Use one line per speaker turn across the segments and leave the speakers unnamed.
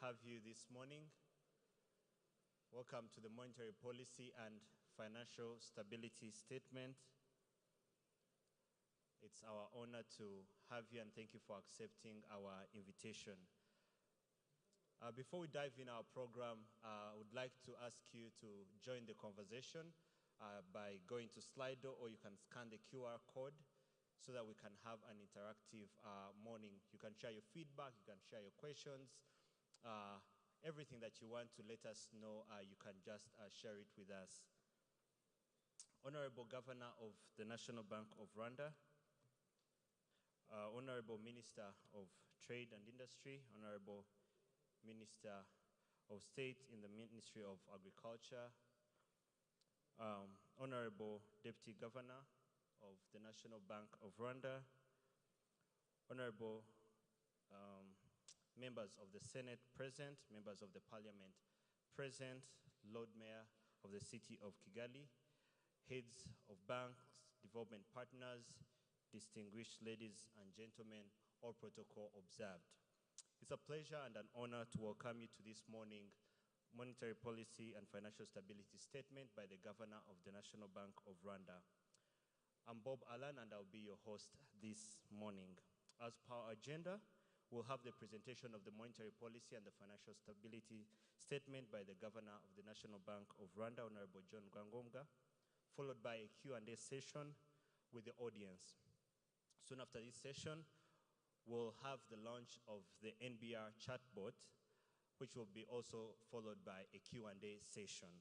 have you this morning. Welcome to the Monetary Policy and Financial Stability Statement. It's our honor to have you, and thank you for accepting our invitation. Before we dive in our program, I would like to ask you to join the conversation by going to Slido, or you can scan the QR code so that we can have an interactive morning. You can share your feedback, you can share your questions, everything that you want to let us know, you can just share it with us. Honorable Governor of the National Bank of Rwanda, Honorable Minister of Trade and Industry, Honorable Minister of State in the Ministry of Agriculture, Honorable Deputy Governor of the National Bank of Rwanda, Honorable members of the Senate present, members of the Parliament present, Lord Mayor of the City of Kigali, heads of banks, development partners, distinguished ladies and gentlemen, all protocol observed. It's a pleasure and an honor to welcome you to this morning Monetary Policy and Financial Stability Statement by the Governor of the National Bank of Rwanda. I'm Bob Allen, and I'll be your host this morning. As per our agenda, we'll have the presentation of the Monetary Policy and the Financial Stability Statement by the Governor of the National Bank of Rwanda, Honorable John Rwangombwa, followed by a Q&A session with the audience. Soon after this session, we'll have the launch of the NBR chatbot, which will be also followed by a Q&A session.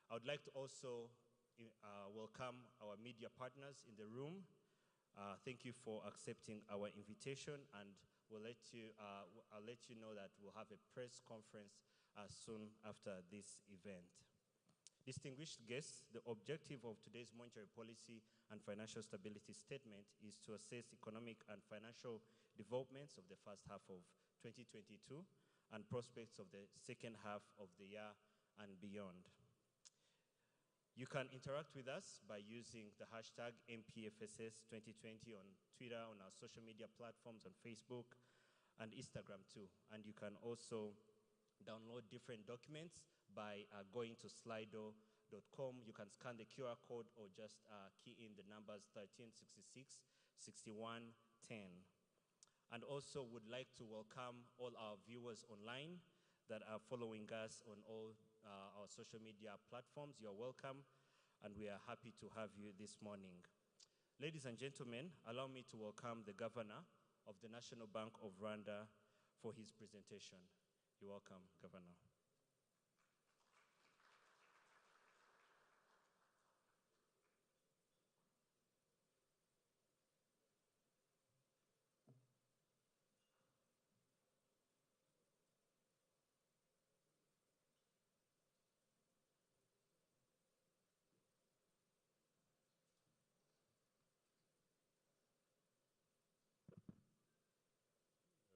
I would like to also welcome our media partners in the room. Thank you for accepting our invitation, and I'll let you know that we'll have a press conference soon after this event. Distinguished guests, the objective of today's Monetary Policy and Financial Stability Statement is to assess economic and financial developments of the first half of 2022 and prospects of the second half of the year and beyond. You can interact with us by using the hashtag MPFSS2020 on Twitter, on our social media platforms, on Facebook and Instagram too. And you can also download different documents by going to slido.com. You can scan the QR code or just key in the numbers 1366 6110. And also would like to welcome all our viewers online that are following us on all our social media platforms. You're welcome, and we are happy to have you this morning. Ladies and gentlemen, allow me to welcome the Governor of the National Bank of Rwanda for his presentation. You're welcome, Governor.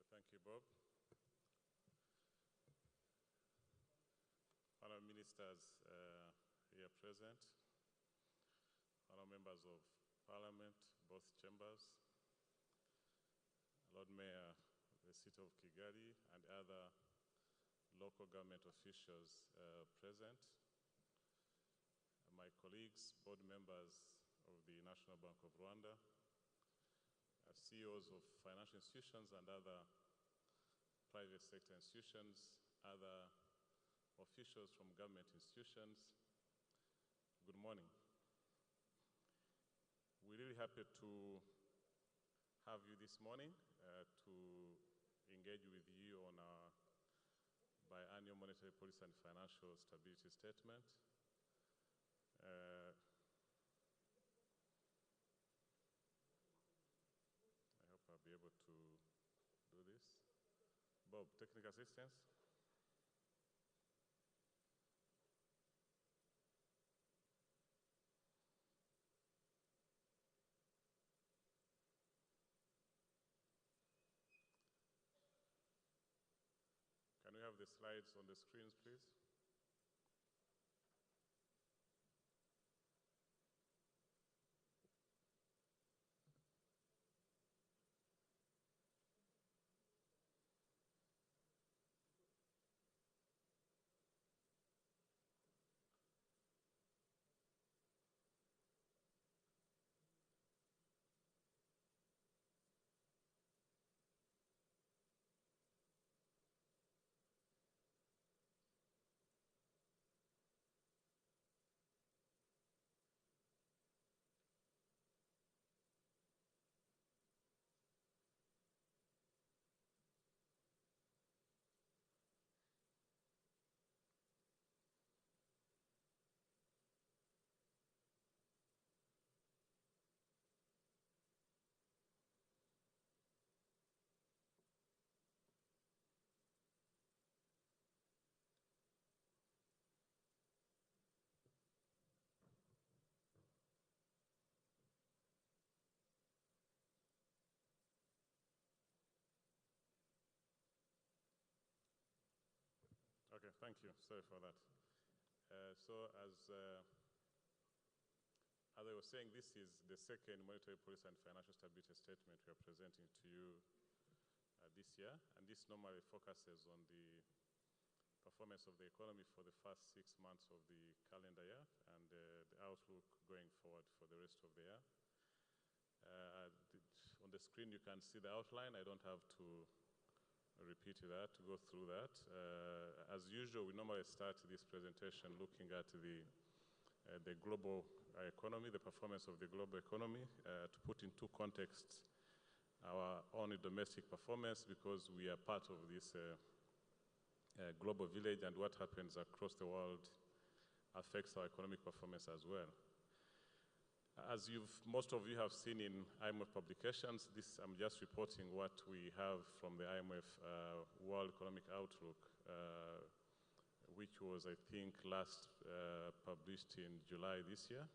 Thank you, Bob. Honourable ministers here present, honourable members of Parliament, both chambers, Lord Mayor of the City of Kigali, and other local government officials present, my colleagues, board members of the National Bank of Rwanda, CEOs of financial institutions and other private sector institutions, other officials from government institutions, good morning. We're really happy to have you this morning to engage with you on our biannual monetary policy and financial stability statement. I hope I'll be able to do this. Bob, technical assistance? Can we have the slides on the screens, please? Thank you. Sorry for that. So as I was saying, this is the second monetary policy and financial stability statement we are presenting to you this year, and this normally focuses on the performance of the economy for the first 6 months of the calendar year and the outlook going forward for the rest of the year. On the screen you can see the outline. I don't have to repeat that, to go through that. As usual, we normally start this presentation looking at the global economy, the performance of the global economy, to put into context our own domestic performance, because we are part of this global village, and what happens across the world affects our economic performance as well. As most of you have seen in IMF publications, I'm just reporting what we have from the IMF World Economic Outlook, which was, I think, last published in July this year.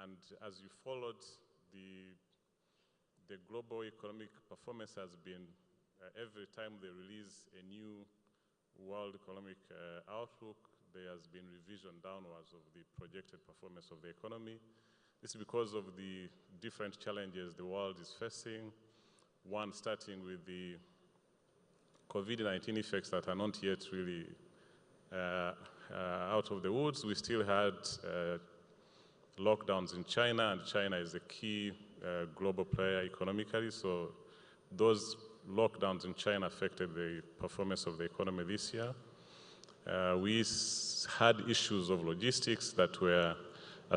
And as you followed, the global economic performance has been, every time they release a new World Economic Outlook, there has been revision downwards of the projected performance of the economy. This is because of the different challenges the world is facing. One, starting with the COVID-19 effects that are not yet really out of the woods. We still had lockdowns in China, and China is a key global player economically. So those lockdowns in China affected the performance of the economy this year. We had issues of logistics that were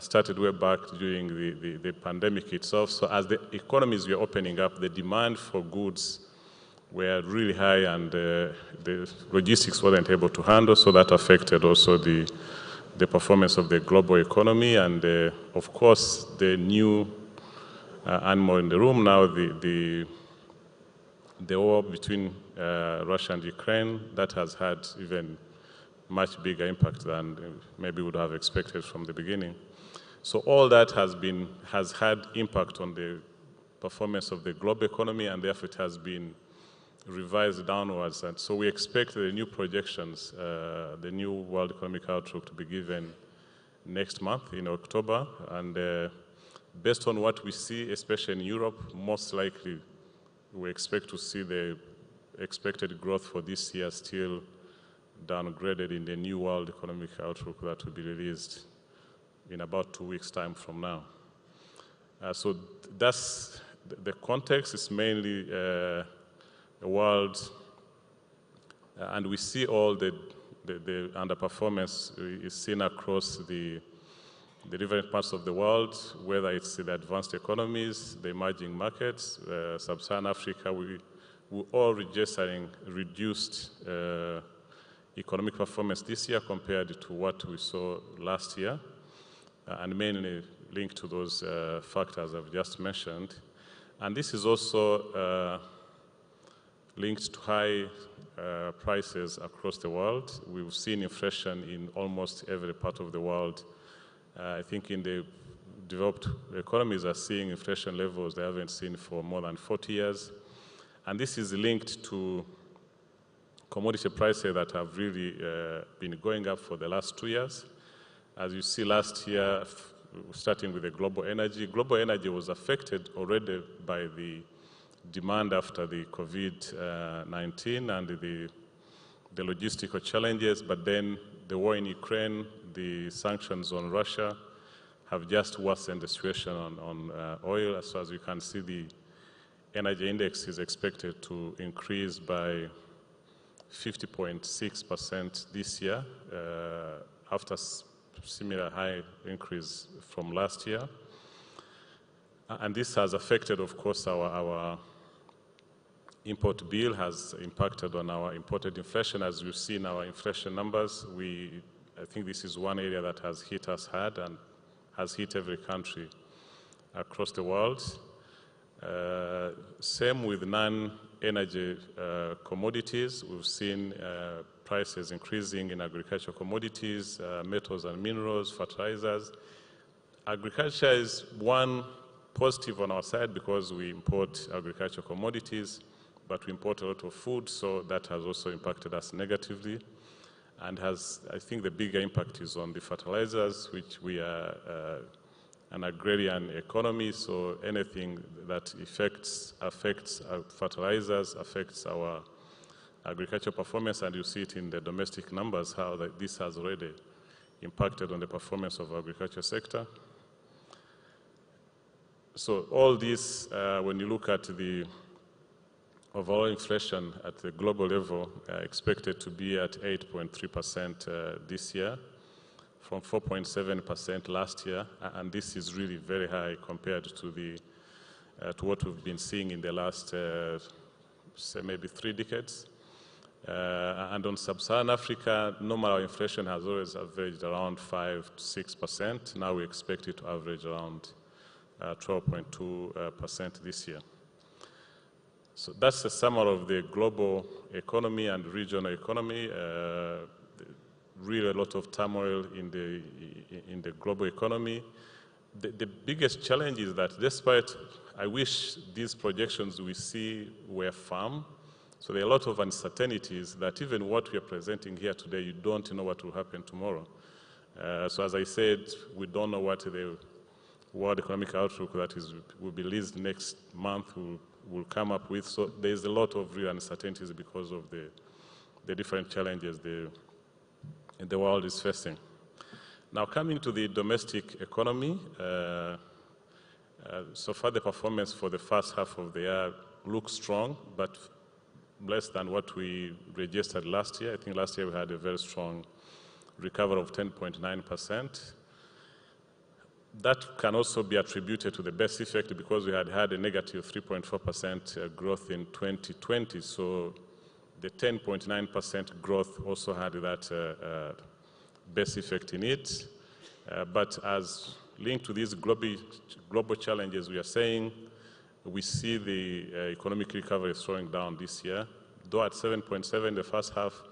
started way back during the pandemic itself. So as the economies were opening up, the demand for goods were really high, and the logistics wasn't able to handle, so that affected also the performance of the global economy. And of course, the new animal in the room now, the war between Russia and Ukraine, that has had even much bigger impact than maybe would have expected from the beginning. So all that has had impact on the performance of the global economy, and therefore it has been revised downwards. And so we expect the new projections, the new World Economic Outlook, to be given next month in October. And based on what we see, especially in Europe, most likely we expect to see the expected growth for this year still downgraded in the new World Economic Outlook that will be released in about 2 weeks' time from now. So that's the context. Is mainly a world, and we see all the underperformance is seen across the different parts of the world, whether it's the advanced economies, the emerging markets, Sub-Saharan Africa. We're all registering reduced economic performance this year compared to what we saw last year, and mainly linked to those factors I've just mentioned. And this is also linked to high prices across the world. We've seen inflation in almost every part of the world. I think in the developed economies are seeing inflation levels they haven't seen for more than 40 years. And this is linked to commodity prices that have really been going up for the last 2 years. As you see last year, starting with the global energy was affected already by the demand after the COVID-19 and the logistical challenges, but then the war in Ukraine, the sanctions on Russia have just worsened the situation on oil. So as you can see, the energy index is expected to increase by 50.6% this year, after similar high increase from last year. And this has affected, of course, our import bill, has impacted on our imported inflation. As we've seen our inflation numbers, I think this is one area that has hit us hard and has hit every country across the world. Same with non-energy commodities. We've seen prices increasing in agricultural commodities, metals and minerals, fertilizers. Agriculture is one positive on our side because we import agricultural commodities, but we import a lot of food, so that has also impacted us negatively. and I think the bigger impact is on the fertilizers, which we are an agrarian economy, so anything that affects our fertilizers affects our agricultural performance, and you see it in the domestic numbers, how this has already impacted on the performance of the agriculture sector. So all this, when you look at the overall inflation at the global level, expected to be at 8.3% this year, from 4.7% last year, and this is really very high compared to what we've been seeing in the last, say, maybe 3 decades. And on sub-Saharan Africa, normal inflation has always averaged around 5 to 6%. Now we expect it to average around 12.2% this year. So that's a summary of the global economy and regional economy. Really a lot of turmoil in the global economy. The biggest challenge is that despite, I wish these projections we see were firm, so there are a lot of uncertainties that even what we are presenting here today, you don't know what will happen tomorrow. So as I said, we don't know what the World Economic Outlook that will be released next month will come up with. So there's a lot of real uncertainties because of the different challenges the world is facing. Now coming to the domestic economy, so far the performance for the first half of the year looks strong, but less than what we registered last year. I think last year we had a very strong recovery of 10.9%. That can also be attributed to the base effect because we had a negative 3.4% growth in 2020. So the 10.9% growth also had that base effect in it. But as linked to these global challenges, we are saying we see the economic recovery slowing down this year, though at 7.7 the first half,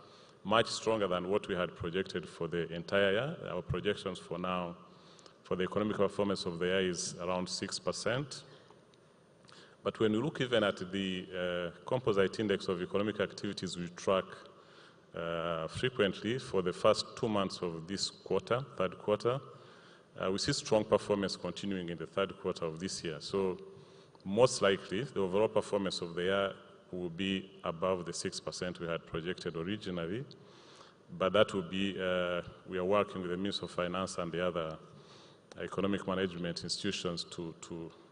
much stronger than what we had projected for the entire year. Our projections for now for the economic performance of the year is around 6%. But when you look even at the composite index of economic activities we track frequently for the first 2 months of this quarter, third quarter, we see strong performance continuing in the third quarter of this year. So most likely, the overall performance of the year will be above the 6% we had projected originally. But that will be, we are working with the Ministry of Finance and the other economic management institutions to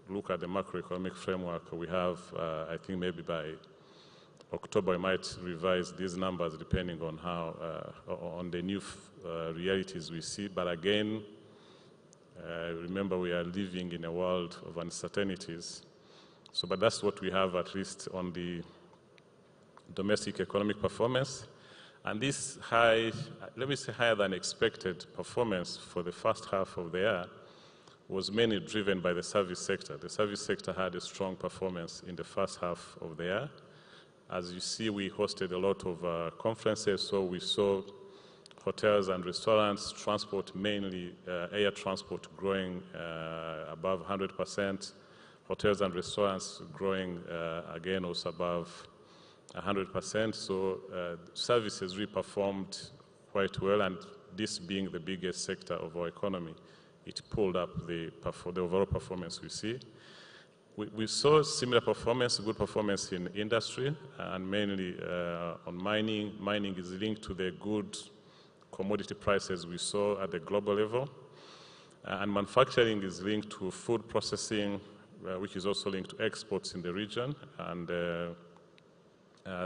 look at the macroeconomic framework we have. I think maybe by October we might revise these numbers depending on how, on the new realities we see. But again, remember we are living in a world of uncertainties. So, but that's what we have at least on the domestic economic performance. And this high, let me say higher than expected performance for the first half of the year was mainly driven by the service sector. The service sector had a strong performance in the first half of the year. As you see, we hosted a lot of conferences, so we saw hotels and restaurants, transport, mainly air transport, growing above 100%. Hotels and restaurants growing again also above 100%. So services really performed quite well, and this being the biggest sector of our economy, it pulled up the overall performance we see. We saw similar performance, good performance in industry, and mainly on mining. Mining is linked to the good commodity prices we saw at the global level. And manufacturing is linked to food processing, which is also linked to exports in the region, and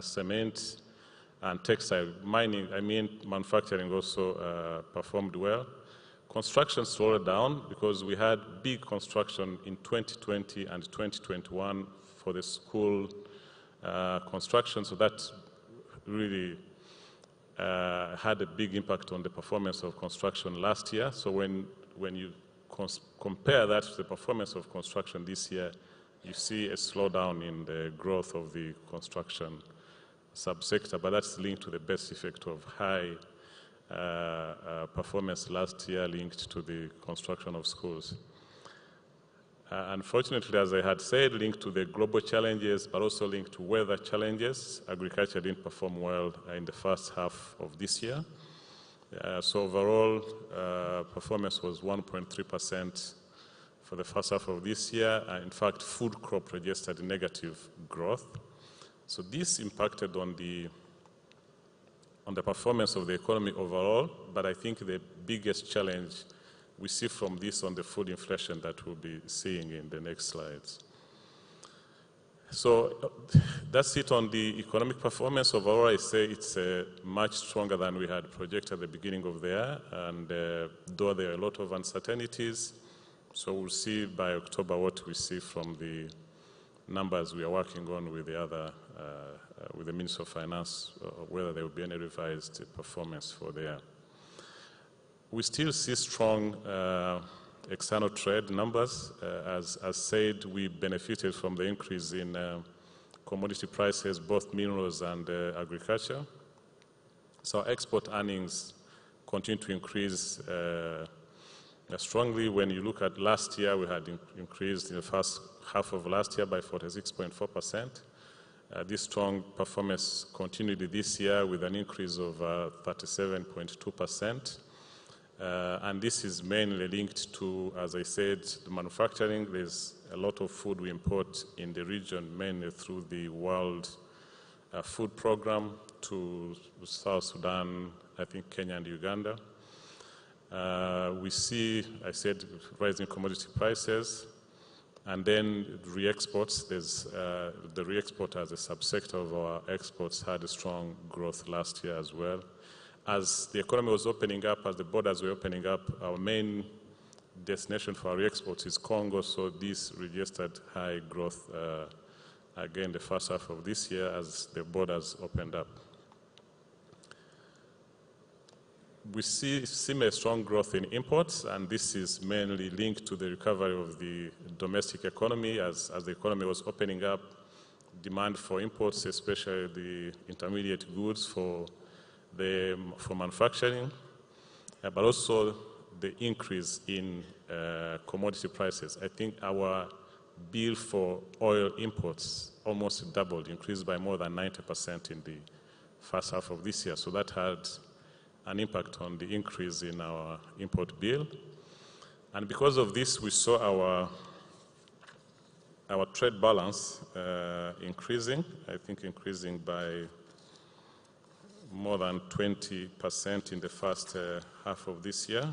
cement and textile. Mining, I mean manufacturing also performed well. Construction slowed down because we had big construction in 2020 and 2021 for the school construction, so that really had a big impact on the performance of construction last year. So when you compare that to the performance of construction this year, you see a slowdown in the growth of the construction subsector, but that's linked to the base effect of high performance last year linked to the construction of schools. Unfortunately, as I had said, linked to the global challenges, but also linked to weather challenges, agriculture didn't perform well in the first half of this year. So overall, performance was 1.3% for the first half of this year. In fact, food crop registered negative growth. So this impacted on the performance of the economy overall, but I think the biggest challenge we see from this on the food inflation that we'll be seeing in the next slides. So that's it on the economic performance. Overall, I say it's much stronger than we had projected at the beginning of the year, and though there are a lot of uncertainties, so we'll see by October what we see from the numbers we are working on with the other, with the Minister of Finance, whether there will be any revised performance for the year. We still see strong external trade numbers. As said, we benefited from the increase in commodity prices, both minerals and agriculture. So our export earnings continue to increase strongly. When you look at last year, we had increased in the first half of last year by 46.4%. This strong performance continued this year with an increase of 37.2%. And this is mainly linked to, as I said, the manufacturing. There's a lot of food we import in the region, mainly through the World Food Program to South Sudan, I think Kenya and Uganda. We see, I said, rising commodity prices. And then re-exports. There's the re-export as a subsector of our exports had a strong growth last year as well. As the economy was opening up, as the borders were opening up, our main destination for our exports is Congo, so this registered high growth again the first half of this year as the borders opened up. We see similar strong growth in imports, and this is mainly linked to the recovery of the domestic economy. As the economy was opening up, demand for imports, especially the intermediate goods for manufacturing, but also the increase in commodity prices. I think our bill for oil imports almost doubled, increased by more than 90% in the first half of this year. So that had an impact on the increase in our import bill. And because of this, we saw our trade balance increasing, I think increasing by more than 20% in the first half of this year.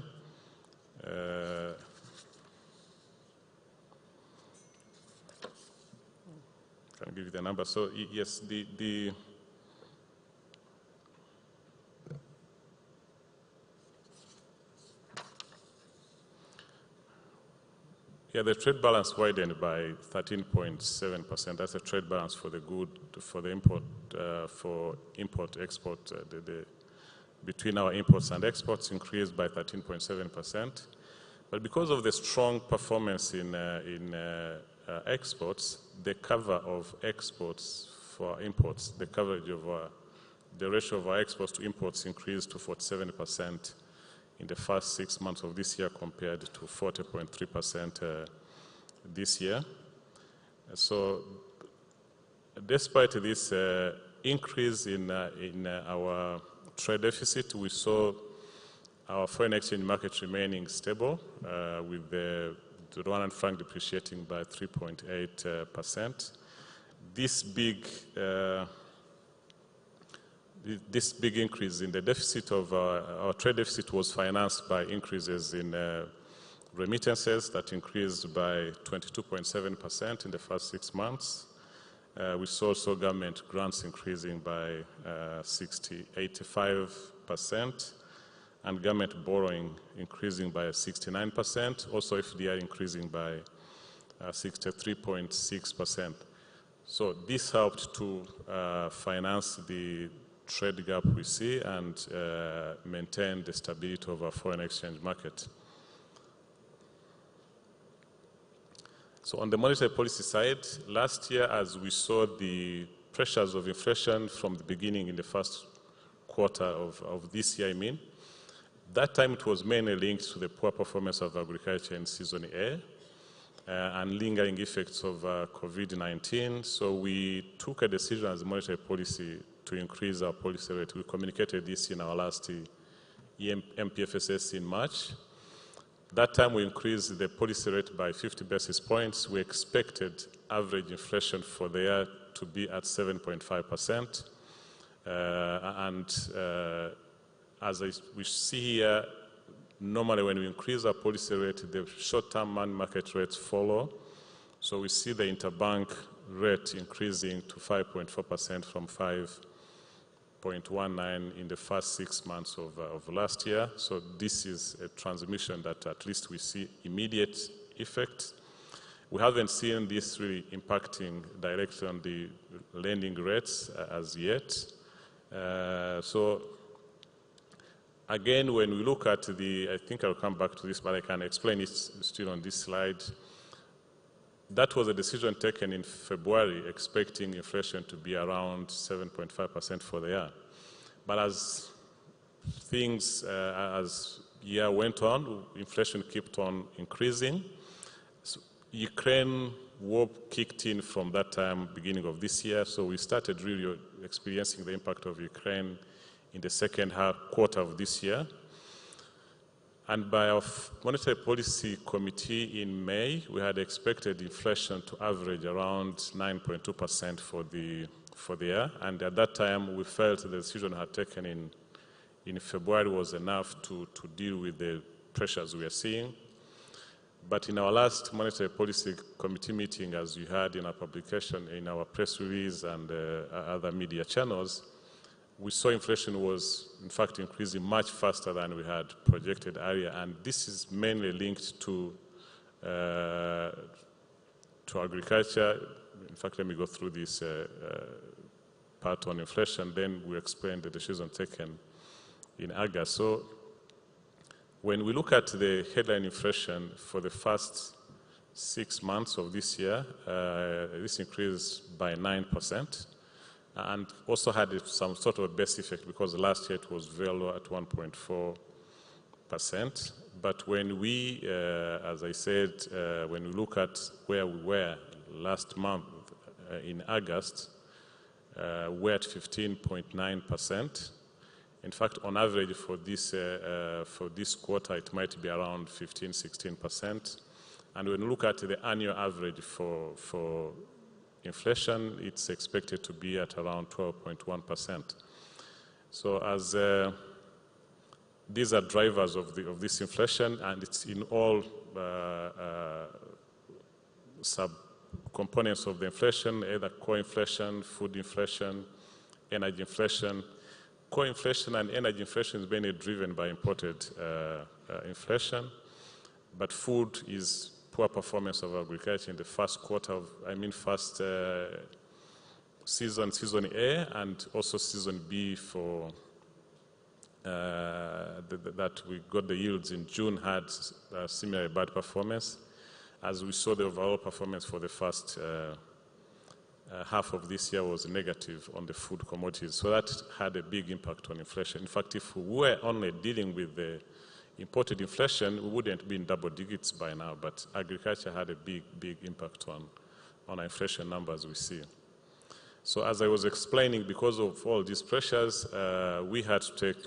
Can give you the number. So yes, the trade balance widened by 13.7%. That's the trade balance for the import, for import-export. Between our imports and exports increased by 13.7%. But because of the strong performance in exports, the cover of exports for imports, the coverage of the ratio of our exports to imports increased to 47% in the first 6 months of this year compared to 40.3% this year. So despite this increase in our trade deficit, we saw our foreign exchange market remaining stable with the Rwandan franc depreciating by 3.8%. This big increase in the deficit of our trade deficit was financed by increases in remittances that increased by 22.7% in the first 6 months. We saw also government grants increasing by 85%, and government borrowing increasing by 69%, also FDI increasing by 63.6%. So this helped to finance the trade gap we see and maintain the stability of our foreign exchange market. So on the monetary policy side, last year, as we saw the pressures of inflation from the beginning in the first quarter of this year, that time it was mainly linked to the poor performance of agriculture in season A and lingering effects of COVID-19. So we took a decision as a monetary policy to increase our policy rate. We communicated this in our last MPFSS in March. That time we increased the policy rate by 50 basis points. We expected average inflation for the year to be at 7.5%. As we see here, normally when we increase our policy rate, the short-term money market rates follow. So we see the interbank rate increasing to 5.4% from 5.19 in the first 6 months of last year. So this is a transmission that at least we see immediate effect. We haven't seen this really impacting directly on the lending rates as yet. So again, when we look at I think I'll come back to this, but I can explain it still on this slide. That was a decision taken in February, expecting inflation to be around 7.5% for the year. But as things, as year went on, inflation kept on increasing. So Ukraine war kicked in from that time, beginning of this year, so we started really experiencing the impact of Ukraine in the second quarter of this year. And by our Monetary Policy Committee in May, we had expected inflation to average around 9.2% for the year. And at that time, we felt the decision had taken in February was enough to deal with the pressures we are seeing. But in our last Monetary Policy Committee meeting, as you heard in our publication, in our press release and other media channels, we saw inflation was, in fact, increasing much faster than we had projected earlier, and this is mainly linked to agriculture. In fact, let me go through this part on inflation, then we explain the decision taken in August. So when we look at the headline inflation for the first 6 months of this year, this increased by 9%. And also had some sort of a base effect because last year it was very low at 1.4%. But when we, as I said, when we look at where we were last month in August, we're at 15.9%. In fact, on average for this quarter, it might be around 15-16%. And when we look at the annual average for inflation, it's expected to be at around 12.1%. So as these are drivers of this inflation, and it's in all sub-components of the inflation, either core inflation, food inflation, energy inflation. Core inflation and energy inflation is mainly driven by imported inflation, but food is poor performance of agriculture in the first quarter of, first season A, and also season B for that we got the yields in June had similarly bad performance, as we saw the overall performance for the first half of this year was negative on the food commodities. So that had a big impact on inflation. In fact, if we were only dealing with the imported inflation, we wouldn't be in double digits by now, but agriculture had a big impact on our inflation numbers we see. So as I was explaining, because of all these pressures, we had to take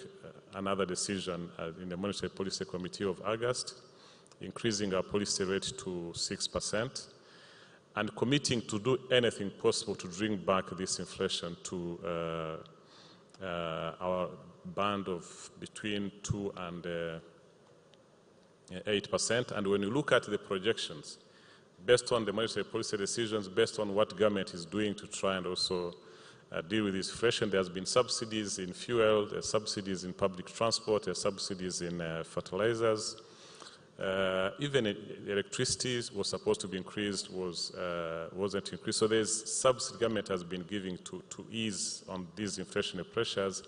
another decision in the Monetary Policy Committee of August, increasing our policy rate to 6%, and committing to do anything possible to bring back this inflation to our band of between 2 and 8%. And when you look at the projections, based on the monetary policy decisions, based on what government is doing to try and also deal with this inflation, there's been subsidies in fuel, there's subsidies in public transport, there's subsidies in fertilizers. Even electricity was supposed to be increased, wasn't increased. So there's subsidy government has been giving to ease on these inflationary pressures,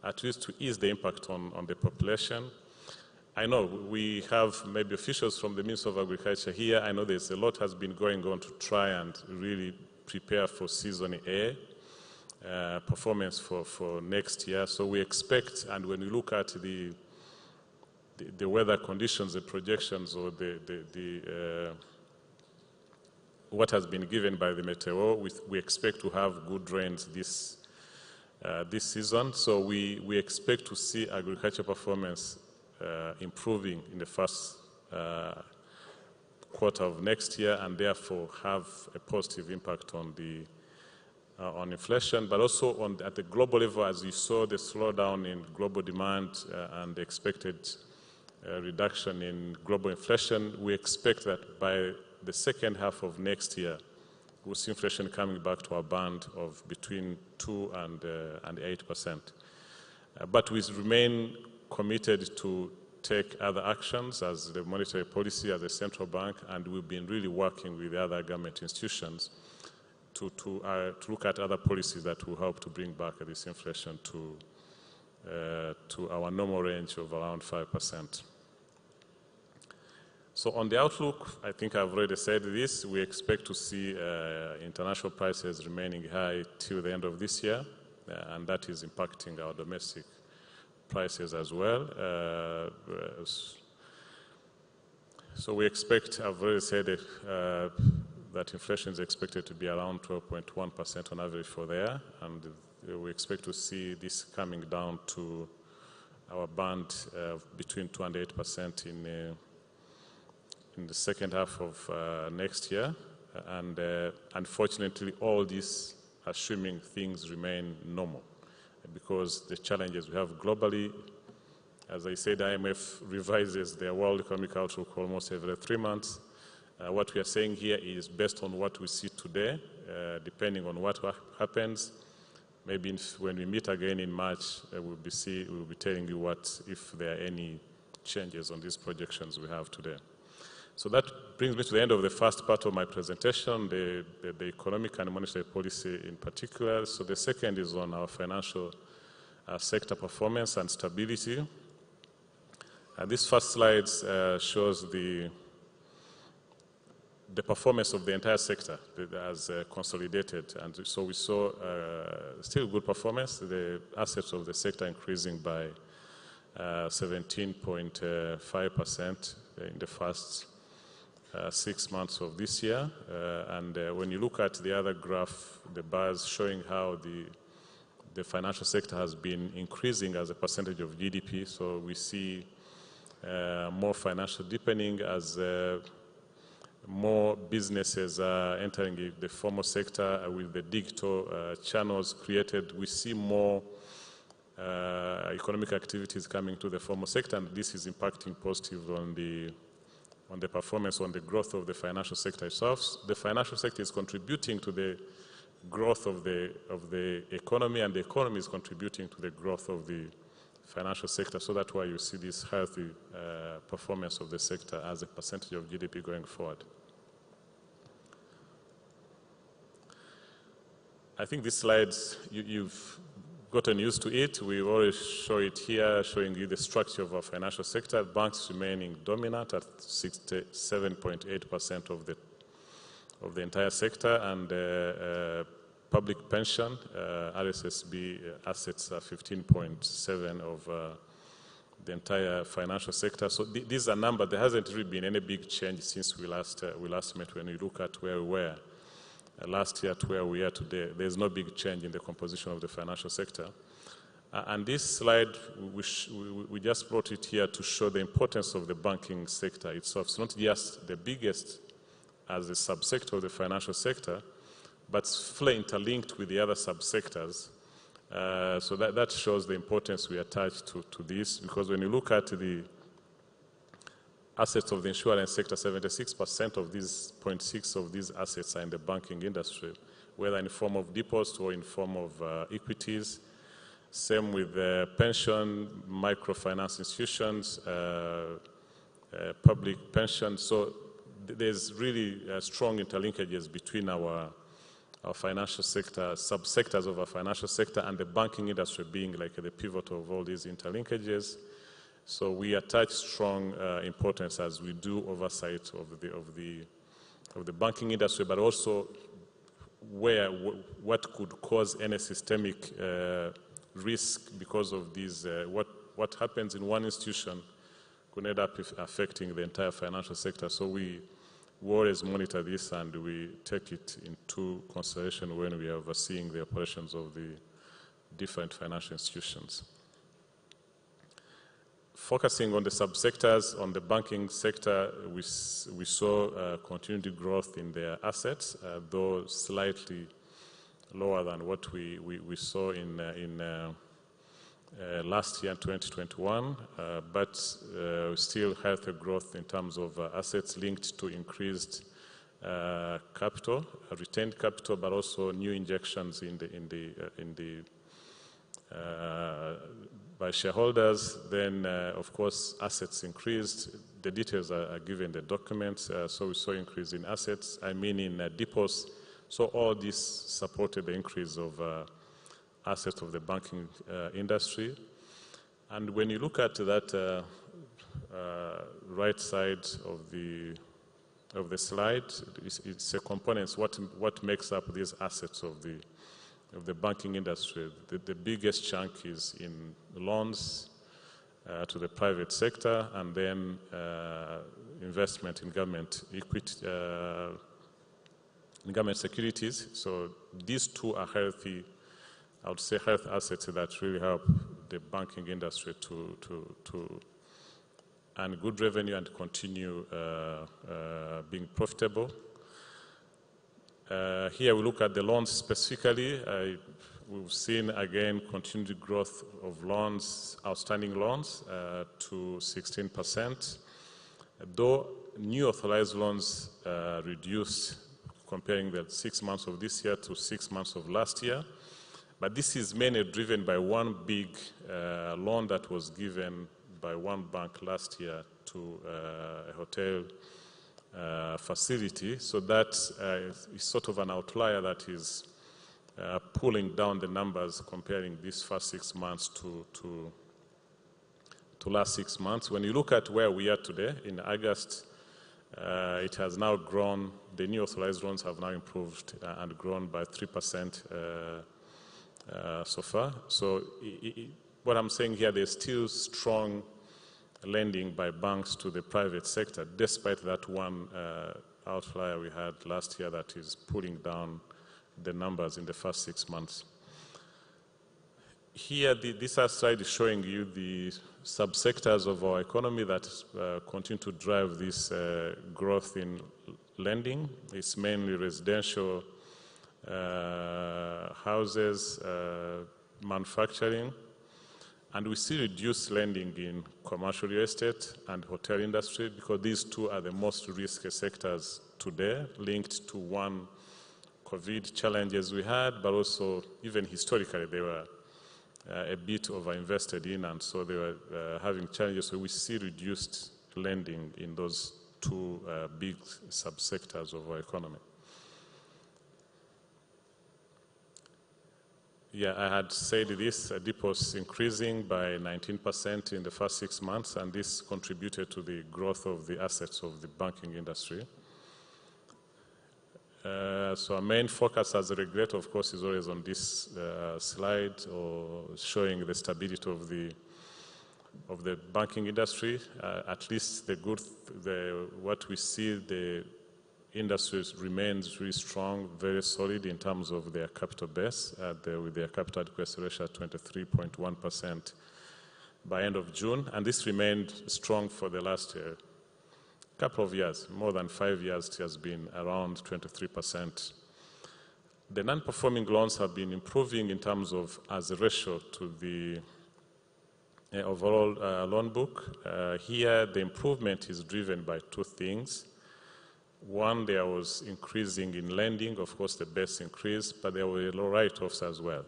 at least to ease the impact on the population. I know we have maybe officials from the Ministry of Agriculture here. I know there's a lot has been going on to try and really prepare for season A performance for next year. So we expect, and when we look at the weather conditions, the projections, or what has been given by the Meteo, we expect to have good rains this season. So we expect to see agriculture performance improving in the first quarter of next year, and therefore have a positive impact on on inflation, but also at the global level, as you saw the slowdown in global demand and the expected reduction in global inflation. We expect that by the second half of next year, we'll see inflation coming back to a band of between 2 and 8%. But we remain committed to take other actions as the monetary policy, as a central bank, and we've been really working with the other government institutions to look at other policies that will help to bring back this inflation to our normal range of around 5%. So on the outlook, I think I've already said this. We expect to see international prices remaining high till the end of this year, and that is impacting our domestic prices as well. So we expect, I've already said it, that inflation is expected to be around 12.1% on average for the year, and we expect to see this coming down to our band between 2 and 8% in the second half of next year. And unfortunately, all this assuming things remain normal, because the challenges we have globally, as I said, IMF revises their World Economic Outlook almost every 3 months. What we are saying here is based on what we see today, depending on what happens. Maybe when we meet again in March, we'll be telling you if there are any changes on these projections we have today. So that brings me to the end of the first part of my presentation, the economic and monetary policy in particular. So the second is on our financial sector performance and stability. This first slide shows the performance of the entire sector as consolidated. And so we saw still good performance, the assets of the sector increasing by 17.5% in the first 6 months of this year. And when you look at the other graph, the bars showing how the financial sector has been increasing as a percentage of GDP. So we see more financial deepening as more businesses are entering the formal sector with the digital channels created. We see more economic activities coming to the formal sector, and this is impacting positively on the performance, on the growth of the financial sector itself. The financial sector is contributing to the growth of the economy, and the economy is contributing to the growth of the financial sector. So that's why you see this healthy performance of the sector as a percentage of GDP going forward. I think these slides, you've gotten used to it. We always show it here, showing you the structure of our financial sector. Banks remaining dominant at 67.8% of the entire sector, and public pension, RSSB assets are 15.7% of the entire financial sector. So these are numbers. There hasn't really been any big change since we last met. When you look at where we were last year to where we are today, there's no big change in the composition of the financial sector. And this slide, we just brought it here to show the importance of the banking sector itself. It's not just the biggest as a subsector of the financial sector, but fully interlinked with the other subsectors. So that shows the importance we attach to this, because when you look at the assets of the insurance sector, 76% of these 0.6 of these assets are in the banking industry, whether in form of deposits or in form of equities. Same with pension, microfinance institutions, public pension. So there's really strong interlinkages between our financial sector, subsectors of our financial sector, and the banking industry being like the pivot of all these interlinkages. So we attach strong importance as we do oversight of the banking industry, but also what could cause any systemic risk because of these. What happens in one institution could end up affecting the entire financial sector. So we always monitor this, and we take it into consideration when we are overseeing the operations of different financial institutions. Focusing on the subsectors, on the banking sector, we saw continued growth in their assets, though slightly lower than what we saw in last year, 2021, but still healthy growth in terms of assets linked to increased capital, retained capital, but also new injections by shareholders. Then, of course, assets increased. The details are given in the documents. So we saw increase in assets, in deposits. So all this supported the increase of assets of the banking industry. And when you look at that right side of the slide, it's a components, what makes up these assets of the banking industry. The biggest chunk is in loans to the private sector, and then investment in government equity, in government securities. So these two are healthy, I would say, health assets that really help the banking industry to earn good revenue and continue being profitable. Here we look at the loans specifically. We've seen again continued growth of loans, outstanding loans to 16%, though new authorized loans reduced comparing the 6 months of this year to 6 months of last year. But this is mainly driven by one big loan that was given by one bank last year to a hotel facility. So that is sort of an outlier that is pulling down the numbers comparing these first 6 months to last 6 months. When you look at where we are today, in August, it has now grown. The new authorized loans have now improved and grown by 3% so far. So what I'm saying here, there's still strong lending by banks to the private sector, despite that one outlier we had last year that is pulling down the numbers in the first 6 months. Here, this slide is showing you the subsectors of our economy that continue to drive this growth in lending. It's mainly residential, houses, manufacturing, and we see reduced lending in commercial real estate and hotel industry because these two are the most risky sectors today, linked to one, COVID challenges we had, but also even historically they were a bit over-invested in, and so they were having challenges. So we see reduced lending in those two big subsectors of our economy. Yeah, I had said this, deposits increasing by 19% in the first 6 months, and this contributed to the growth of the assets of the banking industry. So our main focus as a regulator, of course, is always on this slide, or showing the stability of the banking industry. At least what we see, the industry remains really strong, very solid in terms of their capital base, with their capital adequacy ratio at 23.1% by end of June, and this remained strong for the last couple of years, more than 5 years. It has been around 23%. The non-performing loans have been improving in terms of as a ratio to the overall loan book. Here, the improvement is driven by two things. One, there was increasing in lending, of course the base increased, but there were low write-offs as well,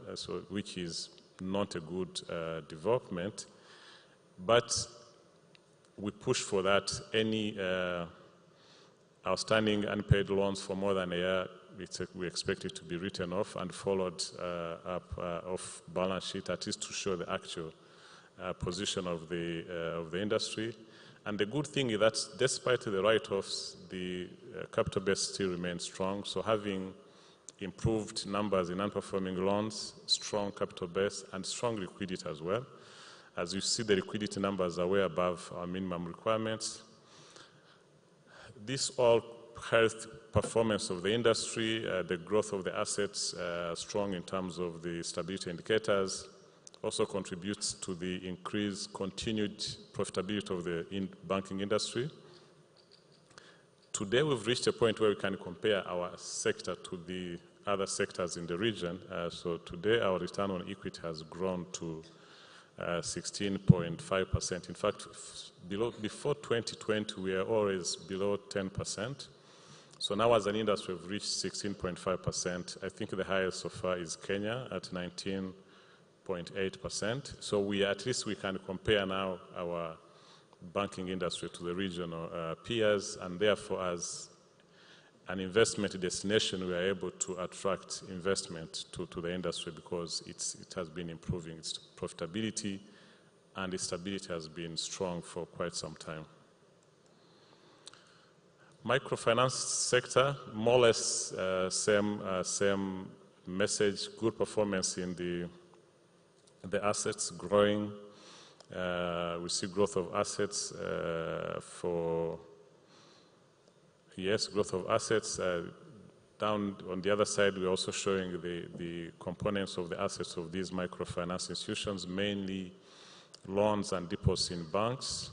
which is not a good development. But we push for that. Any outstanding unpaid loans for more than a year, we expect it to be written off and followed up off balance sheet, at least to show the actual position of the industry. And the good thing is that despite the write-offs, the capital base still remains strong. So having improved numbers in non-performing loans, strong capital base, and strong liquidity as well. As you see, the liquidity numbers are way above our minimum requirements. This all health performance of the industry, the growth of the assets, strong in terms of the stability indicators, also contributes to the increased continued profitability of the banking industry. Today we've reached a point where we can compare our sector to the other sectors in the region. So today our return on equity has grown to 16.5%. In fact, before 2020, we were always below 10%. So now as an industry, we've reached 16.5%. I think the highest so far is Kenya at 19.8%. So at least we can compare now our banking industry to the regional peers, and therefore as an investment destination, we are able to attract investment to the industry because it has been improving its profitability, and its stability has been strong for quite some time. Microfinance sector, more or less same message, good performance in the assets growing. We see growth of assets growth of assets. Down on the other side, we're also showing the components of the assets of these microfinance institutions, mainly loans and deposits in banks.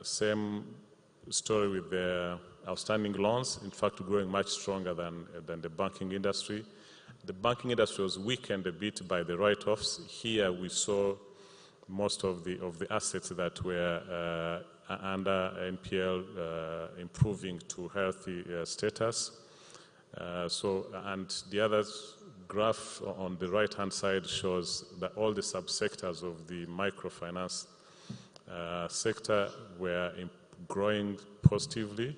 Same story with the outstanding loans, in fact, growing much stronger than the banking industry. The banking industry was weakened a bit by the write-offs. Here we saw most of the assets that were under NPL improving to healthy status. And the other graph on the right-hand side shows that all the subsectors of the microfinance sector were growing positively,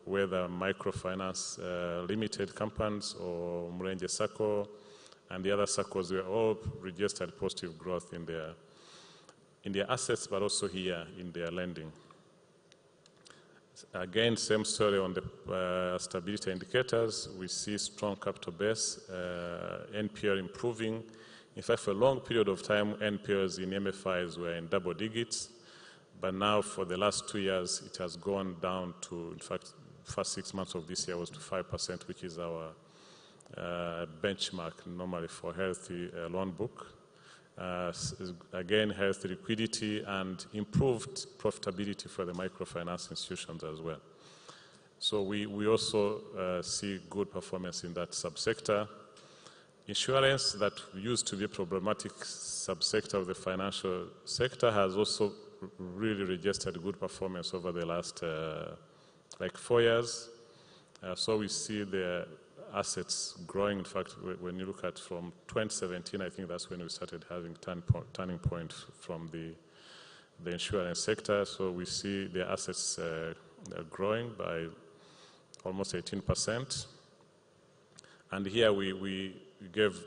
whether microfinance limited companies or Mrenje Sacco and the other SACCOs were all registered positive growth in their assets, but also here in their lending. Again, same story on the stability indicators. We see strong capital base, NPL improving. In fact, for a long period of time, NPLs in MFIs were in double digits. But now, for the last 2 years, it has gone down to, in fact, first 6 months of this year was to 5%, which is our benchmark normally for healthy loan book. Again, healthy liquidity and improved profitability for the microfinance institutions as well. So we also see good performance in that subsector. Insurance, that used to be a problematic subsector of the financial sector, has also really registered good performance over the last 4 years. So we see the assets growing. In fact, when you look at from 2017, I think that's when we started having turning point from the insurance sector. So we see the assets growing by almost 18%. And here we gave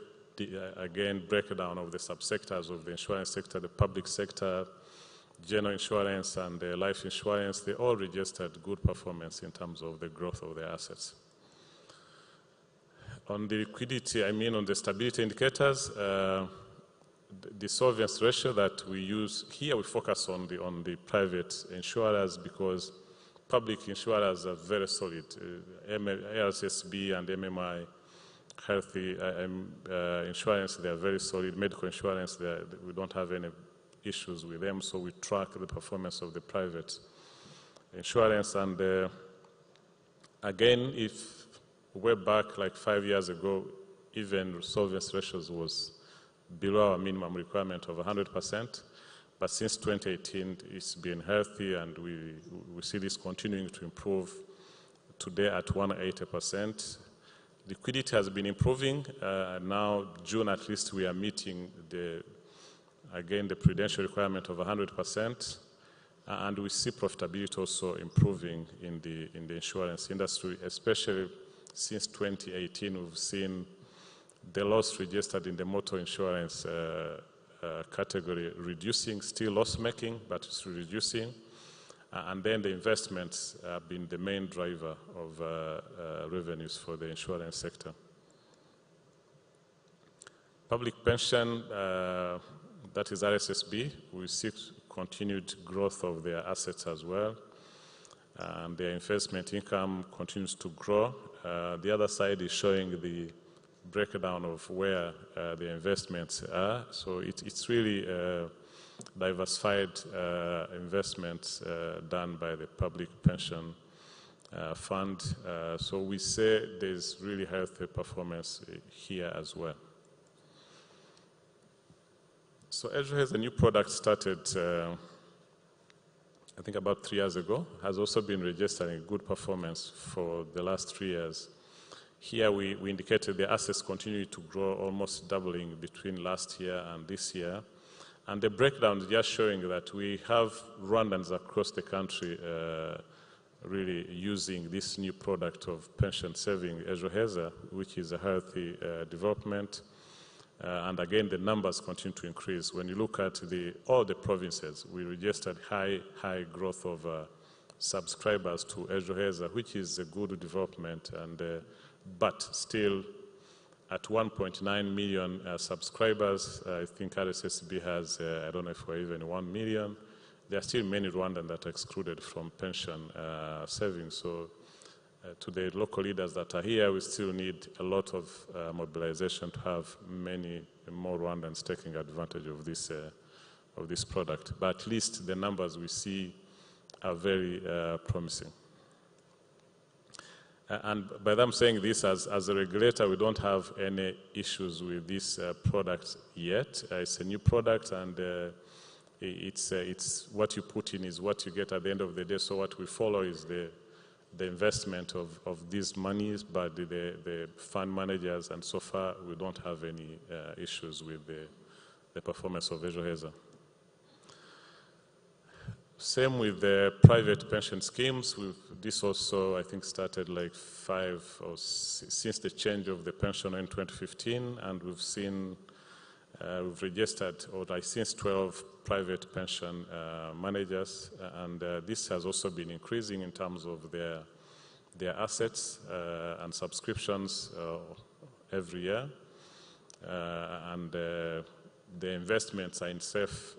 again breakdown of the subsectors of the insurance sector, the public sector, general insurance, and the life insurance. They all registered good performance in terms of the growth of their assets. On the liquidity, on the stability indicators, the solvency ratio that we use here, we focus on the private insurers because public insurers are very solid. ARSSB and MMI healthy insurance, they are very solid. Medical insurance, we don't have any issues with them, so we track the performance of the private insurance. And again, if way back like 5 years ago, even solvency ratios was below our minimum requirement of 100%. But since 2018, it's been healthy, and we see this continuing to improve. Today at 180%. Liquidity has been improving. Now, June at least, we are meeting the prudential requirement of 100%. And we see profitability also improving in the insurance industry, especially since 2018. We've seen the loss registered in the motor insurance category reducing, still loss-making, but it's reducing. And then the investments have been the main driver of revenues for the insurance sector. Public pension, that is RSSB, we see continued growth of their assets as well. and their investment income continues to grow. The other side is showing the breakdown of where the investments are. So it's really diversified investments done by the public pension fund. So we say there's really healthy performance here as well. So Ezra has a new product started, I think about 3 years ago, has also been registering good performance for the last 3 years. Here we indicated the assets continue to grow, almost doubling between last year and this year. And the breakdown is just showing that we have Rwandans across the country really using this new product of pension saving, Ejoheza, which is a healthy development. And again, the numbers continue to increase. When you look at all the provinces, we registered high growth of subscribers to Ejoheza, which is a good development, and but still at 1.9 million subscribers. I think RSSB has, I don't know if we're even 1 million. There are still many Rwandans that are excluded from pension savings. So to the local leaders that are here, we still need a lot of mobilization to have many more Rwandans taking advantage of this product. But at least the numbers we see are very promising. And by that I'm saying this, as a regulator, we don't have any issues with this product yet. It's a new product, and it's what you put in is what you get at the end of the day. So what we follow is the investment of these monies by the fund managers, and so far we don't have any issues with the performance of Ejoheza. Same with the private pension schemes. This also, I think, started like since the change of the pension in 2015, and we've seen, we've registered since 12 private pension managers, and this has also been increasing in terms of their assets and subscriptions every year, and the investments are in safe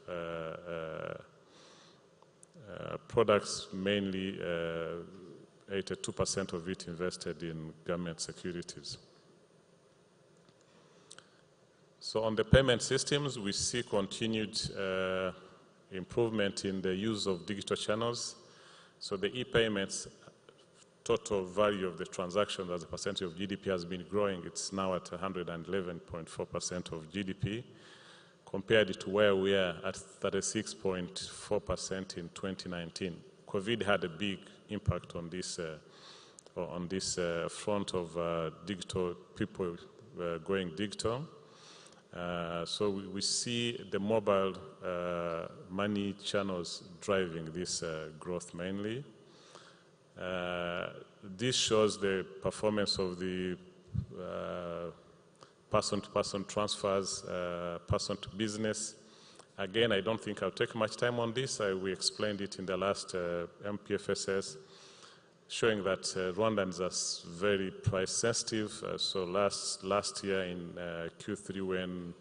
products, mainly 82% of it invested in government securities. So on the payment systems, we see continued improvement in the use of digital channels. So the e-payments, total value of the transactions as a percentage of GDP has been growing. It's now at 111.4% of GDP, compared to where we are at 36.4% in 2019. COVID had a big impact on this front of digital people going digital. So we see the mobile money channels driving this growth mainly. This shows the performance of the person-to-person transfers, person-to-business. Again, I don't think I'll take much time on this. We explained it in the last MPFSS, showing that Rwandans are very price sensitive. So last year in Q3, when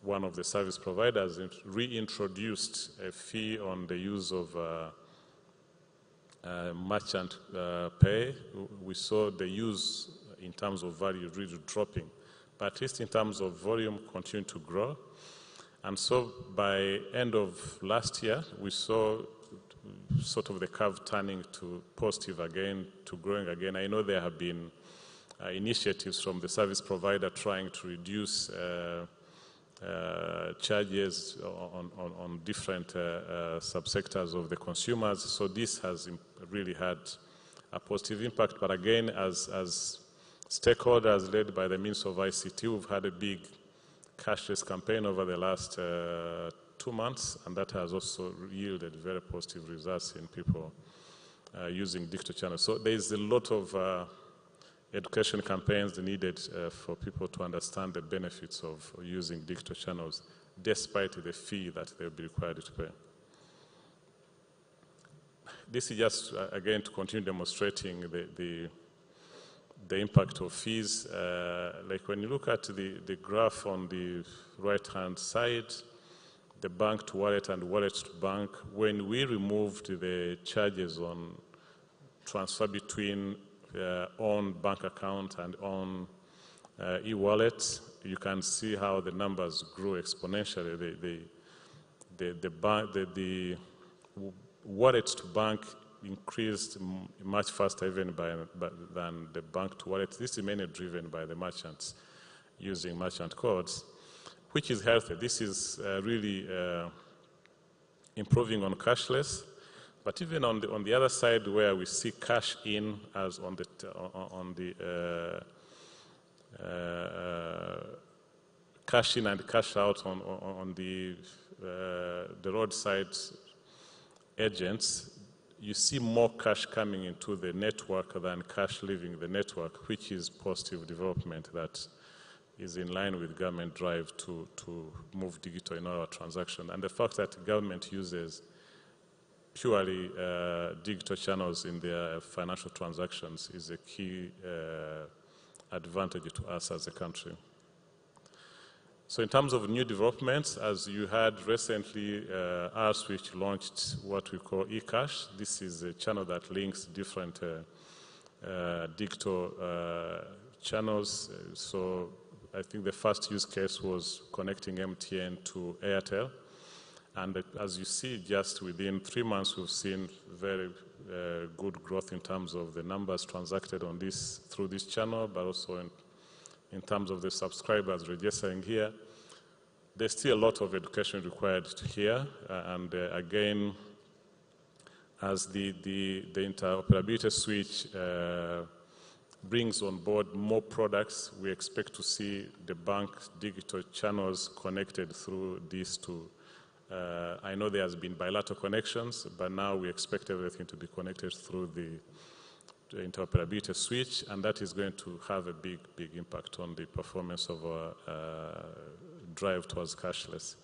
one of the service providers reintroduced a fee on the use of merchant pay, we saw the use in terms of value really dropping. But at least in terms of volume, continue to grow. And so by end of last year, we saw sort of the curve turning to positive again, to growing again. I know there have been initiatives from the service provider trying to reduce charges on different subsectors of the consumers. So this has really had a positive impact. But again, as stakeholders led by the means of ICT, we've had a big cashless campaign over the last 2 months, and that has also yielded very positive results in people using digital channels. So there's a lot of education campaigns needed for people to understand the benefits of using digital channels, despite the fee that they'll be required to pay. This is just, again, to continue demonstrating the impact of fees. Like when you look at the graph on the right-hand side, the bank to wallet and wallet to bank, when we removed the charges on transfer between own bank account and own e-wallet, you can see how the numbers grew exponentially. The wallet to bank increased much faster even than the bank to wallet. This is mainly driven by the merchants using merchant codes, which is healthy. This is really improving on cashless. But even on the other side, where we see cash in as on the cash in and cash out on the roadside agents, you see more cash coming into the network than cash leaving the network, which is positive development that is in line with government drive to move digital in all our transactions. And the fact that government uses purely digital channels in their financial transactions is a key advantage to us as a country. So in terms of new developments, as you heard recently, R-Switch launched what we call eCash. This is a channel that links different digital channels. So I think the first use case was connecting MTN to Airtel. And as you see, just within 3 months, we've seen very good growth in terms of the numbers transacted on this through this channel, but also in terms of the subscribers registering here. There's still a lot of education required here, and again, as the interoperability switch brings on board more products, we expect to see the bank digital channels connected through these two. I know there has been bilateral connections, but now we expect everything to be connected through the interoperability switch, and that is going to have a big impact on the performance of our drive towards cashless.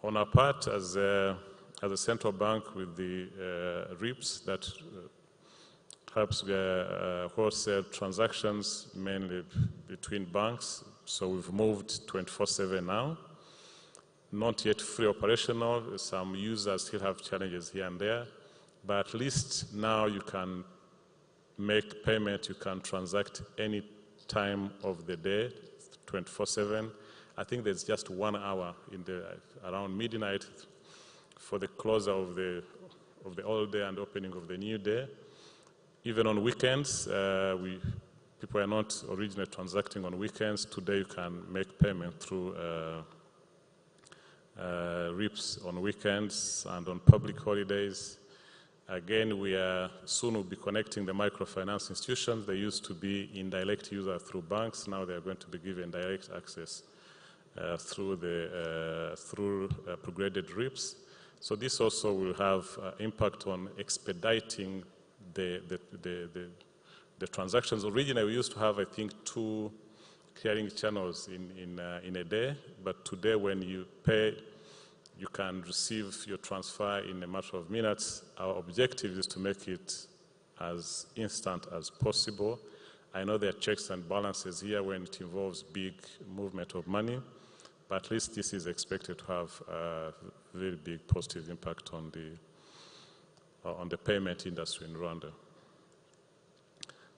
On our part, as a central bank with the RIPS that helps wholesale transactions mainly between banks, so we've moved 24/7 now. Not yet fully operational. Some users still have challenges here and there, but at least now you can make payment, you can transact any time of the day, 24/7. I think there's just 1 hour around midnight for the closure of the old day and opening of the new day. Even on weekends, people are not originally transacting on weekends. Today you can make payment through RIPS on weekends and on public holidays. Again, we soon will be connecting the microfinance institutions. They used to be indirect users through banks. Now they are going to be given direct access through upgraded RIPS. So this also will have impact on expediting the transactions. Originally, we used to have, I think, 2 clearing channels in a day, but today when you pay, you can receive your transfer in a matter of minutes. Our objective is to make it as instant as possible. I know there are checks and balances here when it involves big movement of money, but at least this is expected to have a very big positive impact on the payment industry in Rwanda.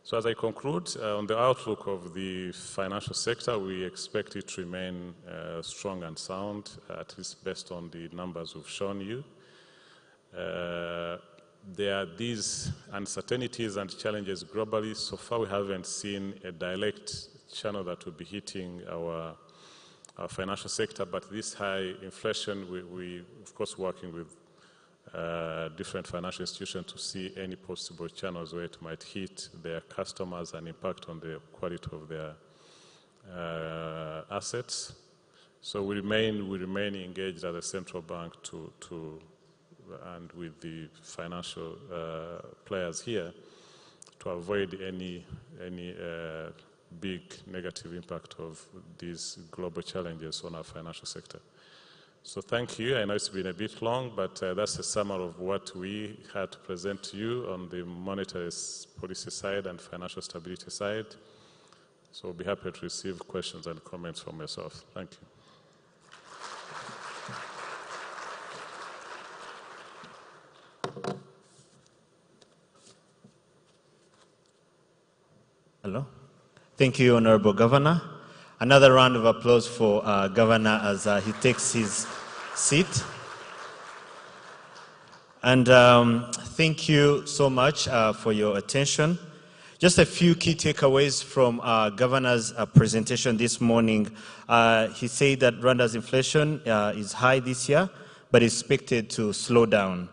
So as I conclude, on the outlook of the financial sector, we expect it to remain strong and sound, at least based on the numbers we've shown you. There are these uncertainties and challenges globally. So far, we haven't seen a direct channel that will be hitting our financial sector, but this high inflation, we of course, working with different financial institutions to see any possible channels where it might hit their customers and impact on the quality of their assets. So we remain engaged as a central bank and with the financial players here to avoid any big negative impact of these global challenges on our financial sector. So thank you. I know it's been a bit long, but that's a summary of what we had to present to you on the monetary policy side and financial stability side. So I'll be happy to receive questions and comments from yourself. Thank you.
Hello. Thank you, Honorable Governor. Another round of applause for Governor as he takes his seat. And thank you so much for your attention. Just a few key takeaways from Governor's presentation this morning. He said that Rwanda's inflation is high this year, but is expected to slow down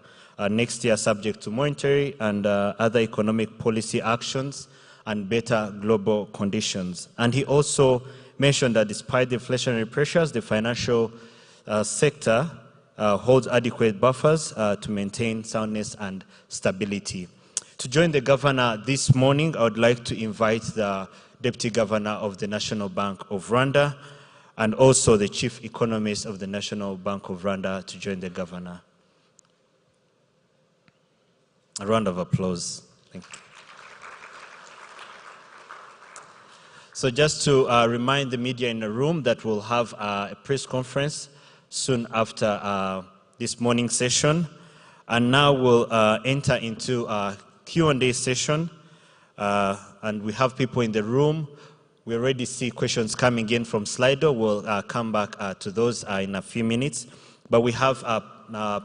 next year, subject to monetary and other economic policy actions and better global conditions. And he also mentioned that despite the inflationary pressures, the financial sector holds adequate buffers to maintain soundness and stability. To join the governor this morning, I would like to invite the Deputy Governor of the National Bank of Rwanda and also the Chief Economist of the National Bank of Rwanda to join the governor. A round of applause. Thank you. So just to remind the media in the room that we'll have a press conference soon after this morning session. And now we'll enter into a Q&A session. And we have people in the room. We already see questions coming in from Slido. We'll come back to those in a few minutes. But we have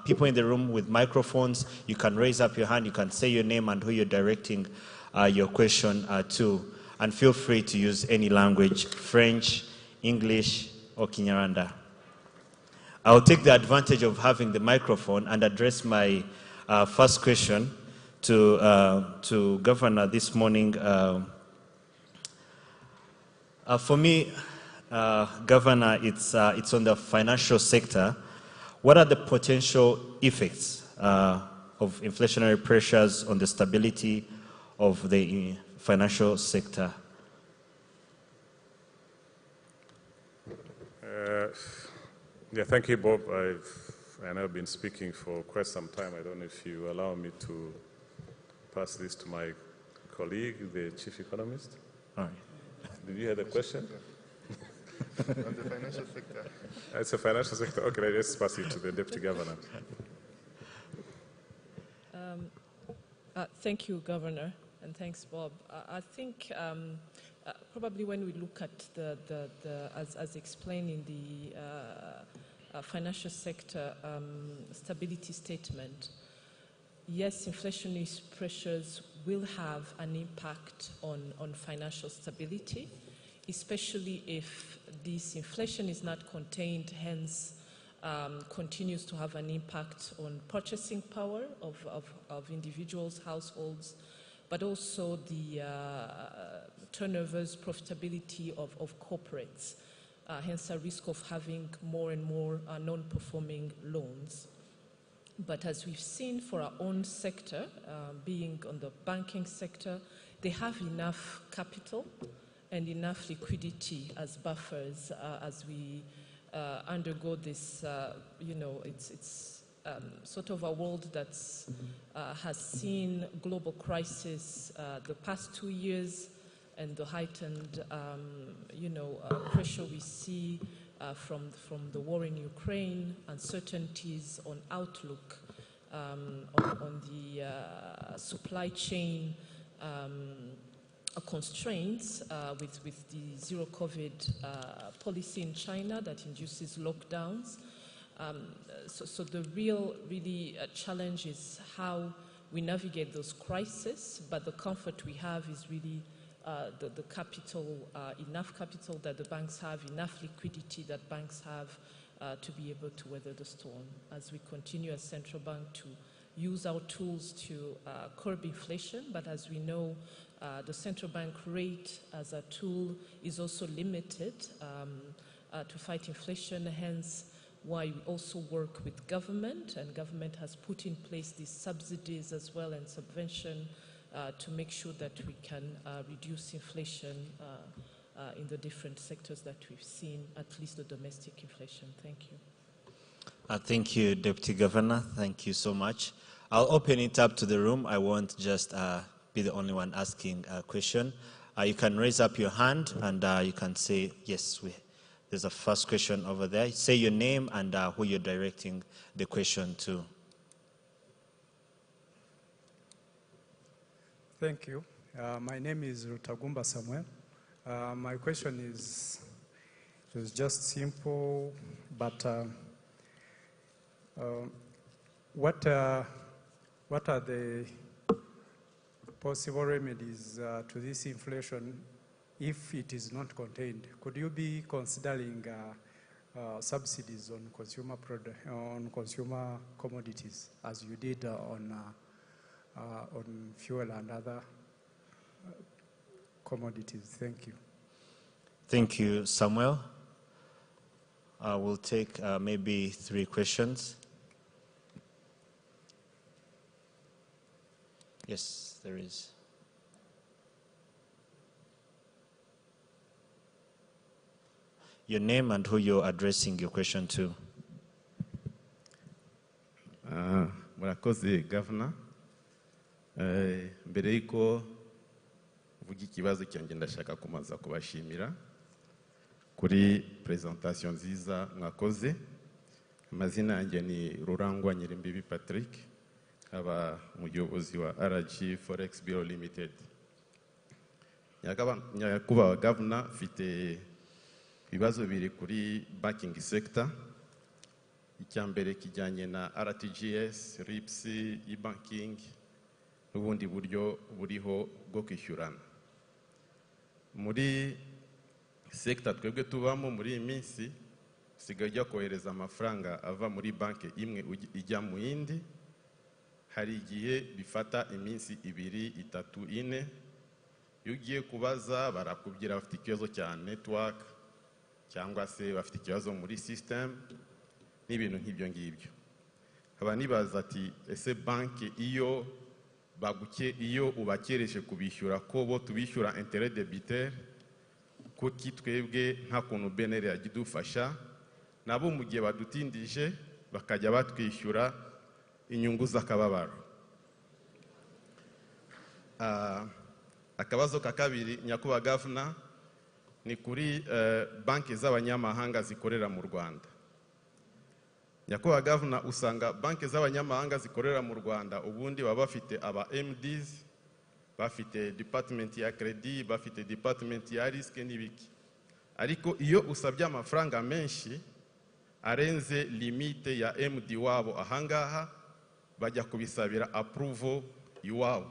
people in the room with microphones. You can raise up your hand. You can say your name and who you're directing your question to. And feel free to use any language, French, English, or Kinyarwanda. I'll take the advantage of having the microphone and address my first question to Governor this morning. For me, Governor, it's on the financial sector. What are the potential effects of inflationary pressures on the stability of the financial sector?
Yeah, thank you, Bob. I know I've been speaking for quite some time. I don't know if you allow me to pass this to my colleague, the Chief Economist.
All right.
Did you hear the question?
On the financial sector.
It's a financial sector. Okay, let's pass it to the Deputy Governor.
Thank you, Governor, and thanks, Bob. I think probably when we look at as explained in the financial sector stability statement, yes, inflationary pressures will have an impact on financial stability, especially if this inflation is not contained, hence continues to have an impact on purchasing power of individuals, households, but also the turnovers, profitability of corporates, hence a risk of having more and more non-performing loans. But as we've seen for our own sector, being on the banking sector, they have enough capital and enough liquidity as buffers as we undergo this, it's sort of a world that has seen global crisis the past 2 years and the heightened, pressure we see from the war in Ukraine, uncertainties on outlook, on the supply chain constraints with the zero COVID policy in China that induces lockdowns. So the really challenge is how we navigate those crises, but the comfort we have is really the capital, enough capital that the banks have, enough liquidity that banks have to be able to weather the storm as we continue as central bank to use our tools to curb inflation. But as we know, the central bank rate as a tool is also limited to fight inflation, hence why we also work with government, and government has put in place these subsidies as well and subvention to make sure that we can reduce inflation in the different sectors that we've seen, at least the domestic inflation. Thank you.
Thank you, Deputy Governor. Thank you so much. I'll open it up to the room. I won't just be the only one asking a question. You can raise up your hand and you can say, yes, there's a first question over there. Say your name and who you're directing the question to.
Thank you.
My name is Rutagumba Samuel. My question is just simple, but what are the possible remedies to this inflation if it is not contained? Could you be considering subsidies on consumer commodities, as you did on fuel and other commodities? Thank you.
Thank you, Samuel. We'll take maybe 3 questions. Yes, there is. Your name and who you're addressing your question to.
Murakoze Governor. Mbere yuko uvuga ikibazo cyanjye ndashaka kumanza kubashimira kuri presentation nziza mwakoze. Amazina yanjye ni Rurangwa Nyirimbibi Patrick, aba umuyobozi wa RG Forex Bureau Limited. Nyakubahwa Governor, mfite ibibazo biri kuri banking sector. Icyambere kijyanye na RTGS, RIPS, e-banking n'ubundi buryo buriho bwo kwishyurana. Muri sector twebwe tubamo muri iyi minsi usigaye ujya kohereza amafaranga ava muri banki imwe ijya mu yindi. Hari igihe bifata iminsi 2, 3, 4. Iyo ugiye kubaza barakubwira bafite ikibazo cya network cyangwa se bafite ikibazo muri system n'ibintu nk'ibyo ngibyo. Aba nibaza ati ese banki iyo ubakereje kubishyura ko bo tubishyura intérêt débitaire, kuki twebwe nta kuntu benere yagidufasha nabo mu gihe badutindije bakajya batwishyura inyungu z'akababaro. Akabazo ka kabiri, nyakubahwa Governor, ni kuri banki z'abanyamahanga zikorera mu Rwanda. Nyakubahwa Governor, usanga banki z'abanyamahanga zikorera mu Rwanda ubundi baba bafite aba MDs, bafite department ya credit, bafite department ya risk n'ibiki. Ariko iyo usabye amafaranga menshi arenze limite ya MD wabo ahangaha, bajya kubisabira approval iwabo.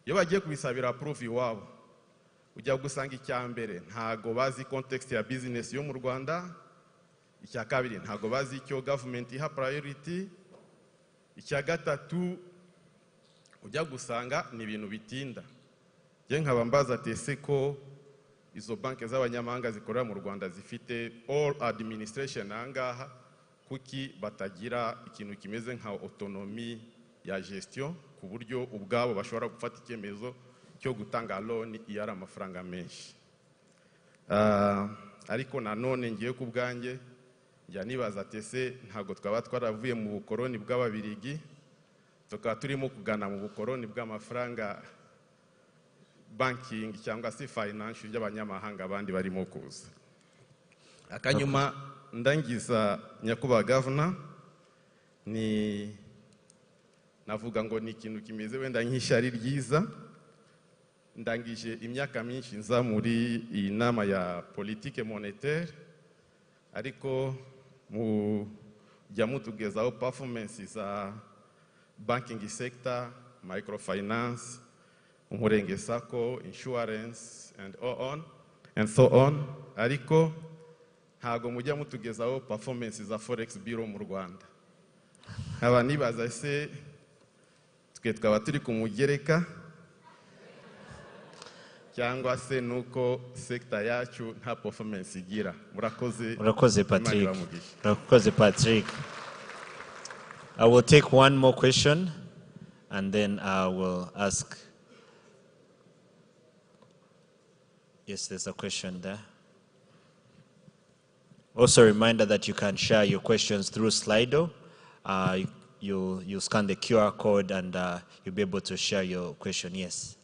Iyo bagiye kubisabira approval iwabo, ujya gusanga icyambere ntago bazi context ya business yo mu Rwanda, icya kabiri ntago bazi icyo government iha priority, icya gatatu ujya gusanga ni ibintu bitinda. Je nkaba mbaza ati ese ko izo banki z'abanyamahanga zikorera mu Rwanda zifite all administration angaha, kuki batagira ikintu kimeze nka autonomie ya gestion ku buryo ubwabo bashobora gufata icyemezo cyo gutanga loan iyo ari amafaranga menshi? Ariko nanone ngiye ku bwanjye njya nibaza ati ese ntago twaba twaravuye mu bukoroni bw'Ababirigi tukaba turimo kugana mu bukoroni bw'amafaranga banking cyangwa se financial y'abanyamahanga abandi barimo kuza. Akanyuma ndangiza nyakubahwa Governor, ni navuga ngo ni ikintu kimeze wenda nk'ishyari ryiza. Ndangije imyaka myinshi nza muri iyi nama ya politique monétaire, ariko mujya mutugezaho performance za banking sector, microfinance, umurenge sako, insurance and so on, ariko ntago mujya mutugezaho performance za Forex Bureau mu Rwanda. Aba nibaza ese twe twaba turi kumugereka cyangwa se nuko sector yacu nta performance igira?
Murakoze Patrick. Murakoze Patrick. I will take one more question and then I will ask. Yes, there's a question there. Also a reminder that you can share your questions through Slido. You scan the QR code and you'll be able to share your question. Yes.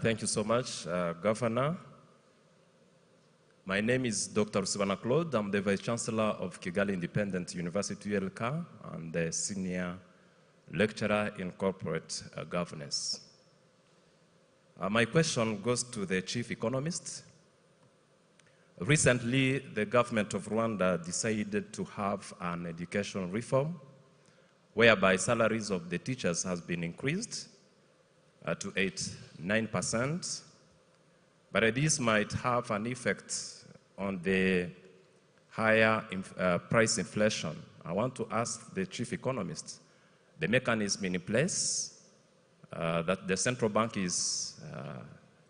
Thank you so much, Governor. My name is Dr. Rusibana Claude. I'm the Vice Chancellor of Kigali Independent University, ULK, and the Senior Lecturer in Corporate Governance. My question goes to the chief economist. Recently, the government of Rwanda decided to have an education reform whereby salaries of the teachers has been increased to 9%. But this might have an effect on the higher price inflation. I want to ask the chief economist, the mechanism in place that the central bank is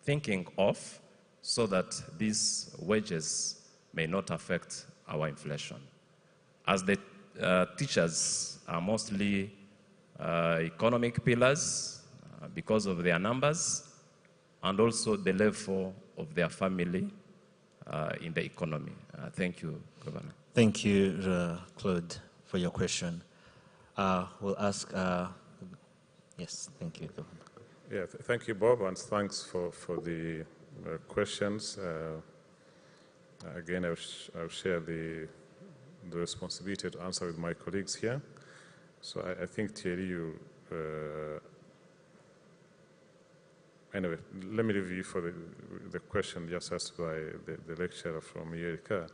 thinking of so that these wages may not affect our inflation. As the teachers are mostly economic pillars because of their numbers and also the level of their family in the economy. Thank you, Governor.
Thank you, Claude, for your question. We'll ask, yes, thank you, Governor.
Yeah, thank you, Bob, and thanks for the questions. Again, I'll share the responsibility to answer with my colleagues here. So I think, Thierry, you... anyway, let me review for the question just asked by the lecturer from Yerika.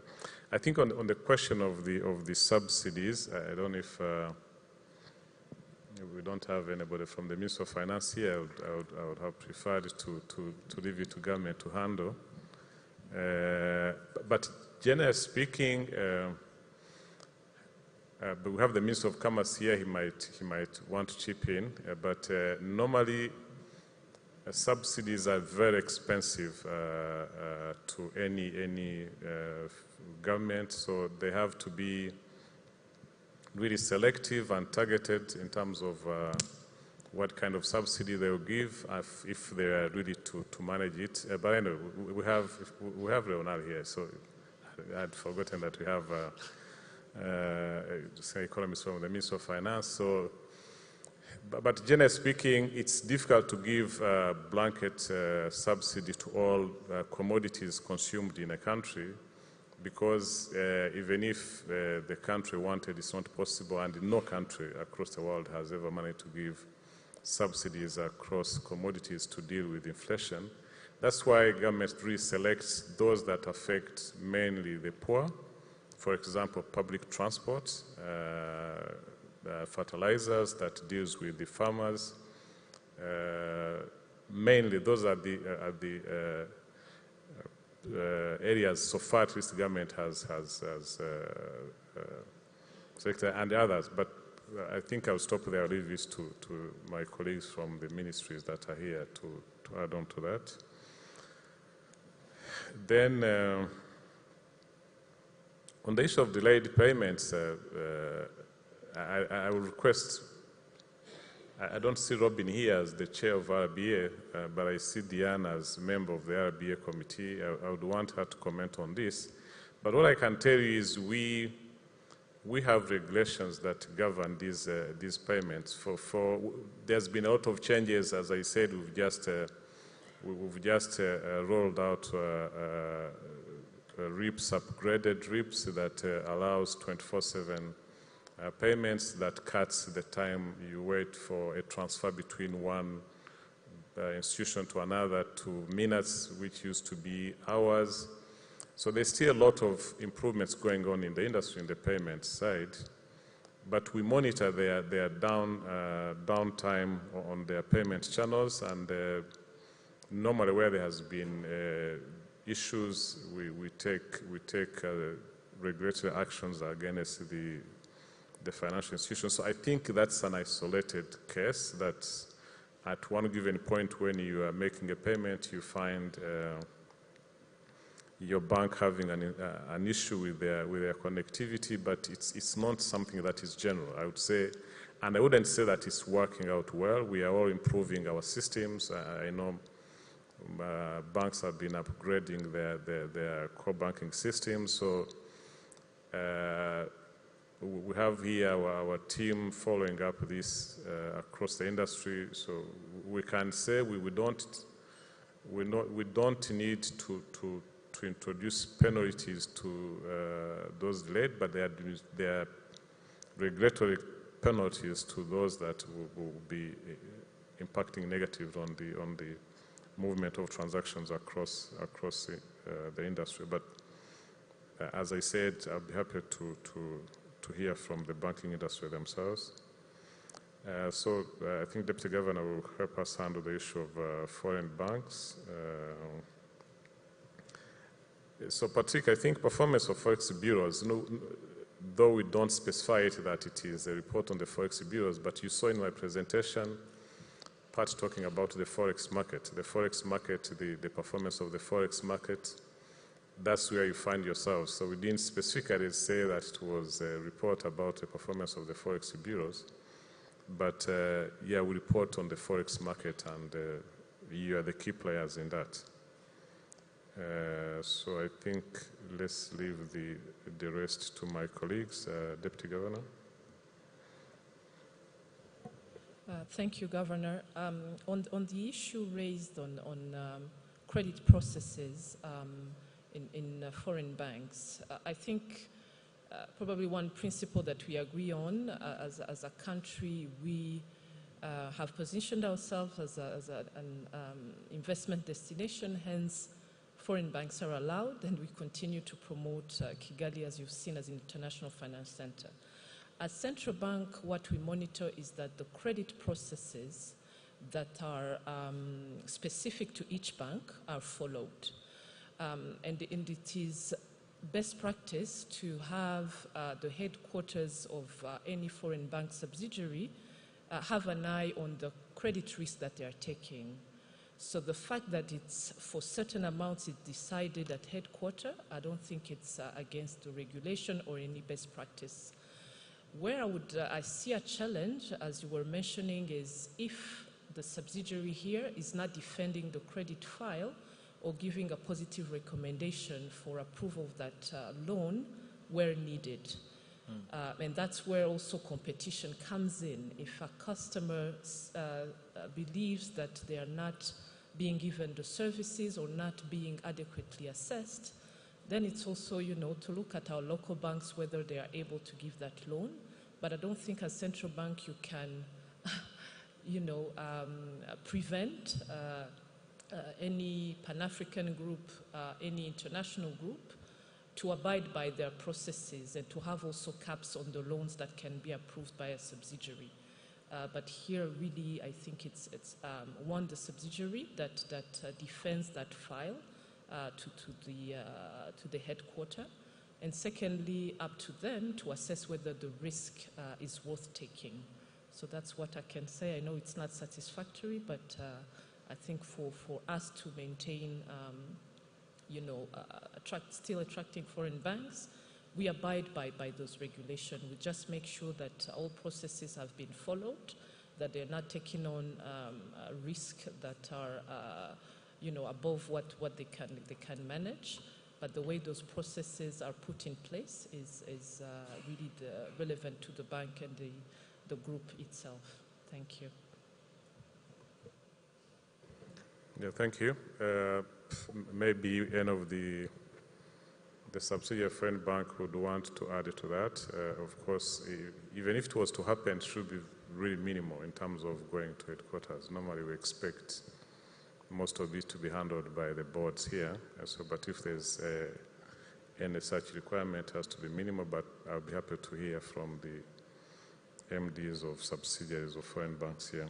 I think on the question of the subsidies, I don't know if we don't have anybody from the Ministry of Finance here. I would have preferred to leave it to government to handle. But generally speaking, but we have the Minister of Commerce here. He might want to chip in. But normally, subsidies are very expensive to any government, so they have to be really selective and targeted in terms of what kind of subsidy they will give if they are really to manage it. But anyway, we have Leonard here, so I had forgotten that we have economists from the Ministry of Finance. So, but generally speaking, it's difficult to give blanket subsidy to all commodities consumed in a country, because even if the country wanted, it's not possible, and no country across the world has ever managed to give subsidies across commodities to deal with inflation. That's why government really selects those that affect mainly the poor. For example, public transport, fertilizers that deals with the farmers. Mainly, those are the areas so far at least the government has selected, and others. But I think I'll stop there. I'll leave this to my colleagues from the ministries that are here to add on to that. Then, on the issue of delayed payments, I will request, I don't see Robin here as the chair of RBA, but I see Diane as member of the RBA committee. I would want her to comment on this. But what I can tell you is we have regulations that govern these payments. There's been a lot of changes. As I said, we've just rolled out RIPS, upgraded RIPS that allows 24/7 payments, that cuts the time you wait for a transfer between one institution to another to minutes, which used to be hours. So there's still a lot of improvements going on in the industry, in the payment side. But we monitor their downtime on their payment channels, and normally where there has been issues, we take regulatory actions against the financial institutions. So I think that's an isolated case, that at one given point when you are making a payment, you find your bank having an issue with their connectivity, but it's not something that is general, I would say. And I wouldn't say that it's working out well. We are all improving our systems. I know banks have been upgrading their core banking systems. So we have here our team following up this across the industry. So we can say we don't need to introduce penalties to those delayed, but there are regulatory penalties to those that will be impacting negative on the movement of transactions across the industry. But as I said, I'll be happy to hear from the banking industry themselves. So I think Deputy Governor will help us handle the issue of foreign banks. So particularly, I think performance of Forex bureaus, though we don't specify it that it is a report on the Forex bureaus, but you saw in my presentation part talking about the Forex market. The Forex market, the performance of the Forex market, that's where you find yourselves. So we didn't specifically say that it was a report about the performance of the Forex bureaus, but yeah, we report on the Forex market, and you are the key players in that. So I think let's leave the rest to my colleagues. Deputy Governor.
Thank you, Governor. On the issue raised on credit processes in foreign banks, I think probably one principle that we agree on as a country, we have positioned ourselves as an investment destination, hence foreign banks are allowed, and we continue to promote Kigali, as you've seen, as an international finance center. As central bank, what we monitor is that the credit processes that are specific to each bank are followed. And it is best practice to have the headquarters of any foreign bank subsidiary have an eye on the credit risk that they are taking. So the fact that it's for certain amounts it's decided at headquarters, I don't think it's against the regulation or any best practice. Where I see a challenge, as you were mentioning, is if the subsidiary here is not defending the credit file or giving a positive recommendation for approval of that loan where needed. And that's where also competition comes in. If a customer believes that they are not being given the services or not being adequately assessed, then it's also, to look at our local banks whether they are able to give that loan. But I don't think as central bank you can, prevent any Pan-African group, any international group to abide by their processes and to have also caps on the loans that can be approved by a subsidiary. But here, really, I think it's one, the subsidiary that defends that file to the headquarter, and secondly, up to them to assess whether the risk is worth taking. So that's what I can say. I know it's not satisfactory, but I think for us to maintain, still attracting foreign banks, we abide by those regulations. We just make sure that all processes have been followed, that they're not taking on risk that are, above what they can manage. But the way those processes are put in place is really relevant to the bank and the group itself. Thank you.
Yeah, thank you. Maybe any of the subsidiary foreign bank would want to add to that. Of course, even if it was to happen, it should be really minimal in terms of going to headquarters. Normally, we expect most of it to be handled by the boards here. But if there's any such requirement, it has to be minimal. But I'll be happy to hear from the MDs of subsidiaries of foreign banks here.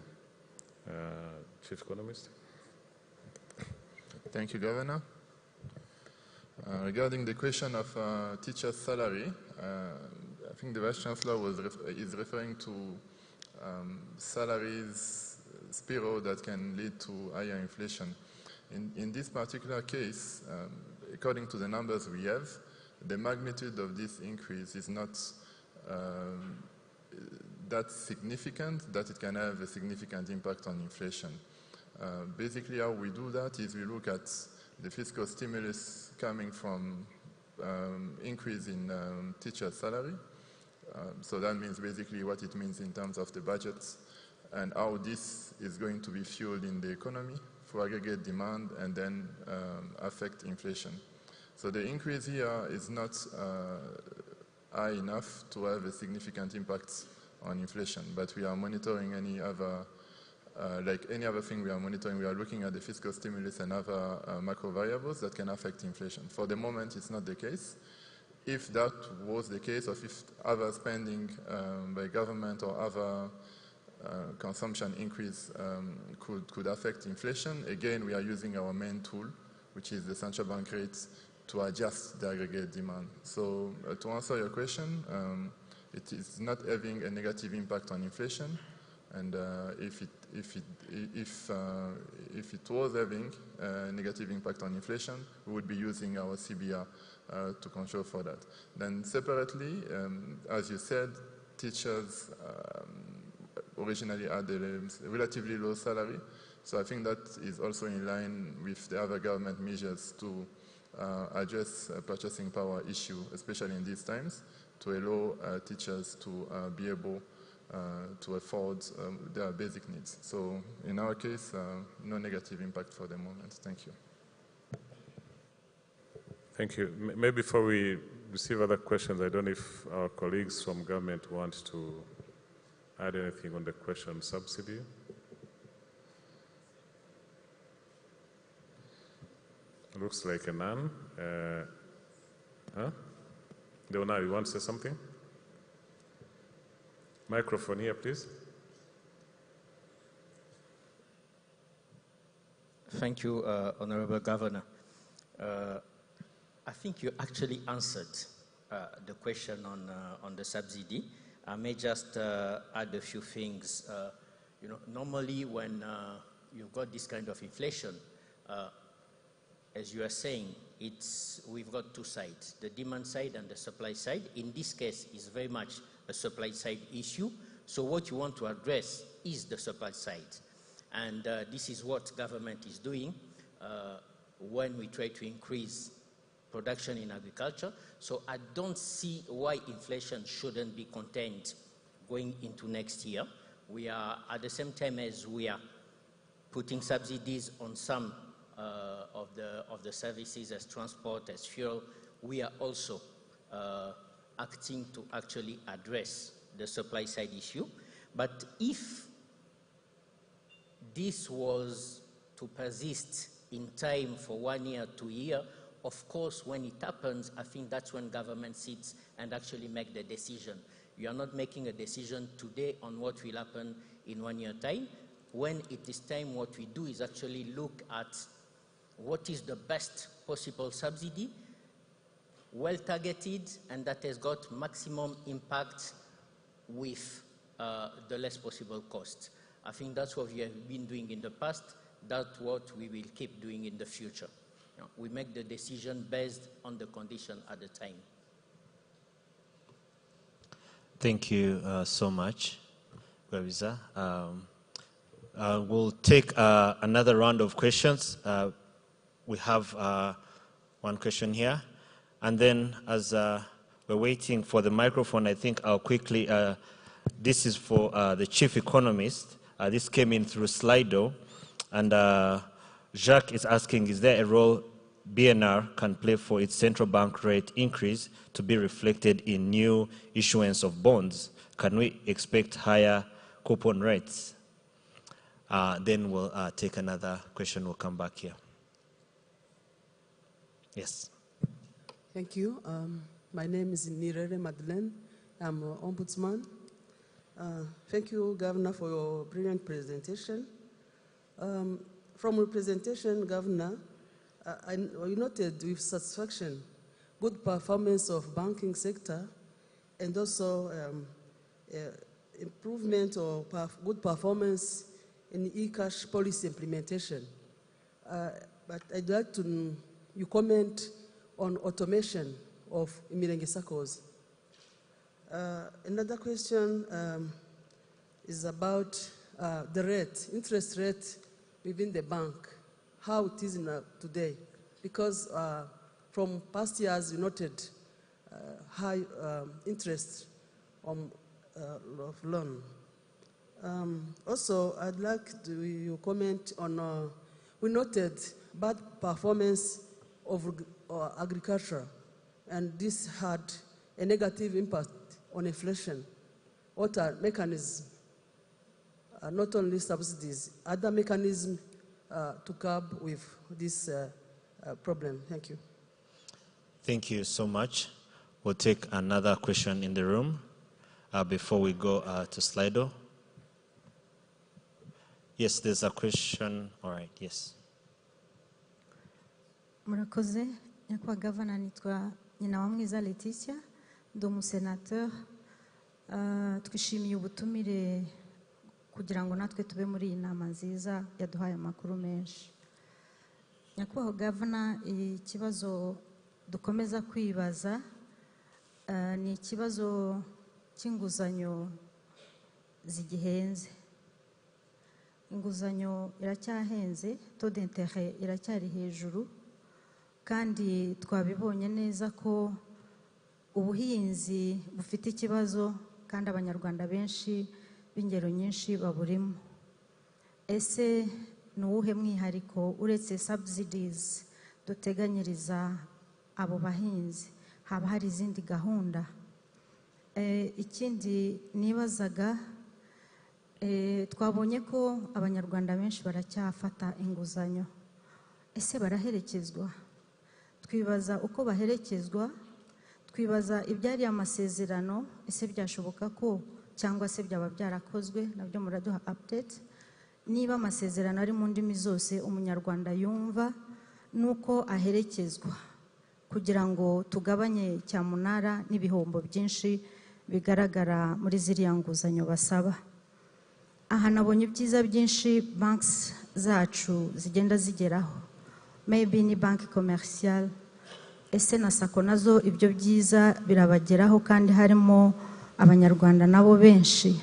Chief Economist.
Thank you, Governor. Regarding the question of teacher's salary, I think the Vice Chancellor is referring to salaries spiral that can lead to higher inflation. In this particular case, according to the numbers we have, the magnitude of this increase is not that significant that it can have a significant impact on inflation. Basically, how we do that is we look at the fiscal stimulus coming from increase in teacher salary. So that means basically what it means in terms of the budgets and how this is going to be fueled in the economy for aggregate demand and then affect inflation. So the increase here is not high enough to have a significant impact on inflation, but we are monitoring any other like any other thing we are monitoring, we are looking at the fiscal stimulus and other macro variables that can affect inflation. For the moment, it's not the case. If that was the case, or if other spending by government or other consumption increase could affect inflation, again, we are using our main tool, which is the central bank rates, to adjust the aggregate demand. So to answer your question, it is not having a negative impact on inflation, and if it was having a negative impact on inflation, we would be using our CBR to control for that. Then separately, as you said, teachers originally had a relatively low salary, so I think that is also in line with the other government measures to address purchasing power issue, especially in these times, to allow teachers to be able to afford their basic needs. So in our case, no negative impact for the moment. Thank you.
Thank you. Maybe before we receive other questions, I don't know if our colleagues from government want to add anything on the question on subsidy. Looks like a none. Leonard, you want to say something? Microphone here, please.
Thank you, Honorable Governor. I think you actually answered the question on the subsidy. I may just add a few things. You know, normally when you've got this kind of inflation, as you are saying, we've got two sides, the demand side and the supply side. In this case, it's very much a supply side issue. So what you want to address is the supply side. And this is what government is doing when we try to increase production in agriculture. So I don't see why inflation shouldn't be contained going into next year. We are, at the same time as we are putting subsidies on some of the services as transport, as fuel, we are also acting to actually address the supply side issue. But if this was to persist in time for 1 year, 2 years, of course, when it happens, I think that's when government sits and actually make the decision. You are not making a decision today on what will happen in 1 year time. When it is time, what we do is actually look at what is the best possible subsidy, well targeted, and that has got maximum impact with the less possible cost. I think that's what we have been doing in the past. That's what we will keep doing in the future. You know, we make the decision based on the condition at the time.
Thank you so much, Gwavisa. We'll take another round of questions. We have one question here. And then as we're waiting for the microphone, I think I'll quickly, this is for the chief economist. This came in through Slido. And Jacques is asking, is there a role BNR can play for its central bank rate increase to be reflected in new issuance of bonds? Can we expect higher coupon rates? Then we'll take another question. We'll come back here. Yes.
Thank you. My name is Nirere Madeleine. I'm an ombudsman. Thank you, Governor, for your brilliant presentation. From your presentation, Governor, I noted with satisfaction good performance of banking sector and also improvement or good performance in e-cash policy implementation. But I'd like to you comment on automation of Mirenge circles. Another question is about the rate, interest rate within the bank, how it is today. Because from past years, you noted high interest on of loan. Also, I'd like you comment on, we noted bad performance of agriculture, and this had a negative impact on inflation. What are mechanisms not only subsidies, other mechanisms to curb with this problem. Thank you.
Thank you so much. We'll take another question in the room before we go to Slido. Yes, there's a question. All right, yes.
Murakoze, nyakwa Governor nitwa Nyinawamwiza Letitia, ndi umusenateur. Twishimiye ubutumire kugira ngo natwe tube muri iyi nama nziza yaduhaye amakuru menshi. Nyakwa Governor, ikibazo dukomeza kwibaza ni ikibazo cy'inguzanyo zigihenze. Inguzanyo iracyahenze, taux d'intérêt iracyari hejuru, kandi twabibonye neza ko ubuhinzi bufite ikibazo kandi abanyarwanda benshi b'ingero nyinshi baburimo. Ese ni uwuhe mwihariko uretse subsidies duteganyiriza abo bahinzi? Haba hari izindi gahunda? Ikindi nibazaga, twabonye ko abanyarwanda benshi baracyafata inguzanyo. Ese baraherekezwa? Twibaza uko baherekezwa, twibaza ibyari amasezerano, ese byashoboka ko cyangwa se byaba byarakozwe, nabyo muraduha update. Niba amasezerano ari mu ndimi zose umunyarwanda yumva, nuko aherekezwa kugira ngo tugabanye cyamunara n'ibihombo byinshi bigaragara muri ziriya nguzanyo basaba. Aha nabonye ibyiza byinshi banks zacu zigenda zigeraho, maybe ni banki commercial. Ese na sako nazo ibyo byiza birabageraho kandi harimo abanyarwanda nabo benshi?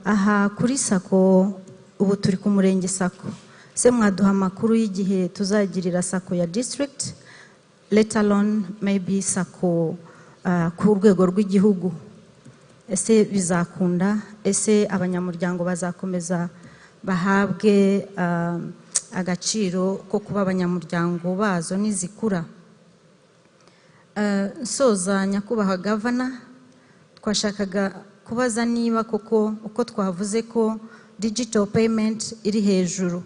Aha kuri sako ubu turi ku murenge sako, se mwaduha amakuru y'igihe tuzagirira sako ya district, let alone maybe sako ku rwego rw'igihugu? Ese bizakunda? Ese abanyamuryango bazakomeza bahabwe agaciro ko kuba abanyamuryango bazo nizikura? Soza nyakubahwa Governor, twashakaga kubaza niba koko uko twavuze ko digital payment iri hejuru,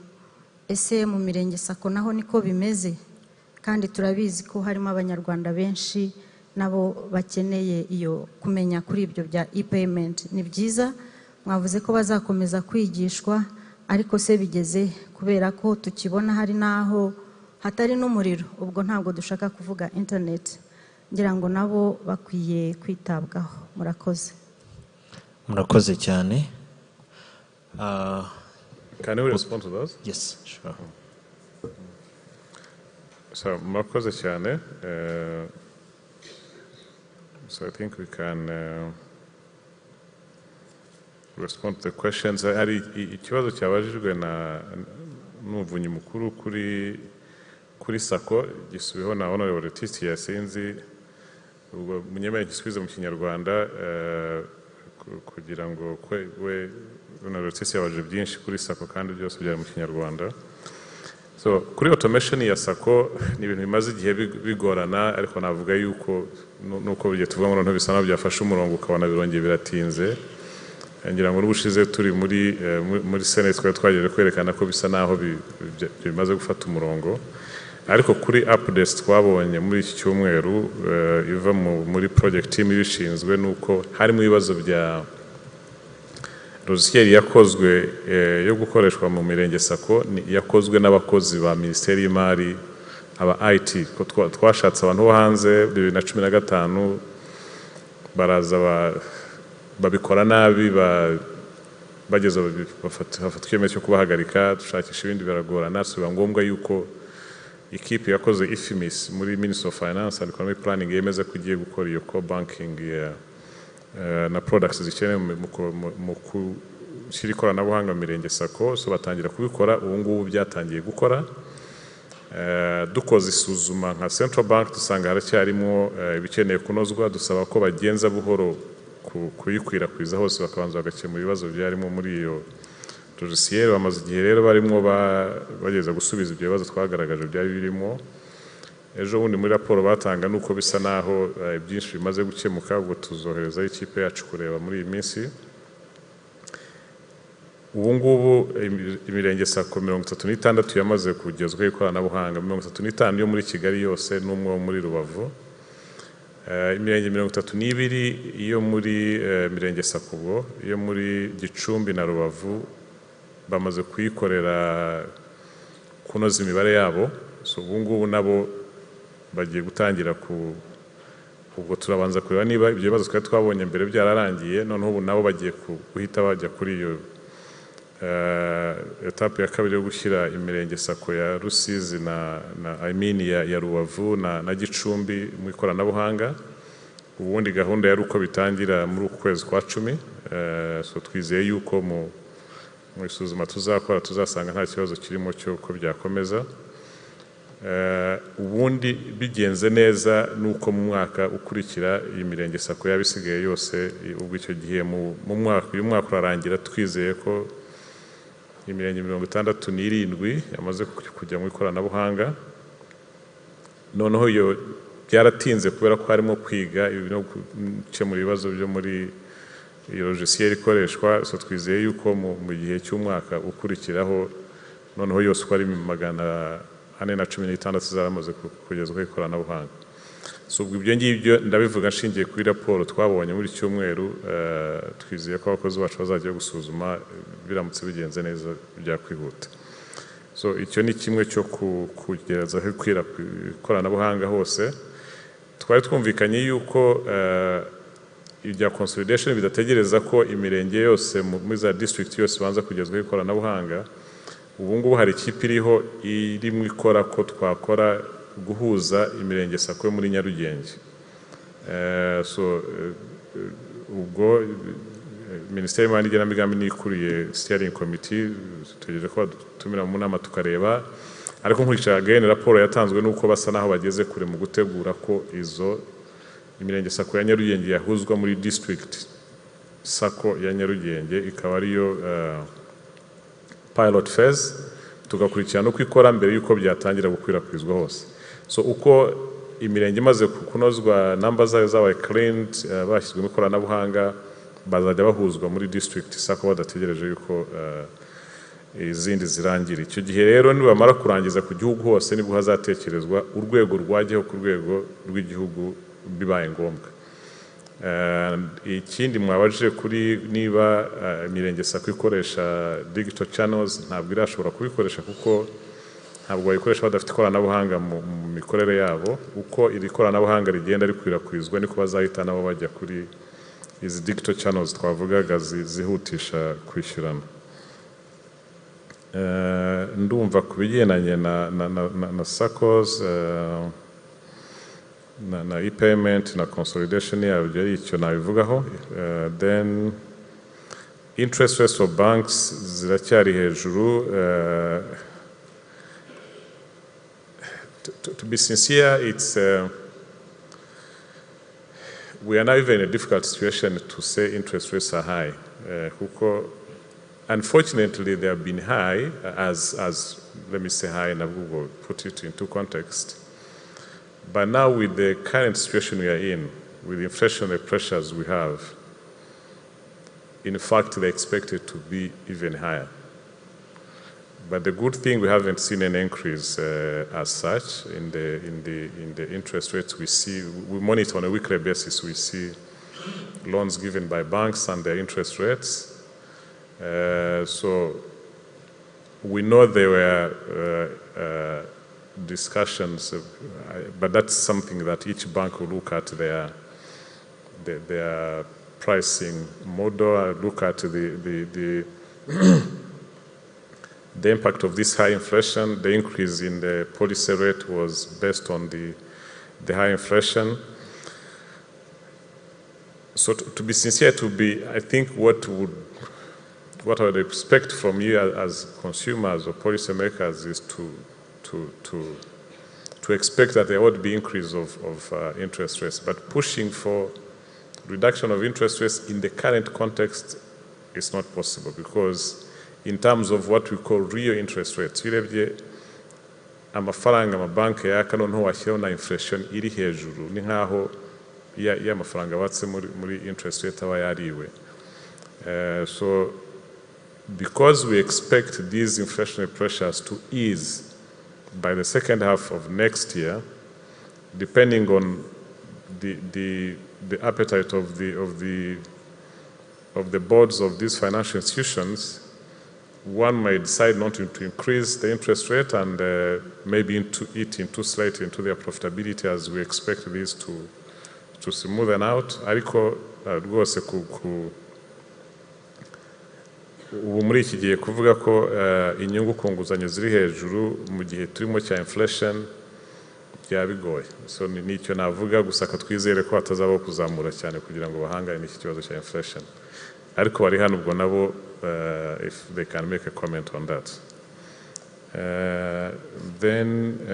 ese mu mirenge sako naho niko bimeze? Kandi turabizi ko harimo abanyarwanda benshi nabo bakeneye iyo kumenya kuri ibyo bya e-payment. Ni byiza mwavuze ko bazakomeza kwigishwa, ariko se bigeze? Kubera ko tukibona hari naho hatari n'umuriro, ubwo ntabwo dushaka kuvuga internet. Ngira ngo nabo bakwiye kwitabwaho. Murakoze.
Murakoze cyane.
Can you respond to those?
Yes, sure.
So, murakoze cyane. So I think we can respond to the questions. Hari ikibazo cyabajijwe na n'umuvunyi mukuru kuri sako, gisubiyeho na Honorable Letitia. Sinzi ubwo munyemeye gisubize mu Kinyarwanda kugira ngo we Honorable Letitia yabaje byinshi kuri sako kandi byose byari mu Kinyarwanda. So kuri automation ya sako ni ibintu bimaze igihe bigorana, ariko navuga yuko nuko bigiye tuvuga ngo bisa naho byafashe umurongo ukabona birongeye biratinze. Ngira ngo n'ubushize turi muri Senate twagiye kwerekana ko bisa naho bimaze gufata umurongo, ariko kuri updates twabonye muri iki cyumweru iva muri project team ibishinzwe nuko harimo ibibazo bya logiciel yakozwe yo gukoreshwa mu mirenge sako, yakozwe n'abakozi ba Minisiteri y'Imari, aba IT. Ko twashatse abantu bo hanze 2015 baraza babikora nabi, bageze bafata icyemezo cyo kubahagarika, dushakisha ibindi biragorana. Biba ngombwa yuko ikipe yakoze IFMIS muri Ministry of Finance and Economic Planning yemeza ko igiye gukora iyo core banking na products zikenewe mu gushyira ikoranabuhanga mu mirenge sako. So batangira kubikora, ubu ngubu byatangiye gukora. Dukoze isuzuma nka Central Bank dusanga haracyarimo ibikeneye kunozwa, dusaba ko bagenza buhoro kuyikwirakwiza hose, bakabanza bagakemura ibibazo byarimo muri iyo logiciel. Bamaze igihe rero barimo bageza gusubiza ibyo bibazo twagaragaje byari birimo. Ejo bundi muri raporo batanga nuko bisa naho byinshi bimaze gukemuka, ubwo tuzohereza ikipe yacu kureba muri iyi minsi. ubu ngubu imirenge sako 36 yamaze kugezwaho ikoranabuhanga, 35 yo muri Kigali yose n'umwe wo muri Rubavu. Imirenge 32 iyo muri mirenge sako ubwo iyo muri Gicumbi na Rubavu bamaze kuyikorera kunoza imibare yabo. So ubu ngubu nabo bagiye gutangira ubwo turabanza kureba niba ibyo bibazo twari twabonye mbere byararangiye, noneho ubu nabo bagiye guhita bajya kuri iyo etape ya kabiri yo gushyira imirenge sako ya Rusizi na ya Rubavu na Gicumbi mu ikoranabuhanga. Ubundi gahunda yari uko bitangira muri uku kwezi kwa 10. So twizeye yuko mu isuzuma tuzakora tuzasanga nta kibazo kirimo cyo ko byakomeza. Ubundi bigenze neza nuko mu mwaka ukurikira iyi mirenge sako yabisigaye yose, ubwo icyo gihe mu mwaka uyu mwaka urarangira twizeye ko imirenge 67 yamaze kujya mu ikoranabuhanga. Noneho iyo byaratinze kubera ko harimo kwiga ibintu gukemura ibibazo byo muri iyo logiciel ikoreshwa. So twizeye yuko mu gihe cy'umwaka ukurikiraho noneho yose uko ari 416 zaramaze kugezwaho ikoranabuhanga. So ubwo ibyo ngibyo ndabivuga nshingiye kuri raporo twabonye muri cyumweru. Twizeye ko abakozi bacu bazajya gusuzuma biramutse bigenze neza byakwihuta. So icyo ni kimwe cyo kugereza kwira ikoranabuhanga hose. Twari twumvikanye yuko ibya consolidation bidategereza ko imirenge yose muri za district yose banza kugezwaho ikoranabuhanga. Ubu ngubu hari ikipe iriho irimo ikora ko twakora guhuza imirenge sako yo muri Nyarugenge. So ubwo Minisiteri y'Imari n'Igenamigambi nikuriye steering committee, tugejeje ko tumira mu nama tukareba, ariko nkurikije raporo yatanzwe nuko basa naho bageze kure mu gutegura ko izo imirenge sako ya Nyarugenge yahuzwa muri district sako ya Nyarugenge, ikaba ariyo pilot phase, tugakurikirana uko ikora mbere yuko byatangira gukwirakwizwa hose. So uko imirenge imaze kunozwa namba zayo zabaye cleaned, bashyizwe mu ikoranabuhanga, bazajya bahuzwa muri district sako badategereje yuko izindi zirangira. Icyo gihe rero nibamara kurangiza ku gihugu hose nibwo hazatekerezwa urwego rwajyaho ku rwego rw'igihugu bibaye ngombwa. Ikindi mwabajije kuri niba imirenge sako ikoresha digital channels, ntabwo irashobora kubikoresha kuko ntabwo bayikoresha badafite ikoranabuhanga mu mikorere yabo. Uko iri koranabuhanga rigenda rikwirakwizwa niko bazahita nabo bajya kuri izi digital channels twavugaga zihutisha kwishyurana. Ndumva ku bigendanye na SACCOs na e-payment na consolidation yabyo ari icyo nabivugaho. Then interest rates for banks ziracyari hejuru. To be sincere, we are now even in a difficult situation to say interest rates are high. Unfortunately, they have been high, as let me say high, and I will put it into context. But now with the current situation we are in, with the inflationary pressures we have, in fact, they expect it to be even higher. But the good thing, we haven't seen an increase as such in the interest rates. We monitor on a weekly basis. We see loans given by banks and their interest rates. So we know there were discussions, but that's something that each bank will look at their pricing model, look at the impact of this high inflation. The increase in the policy rate was based on the high inflation. So to be sincere, I think what I would expect from you as consumers or policymakers is to expect that there would be increase of interest rates, but pushing for reduction of interest rates in the current context is not possible, because in terms of what we call real interest rates, urebye amafaranga amabanki yaka noneho washyiraho na inflation iri hejuru, ni nkaho ya amafaranga batse muri interest rate aba yariwe. So because we expect these inflationary pressures to ease by the second half of next year, depending on the appetite of the boards of these financial institutions, one might decide not to increase the interest rate and maybe into slightly into their profitability as we expect this to smoothen out. Ariko rwose ubu muri iki gihe kuvuga ko inyungu ku nguzanyo ziri hejuru mu gihe turimo cya inflation byabigoye. So nicyo navuga, gusa twizere ko hatazabaho kuzamura cyane kugira ngo bahangane n'iki kibazo cya inflation. Ariko bari hano ubwo nabo if they can make a comment on that. Then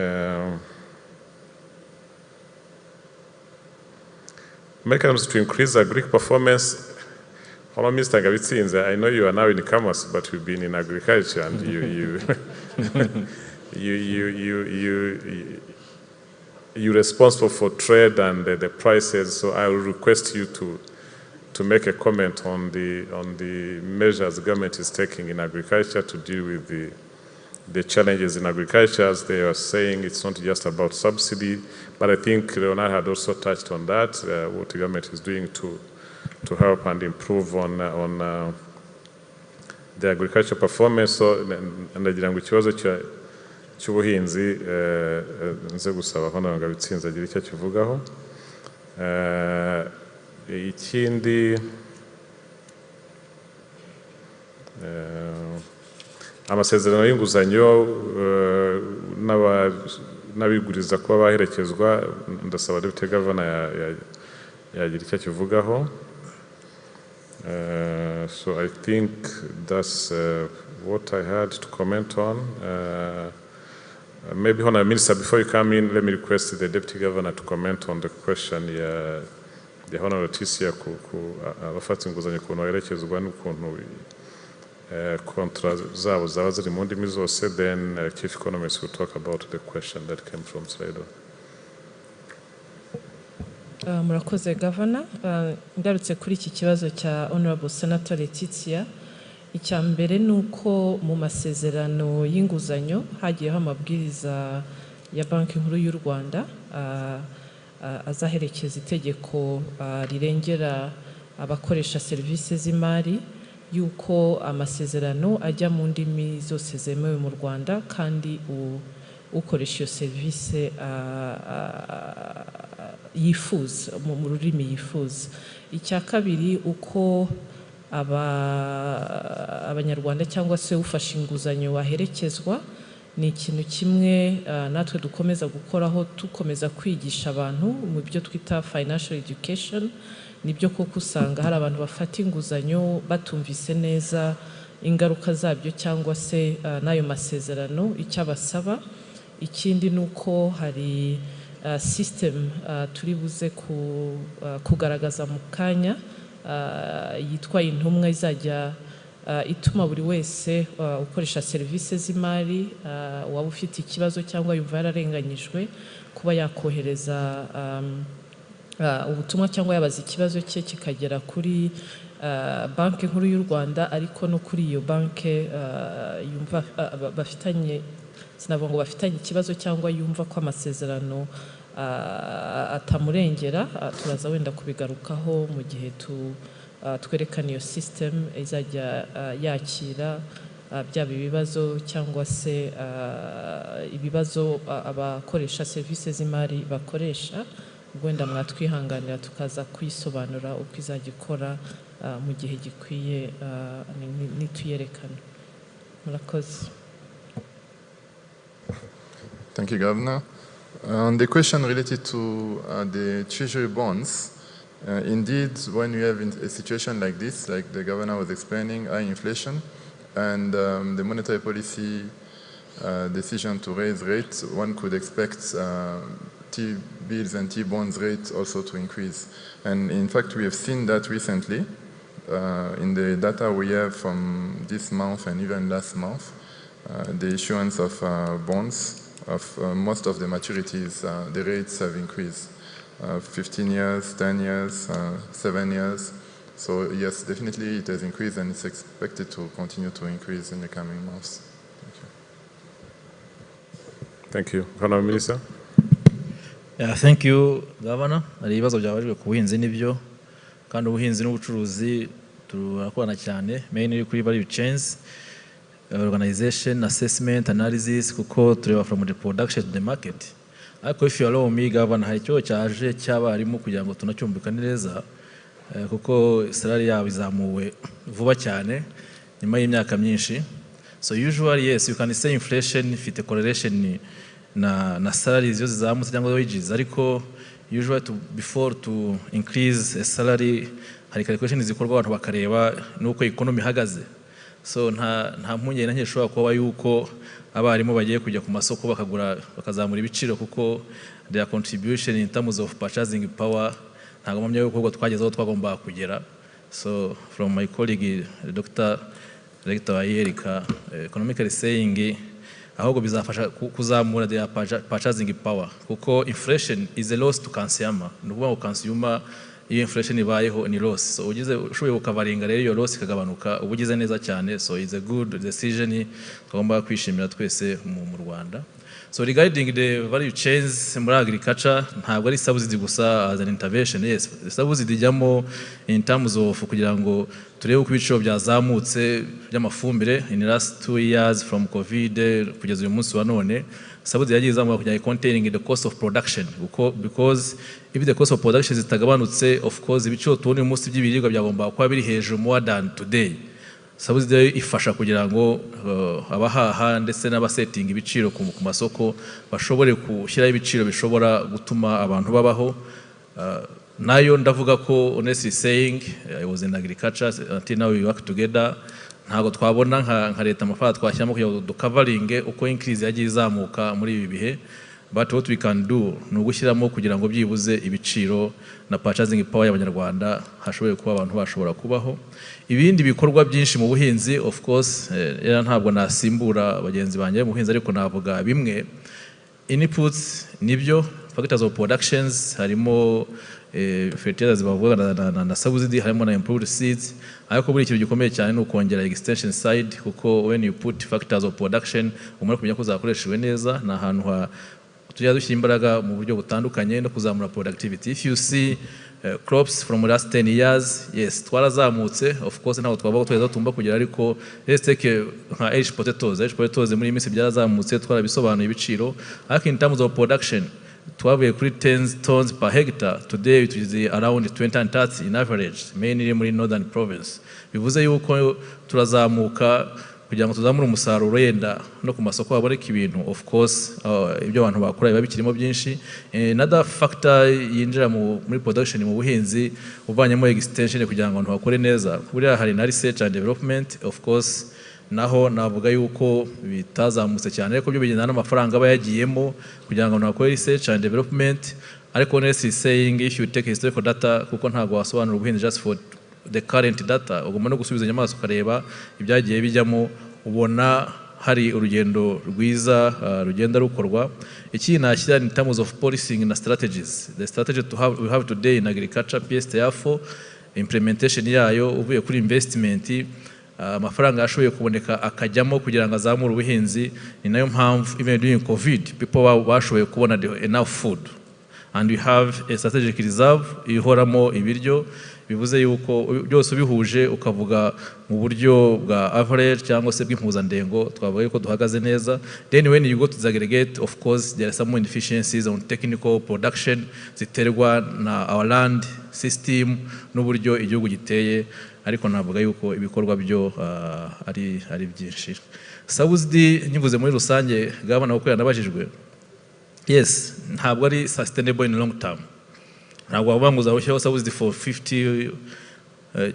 mechanisms to increase agric performance. Hello, Mr. Gabitsinze, I know you are now in commerce, but you've been in agriculture, and you're responsible for trade and the prices. So I will request you to make a comment on the measures the government is taking in agriculture to deal with the challenges in agriculture. As they are saying, it's not just about subsidy, but I think Leonard had also touched on that, what the government is doing to help and improve on the agriculture performance. So ndagira ngo ikibazo cy'ubuhinzi nze gusaba ko nawe Gabitsinze agira icyo kivugaho. Ikindi amasezerano y'inguzanyo n'abiguriza kuba baherekezwa, ndasaba Deputy Governor yagira icyo kivugaho. So I think that's what I had to comment on. Maybe, Honourable Minister, before you come in, let me request the Deputy Governor to comment on the question the Honourable Tisia abafata inguzanyo ukuntu baherekezwa n'ukuntu kontra zabo zaba ziri mu ndimi zose. Then Chief Economist will talk about the question that came from Slido.
Murakoze Governor, ngarutse kuri iki kibazo cya Honorable Senator Letitia. Icya mbere ni uko mu masezerano y'inguzanyo hagiyeho amabwiriza ya Banki Nkuru y'u Rwanda azaherekeza itegeko rirengera abakoresha serivisi z'imari, yuko amasezerano ajya mu ndimi zose zemewe mu Rwanda kandi ukoresha iyo serivisi yifuza mu rurimi yifuza. Icya kabiri, uko abanyarwanda cyangwa se ufashe inguzanyo waherekezwa, ni ikintu kimwe natwe dukomeza gukoraho, tukomeza kwigisha abantu mu byo twita financial education. Nibyo koko usanga hari abantu bafata inguzanyo batumvise neza ingaruka zabyo cyangwa se n'ayo masezerano icyo abasaba. Ikindi ni uko hari system turi buze kugaragaza mu kanya yitwa intumwa, izajya ituma buri wese ukoresha serivisi z'imari waba ufite ikibazo cyangwa yumva yararenganyijwe kuba yakohereza ubutumwa cyangwa yabaza ikibazo cye kikagera kuri Banki Nkuru y'u Rwanda, ariko no kuri iyo banki yumva bafitanye, sinavuga ngo bafitanye ikibazo cyangwa yumva ko amasezerano atamurengera. Turaza wenda kubigarukaho mu gihe twerekana iyo system izajya yakira byaba ibibazo cyangwa se ibibazo abakoresha serivisi z'imari bakoresha. Wenda mwatwihanganira tukaza kwisobanura uko izajya ikora mu gihe gikwiye nituyerekana. Murakoze.
Thank you, Governor. On the question related to the treasury bonds, indeed, when you have a situation like this, like the Governor was explaining, high inflation, and the monetary policy decision to raise rates, one could expect T-bills and T-bonds rates also to increase. And in fact, we have seen that recently in the data we have from this month and even last month. The issuance of bonds of most of the maturities, the rates have increased. 15 years, 10 years, 7 years. So yes, definitely it has increased and it's expected to continue to increase in the coming months.
Thank you. Honourable Minister.
Yeah, thank you, Governor. Hari ibibazo byabajwe ku buhinzi n'ibyo kandi ubuhinzi n'ubucuruzi turakorana cyane mainly kuri value chains, organization, assessment, analysis kuko tureba from the production to the market. Ariko if you allow me, Governor, hari icyo cyaje cy'abarimu kugira ngo tunacyumvikane neza kuko salary yabo izamuwe vuba cyane nyuma y'imyaka myinshi. So usually yes, you can say inflation ifite correlation na salaries yo zizamutse cyangwa wages, ariko usually before to increase a salary hari calculation zikorwa abantu bakareba nuko economy ihagaze. So nta mpungenge nke ishobora kuba yuko abarimu bagiye kujya ku masoko bakazamura ibiciro kuko their contribution in terms of purchasing power ntabwo mpamya yuko twagezeho twagomba kugera. So from my colleague Dr. Director Ayerika, economically saying ahubwo bizafasha kuzamura their purchasing power kuko inflation is a loss to consumer. Nukuvuga ngo consumer iyo inflation ibayeho ni loss. So ugize ushoboye ukavaringa rero iyo loss ikagabanuka ubugize neza cyane. So it's a good decision twagomba kwishimira twese mu Rwanda. So regarding the value chains muri agriculture ntabwo ari subsidy gusa as an intervention. Yes, subsidy ijyamo in terms of kugira ngo turebe uko ibiciro byazamutse by'amafumbire in the last 2 years from COVID kugeza uyu munsi wa none. Subsidy yagiye izamuka kugira containing the cost of production because if the cost of production zitagabanutse, of course ibiciro tubona uyu munsi by'ibiribwa byagomba kuba biri hejuru more than today. Subsidy ifasha kugira ngo abahaha ndetse n'abasetting ibiciro ku masoko bashobore gushyiraho ibiciro bishobora gutuma abantu babaho. Nayo ndavuga ko honestly saying I was in agriculture until now we work together. Ntago twabona nka leta amafaranga twashyiramo kugira ngo ducovering uko increase yagiye izamuka muri ibi bihe, but what we can do ni ugushyiramo kugira ngo byibuze ibiciro na purchasing power y'Abanyarwanda hashobore kuba abantu bashobora kubaho. Ibindi bikorwa byinshi mu buhinzi of course ntabwo nasimbura bagenzi banjye mu buhinzi, ariko navuga bimwe inputs nibyo factors of productions harimo fertilizers bavuga na subsidy, harimo na improved seeds, ariko buri ikintu gikomeye cyane ni ukongera extension side kuko when you put factors of production umara kumenya ko zakoreshejwe neza na ahantu tujya dushyira imbaraga mu buryo butandukanye no kuzamura productivity. If you see crops from the last 10 years, yes, twarazamutse of course ntabwo twavuga ko tweza tumba kugira, ariko let's take nka Irish potatoes muri minsi byarazamutse twarabisobanuye ibiciro, ariko in terms of production twavuye kuri 10 tons per hectare, today it is around 20 and 30 in average, mainly muri northern province. Bivuze yuko turazamuka kugira ngo tuzamure umusaruro yenda no ku masoko haboneka ibintu, of course ibyo abantu bakora biba bikirimo byinshi. Another factor yinjira muri production mu buhinzi uvanyemo extension kugira ngo abantu bakore neza, buriya hari na research and development, of course naho navuga yuko bitazamutse cyane, ariko byo bigenda n'amafaranga aba yagiyemo kugira ngo abantu bakore research and development. Ariko honestly saying if you take historical data kuko ntabwo wasobanura ubuhinzi just for the current data, ugomba no gusubizanya amaso ukareba ibyagiye bijyamo, ubona hari urugendo rwiza rugenda rukorwa. Iki nashyira in terms of policing na strategies, the strategy we have today in agriculture PS4 implementation yayo uvuye kuri investment amafaranga yashoboye kuboneka akajyamo kugira ngo azamure ubuhinzi. Ni nayo mpamvu even during COVID people bashoboye kubona enough food and we have a strategic reserve ihoramo ibiryo. Bivuze yuko byose ubihuje ukavuga mu buryo bwa average cyangwa se bw'impuzandengo twavuga yuko duhagaze neza. Then when you go to the aggregate, of course there are some inefficiencies on technical production ziterwa na our land system n'uburyo igihugu giteye, ariko navuga yuko ibikorwa byo ari byinshi. Subsidy nyivuze muri rusange gabana uko yanabajijwe, yes, ntabwo ari sustainable in long term. Ntabwo wabanguza ushyiraho subsidy for 50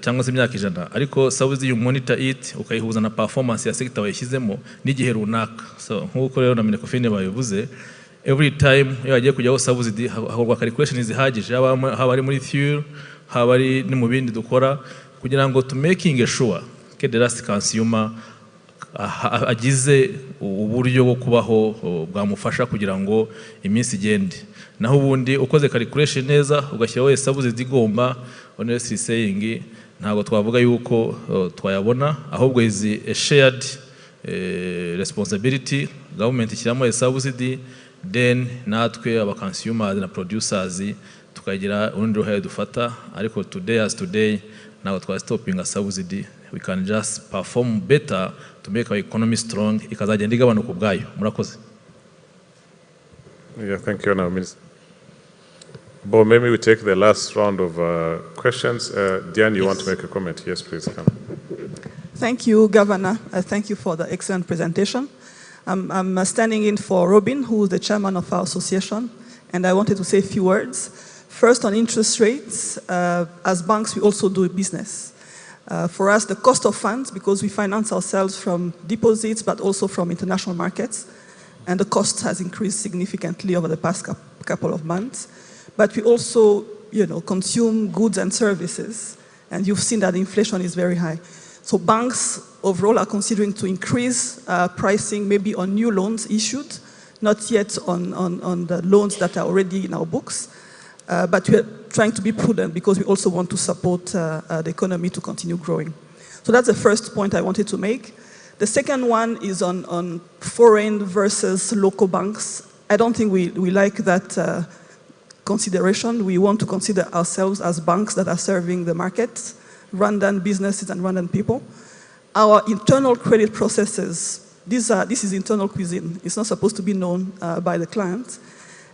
cyangwa se imyaka 100, ariko subsidy you monitor it ukayihuza na performance ya sector wayishyizemo n'igihe runaka. So nk'uko rero na Minecofin babivuze, every time iyo agiye kujyaho subsidy hakorwa calculations zihagije, haba ari muri fuel, haba ari ni mu bindi dukora kugira ngo to making sure que the last consumer agize uburyo bwo kubaho bwamufasha kugira ngo iminsi igende. Naho ubundi ukoze calculation neza ugashyiraho subsidy igomba, honestly saying, ntabwo twavuga yuko twayabona, ahubwo is a shared responsibility. Government ishyiramo subsidy, then natwe aba consumers na producers tukagira urundi ruhare dufata, ariko today as today ntabwo twa stopping a subsidy. We can just perform better to make our economy strong, ikazagenda igabanuka ubwayo. Murakoze.
Yeah, thank you, Minister. But maybe we take the last round of questions. Diane, you want to make a comment? Yes, please. Come.
Thank you, Governor. Thank you for the excellent presentation. I'm standing in for Robin, who is the chairman of our association, and I wanted to say a few words. First, on interest rates, as banks, we also do business. For us, the cost of funds, because we finance ourselves from deposits, but also from international markets, and the cost has increased significantly over the past couple of months. But we also, consume goods and services, and you've seen that inflation is very high. So banks overall are considering to increase pricing, maybe on new loans issued, not yet on the loans that are already in our books. But we are trying to be prudent because we also want to support the economy to continue growing. So that's the first point I wanted to make. The second one is on foreign versus local banks. I don't think we like that consideration. We want to consider ourselves as banks that are serving the market, Rwandan businesses and Rwandan people. Our internal credit processes, this is internal cuisine. It's not supposed to be known by the clients.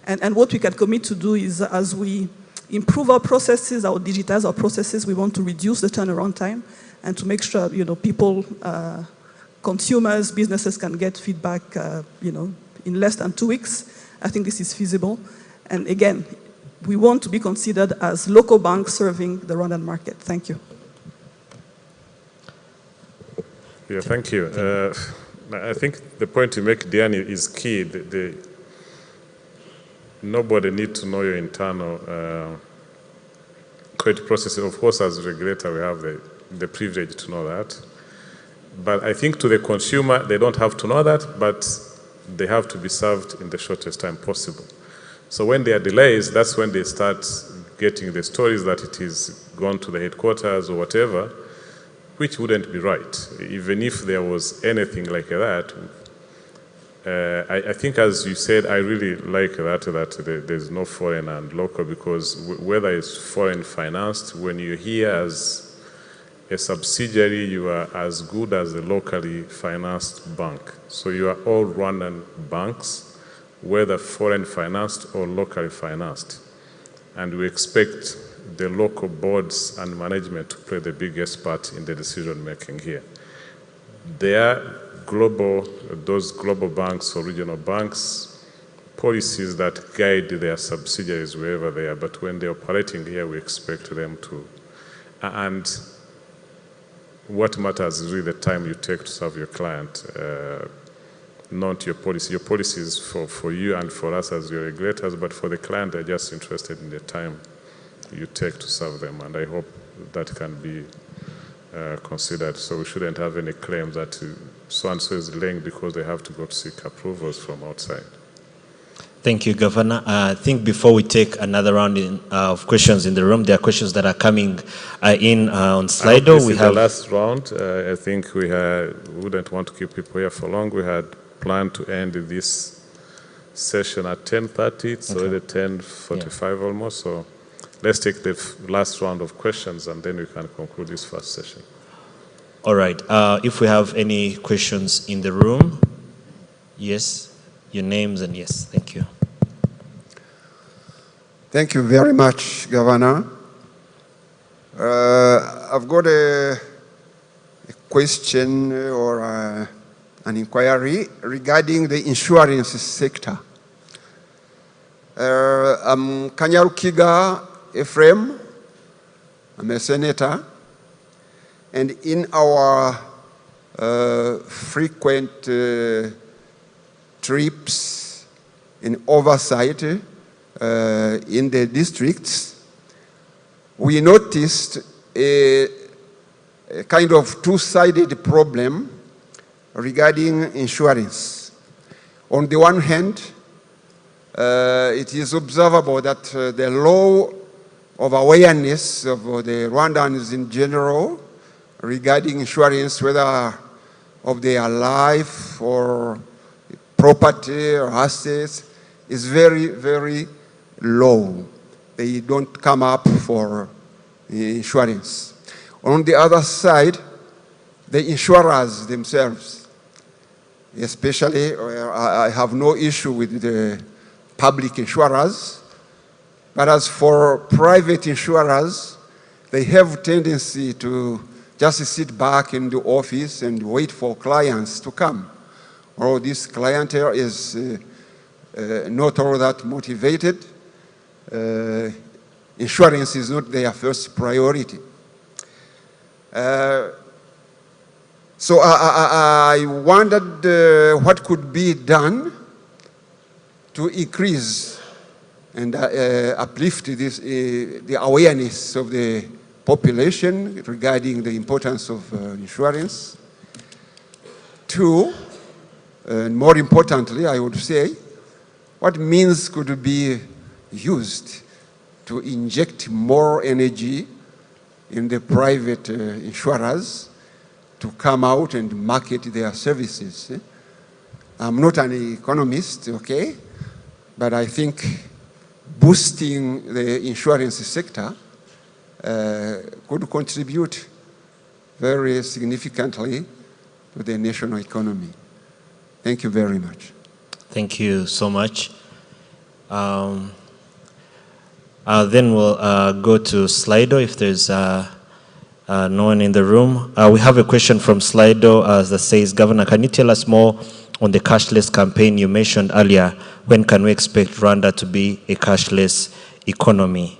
And what we can commit to do is, as we improve our processes, or digitize our processes, we want to reduce the turnaround time and to make sure, people, consumers, businesses can get feedback, in less than 2 weeks. I think this is feasible. And again, we want to be considered as local banks serving the Rwandan market. Thank you.
Yeah, thank you. I think the point you make, Diane, is key. Nobody needs to know your internal credit process. Of course, as a regulator, we have the privilege to know that. But I think to the consumer, they don't have to know that, but they have to be served in the shortest time possible. So when there are delays, that's when they start getting the stories that it is gone to the headquarters or whatever, which wouldn't be right. Even if there was anything like that, I think, as you said, I really like that there's no foreign and local, because whether it's foreign financed, when you're here as a subsidiary, you are as good as a locally financed bank. So you are all Rwandan banks, whether foreign financed or locally financed. And we expect the local boards and management to play the biggest part in the decision making here. There are those global banks or regional banks, policies that guide their subsidiaries wherever they are, but when they're operating here, we expect them to. And what matters is really the time you take to serve your client, not your policy. Your policy is for you and for us as your regulators, but for the client, they're just interested in the time you take to serve them, and I hope that can be considered. So we shouldn't have any claim that so-and-so is delaying because they have to go to seek approvals from outside.
Thank you, Governor. I think before we take another round of questions in the room, there are questions that are coming in on Slido.
This is the last round. I think we wouldn't want to keep people here for long. We had planned to end this session at 10:30. It's already 10:45 almost. So let's take the last round of questions, and then we can conclude this first session.
All right. If we have any questions in the room, yes, your names and yes, thank you.
Thank you very much, Governor. I've got a question or an inquiry regarding the insurance sector. I'm Kanyarukiga Ephraim. I'm a senator. And in our frequent trips in oversight in the districts, we noticed a kind of two-sided problem regarding insurance. On the one hand, it is observable that the low of awareness of the Rwandans in general regarding insurance, whether of their life or property or assets, is very, very low. They don't come up for insurance. On the other side, the insurers themselves, especially, I have no issue with the public insurers, but as for private insurers, they have tendency to just sit back in the office and wait for clients to come. Or this clientele is not all that motivated. Insurance is not their first priority. So I wondered what could be done to increase and uplift this, the awareness of the population regarding the importance of insurance. Two, and more importantly, I would say, what means could be used to inject more energy in the private insurers to come out and market their services. I'm not an economist, okay? But I think boosting the insurance sector could contribute very significantly to the national economy. Thank you very much.
Thank you so much. Then we'll go to Slido if there's no one in the room. We have a question from Slido that says, Governor, can you tell us more on the cashless campaign you mentioned earlier? When can we expect Rwanda to be a cashless economy?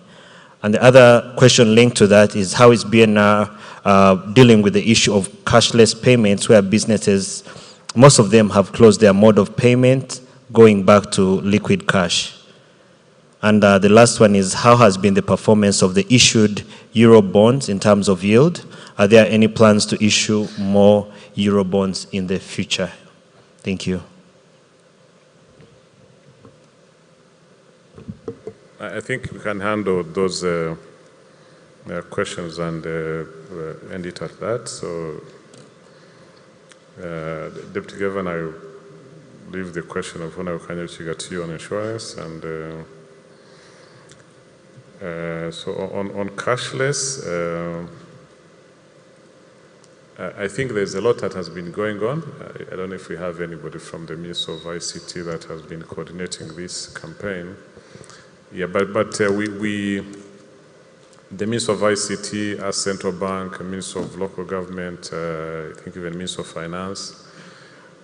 And the other question linked to that is, how is BNR dealing with the issue of cashless payments where businesses, most of them have closed their mode of payment, going back to liquid cash? And the last one is, how has been the performance of the issued Euro bonds in terms of yield? Are there any plans to issue more Euro bonds in the future? Thank you.
I think we can handle those questions and end it at that. So, Deputy Governor, I leave the question of Honorable Kanyuchiga to you on insurance. And so on cashless, I think there's a lot that has been going on. I don't know if we have anybody from the Ministry of ICT that has been coordinating this campaign. Yeah, but the Ministry of ICT, as Central Bank, Ministry of Local Government, I think even Ministry of Finance,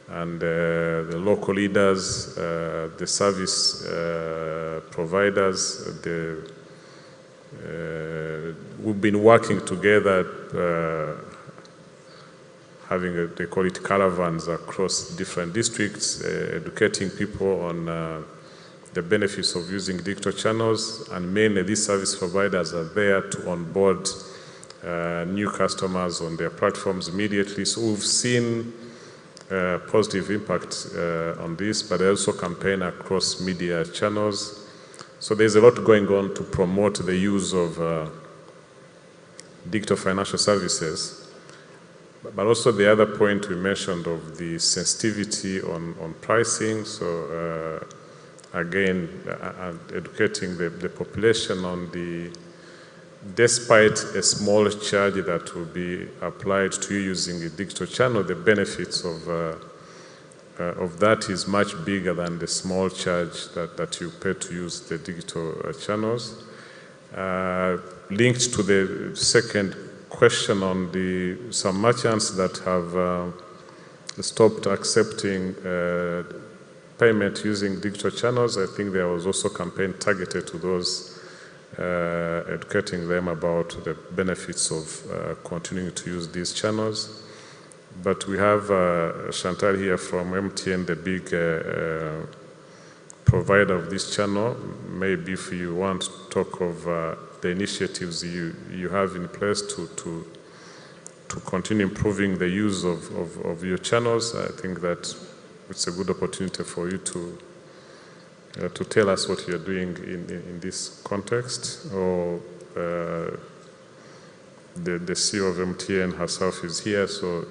and the local leaders, the service providers, we've been working together, having, they call it caravans across different districts, educating people on the benefits of using digital channels, and mainly these service providers are there to onboard new customers on their platforms immediately. So we've seen positive impact on this, but also campaign across media channels. So there's a lot going on to promote the use of digital financial services. But also the other point we mentioned of the sensitivity on pricing. So again, educating the population on the, despite a small charge that will be applied to you using a digital channel, the benefits of that is much bigger than the small charge that you pay to use the digital channels. Linked to the second question on some merchants that have stopped accepting payment using digital channels, I think there was also a campaign targeted to those, educating them about the benefits of continuing to use these channels. But we have Chantal here from MTN, the big provider of this channel. Maybe if you want to talk of the initiatives you have in place to to continue improving the use of your channels. I think that it's a good opportunity for you to tell us what you're doing in this context, or the CEO of MTN herself is here, so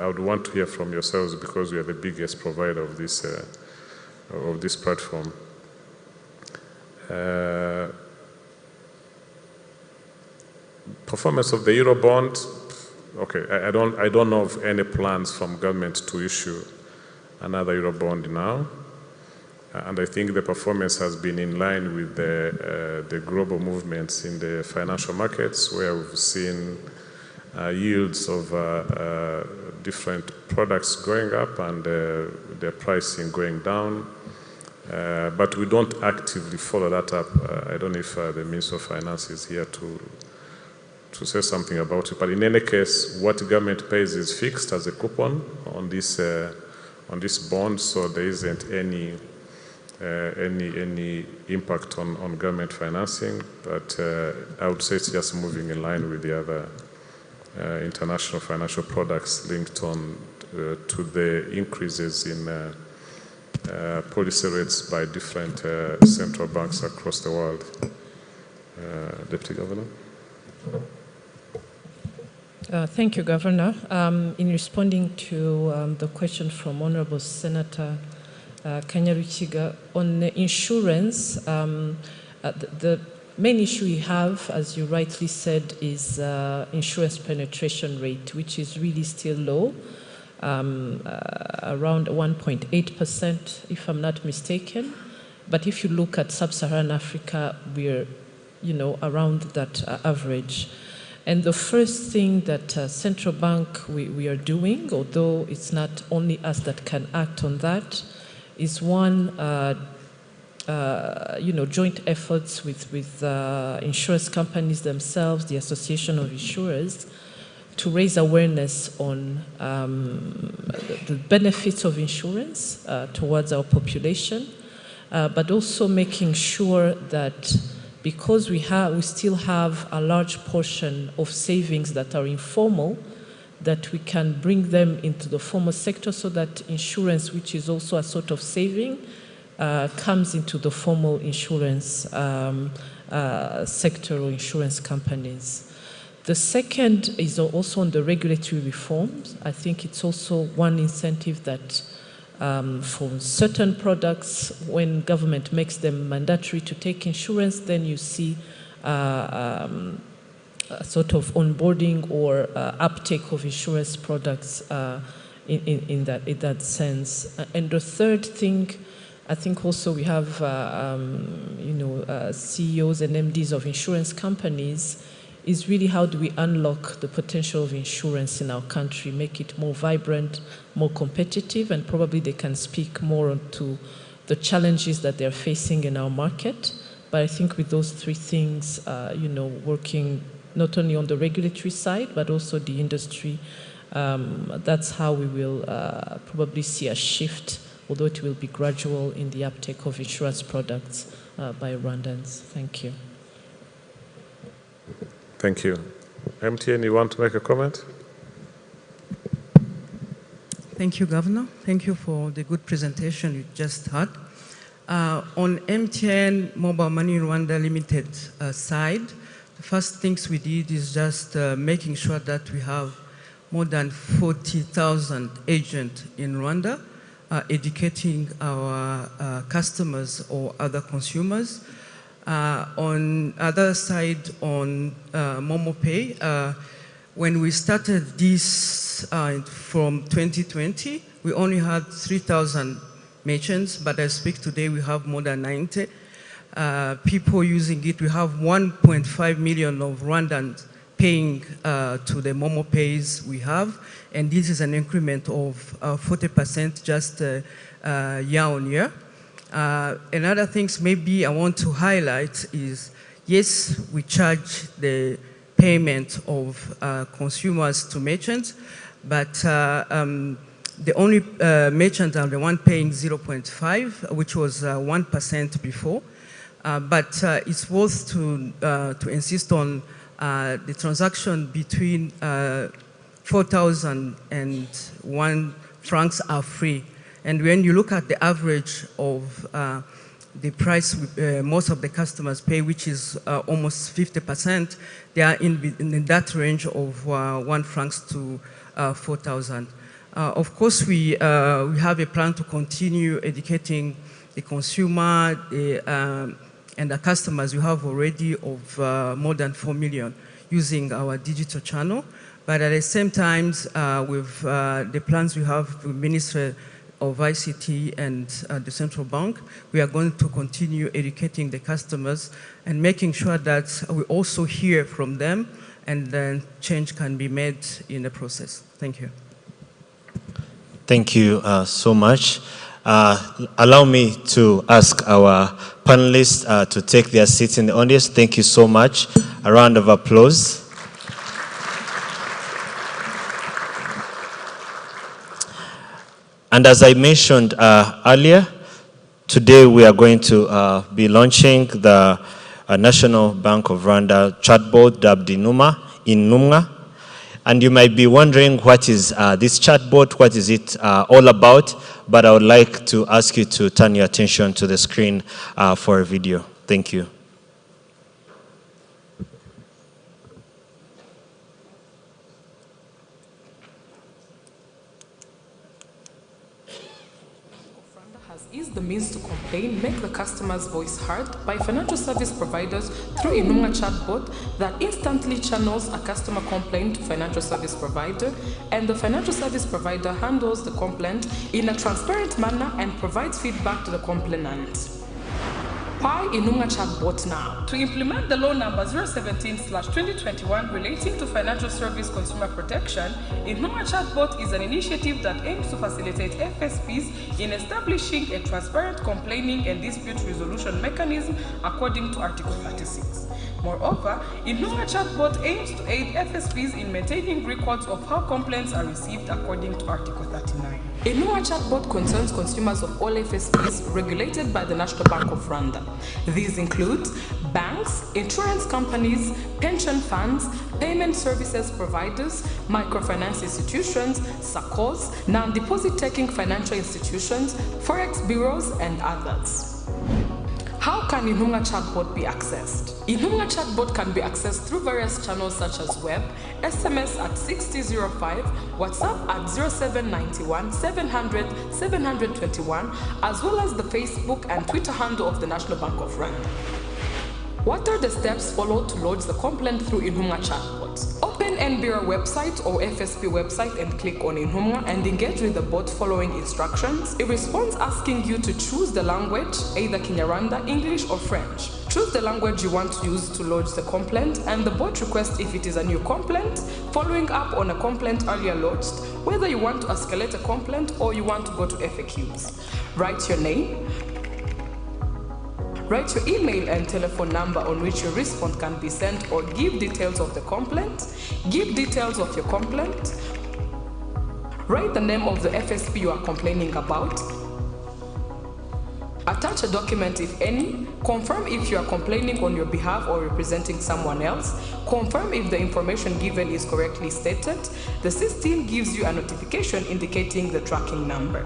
I would want to hear from yourselves because we are the biggest provider of this platform. Performance of the Eurobond. Okay, I don't know of any plans from government to issue another Eurobond now. And I think the performance has been in line with the global movements in the financial markets, where we've seen yields of different products going up and their pricing going down. But we don't actively follow that up. I don't know if the Minister of Finance is here to say something about it. But in any case, what the government pays is fixed as a coupon on this bond, so there isn't any impact on government financing, but I would say it's just moving in line with the other international financial products linked on to the increases in policy rates by different central banks across the world. Deputy Governor.
Thank you, Governor. In responding to the question from Honorable Senator Kanyaruchiga on the insurance, the main issue we have, as you rightly said, is insurance penetration rate, which is really still low, around 1.8%, if I'm not mistaken. But if you look at sub-Saharan Africa, we're, around that average. And the first thing that central bank we are doing, although it's not only us that can act on that, is one, joint efforts with insurance companies themselves, the Association of Insurers, to raise awareness on the benefits of insurance towards our population, but also making sure that because we still have a large portion of savings that are informal, that we can bring them into the formal sector so that insurance, which is also a sort of saving, comes into the formal insurance sector or insurance companies. The second is also on the regulatory reforms. I think it's also one incentive that for certain products, when government makes them mandatory to take insurance, then you see sort of onboarding or uptake of insurance products in that sense. And the third thing, I think also we have CEOs and MDs of insurance companies, is really how do we unlock the potential of insurance in our country, make it more vibrant, more competitive, and probably they can speak more to the challenges that they're facing in our market. But I think with those three things, working not only on the regulatory side, but also the industry, that's how we will probably see a shift, although it will be gradual, in the uptake of insurance products by Rwandans. Thank you.
Thank you. MTN, you want to make a comment?
Thank you, Governor. Thank you for the good presentation you just had. On MTN Mobile Money Rwanda Limited side, the first things we did is just making sure that we have more than 40,000 agents in Rwanda, educating our customers or other consumers. On other side, on MomoPay, when we started this from 2020, we only had 3,000 merchants, but I speak today, we have more than 90 people using it. We have 1.5 million of Rwandans paying to the MomoPays we have, and this is an increment of 40% just year on year. Another things maybe I want to highlight is, yes, we charge the payment of consumers to merchants, but the only merchants are the one paying 0.5, which was 1% before. But it's worth to insist on the transaction between 4,001 francs are free. And when you look at the average of the price most of the customers pay, which is almost 50%, they are in that range of 1 francs to 4,000. Of course, we have a plan to continue educating the consumer and the customers we have already of more than 4 million using our digital channel. But at the same time, with the plans we have with the Ministry of ICT and the Central Bank, we are going to continue educating the customers and making sure that we also hear from them and then change can be made in the process. Thank you.
Thank you so much. Allow me to ask our panelists to take their seats in the audience. Thank you so much. A round of applause. And as I mentioned earlier, today we are going to be launching the National Bank of Rwanda chatbot dubbed Intumwa. And you might be wondering, what is this chatbot? What is it all about? But I would like to ask you to turn your attention to the screen for a video. Thank you.
Is the means to complain, make the customer's voice heard by financial service providers through Intumwa chatbot that instantly channels a customer complaint to financial service provider, and the financial service provider handles the complaint in a transparent manner and provides feedback to the complainant. Why Intumwa chatbot now? To implement the law number 017/2021 relating to financial service consumer protection, Intumwa chatbot is an initiative that aims to facilitate FSPs in establishing a transparent complaining and dispute resolution mechanism according to Article 36. Moreover, Intumwa chatbot aims to aid FSPs in maintaining records of how complaints are received according to Article 39. Intumwa chatbot concerns consumers of all FSPs regulated by the National Bank of Rwanda. These include banks, insurance companies, pension funds, payment services providers, microfinance institutions, SACCOs, non-deposit-taking financial institutions, forex bureaus, and others. How can Intumwa chatbot be accessed? Intumwa chatbot can be accessed through various channels such as web, SMS at 6005, WhatsApp at 0791 700 721, as well as the Facebook and Twitter handle of the National Bank of Rwanda. What are the steps followed to lodge the complaint through Intumwa chatbot? Open NBR website or FSP website and click on Intumwa and engage with the bot following instructions. It responds asking you to choose the language, either Kinyarwanda, English, or French. Choose the language you want to use to lodge the complaint, and the bot requests if it is a new complaint, following up on a complaint earlier lodged, whether you want to escalate a complaint or you want to go to FAQs. Write your name. Write your email and telephone number on which your response can be sent, or give details of the complaint. Give details of your complaint. Write the name of the FSP you are complaining about. Attach a document if any. Confirm if you are complaining on your behalf or representing someone else. Confirm if the information given is correctly stated. The system gives you a notification indicating the tracking number.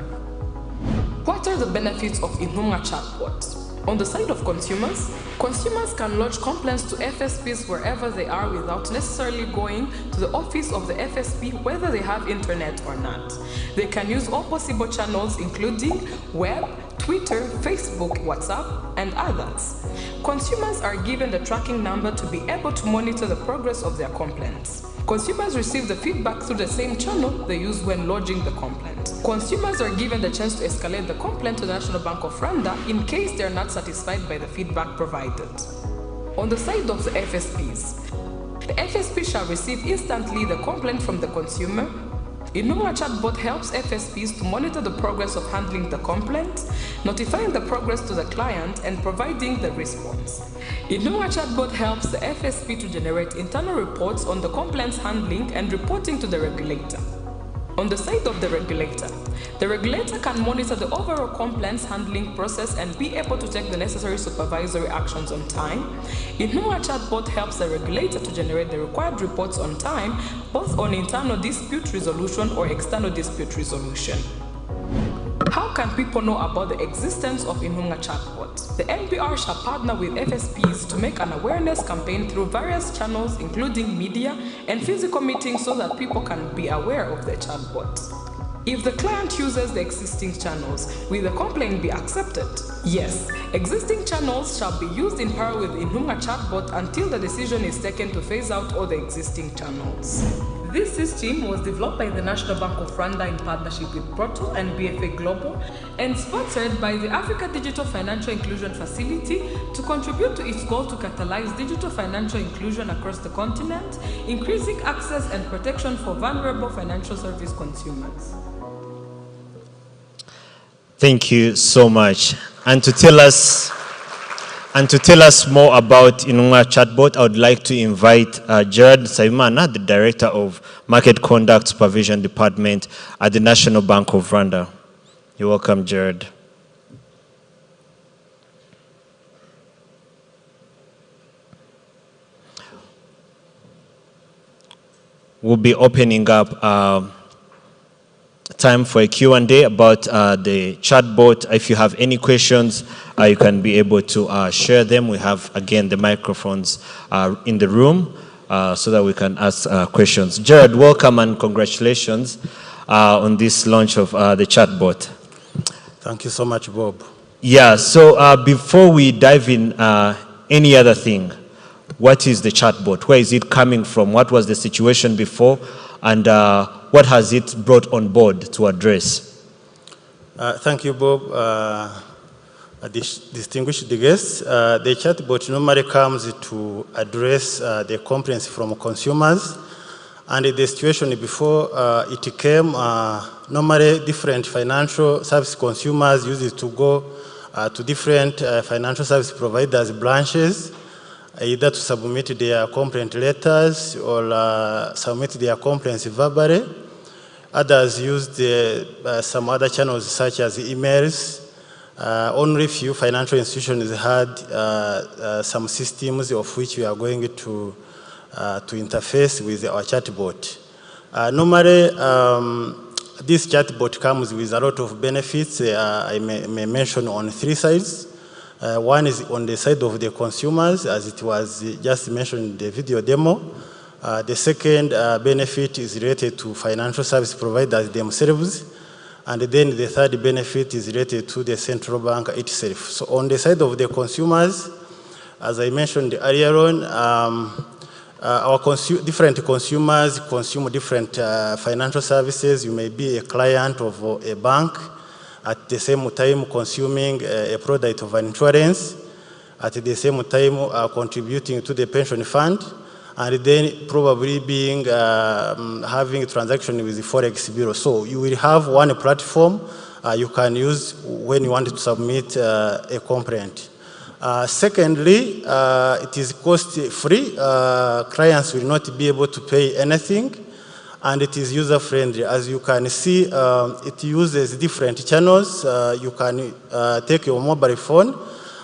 What are the benefits of Intumwa chatbot? On the side of consumers, consumers can lodge complaints to FSPs wherever they are without necessarily going to the office of the FSP, whether they have internet or not. They can use all possible channels including web, Twitter, Facebook, WhatsApp, and others. Consumers are given the tracking number to be able to monitor the progress of their complaints. Consumers receive the feedback through the same channel they use when lodging the complaint. Consumers are given the chance to escalate the complaint to the National Bank of Rwanda in case they are not satisfied by the feedback provided. On the side of the FSPs, the FSP shall receive instantly the complaint from the consumer. Intumwa chatbot helps FSPs to monitor the progress of handling the complaint, notifying the progress to the client, and providing the response. Intumwa chatbot helps the FSP to generate internal reports on the complaints handling and reporting to the regulator. On the side of the regulator can monitor the overall compliance handling process and be able to take the necessary supervisory actions on time. Inuma chatbot helps the regulator to generate the required reports on time, both on internal dispute resolution or external dispute resolution. How can people know about the existence of Inuma chatbot? The NBR shall partner with FSPs to make an awareness campaign through various channels, including media and physical meetings, so that people can be aware of the chatbot. If the client uses the existing channels, will the complaint be accepted? Yes, existing channels shall be used in parallel with Inuma chatbot until the decision is taken to phase out all the existing channels. This system was developed by the National Bank of Rwanda in partnership with Proto and BFA Global and sponsored by the Africa Digital Financial Inclusion Facility to contribute to its goal to catalyze digital financial inclusion across the continent, increasing access and protection for vulnerable financial service consumers.
Thank you so much. And to tell us more about Inuma chatbot, I would like to invite Jared Saimana, the Director of Market Conduct Supervision Department at the National Bank of Rwanda. You're welcome, Jared. We'll be opening up time for a Q&A about the chatbot. If you have any questions, you can be able to share them. We have, again, the microphones in the room so that we can ask questions. Jared, welcome and congratulations on this launch of the chatbot.
Thank you so much, Bob.
Yeah, so before we dive in, any other thing, what is the chatbot? Where is it coming from? What was the situation before? And what has it brought on board to address?
Thank you, Bob. Distinguished guests, the chatbot normally comes to address the complaints from consumers. And the situation before it came, normally different financial service consumers used to go to different financial service providers' branches, either to submit their complaint letters or submit their complaints verbally. Others used some other channels such as emails. Only few financial institutions had some systems of which we are going to interface with our chatbot. Normally, this chatbot comes with a lot of benefits. I may mention on three sides. One is on the side of the consumers, as it was just mentioned in the video demo. The second benefit is related to financial service providers themselves. And then the third benefit is related to the central bank itself. So on the side of the consumers, as I mentioned earlier on, different consumers consume different financial services. You may be a client of a bank, at the same time consuming a product of an insurance, at the same time contributing to the pension fund, and then probably being having a transaction with the Forex Bureau. So you will have one platform you can use when you want to submit a complaint. Secondly, it is cost-free. Clients will not be able to pay anything, and it is user-friendly. As you can see, it uses different channels. You can take your mobile phone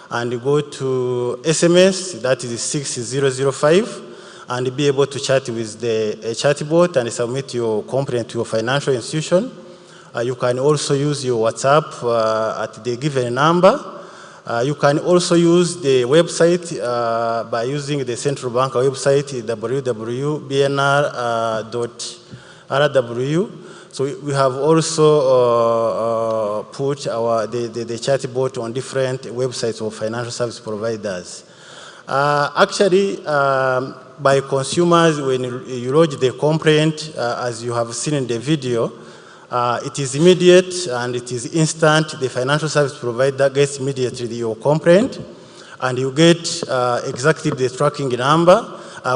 and go to SMS, that is 6005, and be able to chat with the chatbot and submit your complaint to your financial institution. You can also use your WhatsApp at the given number. You can also use the website by using the central bank website, www.bnr.rw. So we have also put the chatbot on different websites of financial service providers. Actually, by consumers, when you lodge the complaint, as you have seen in the video, it is immediate and it is instant. The financial service provider gets immediately your complaint, and you get exactly the tracking number,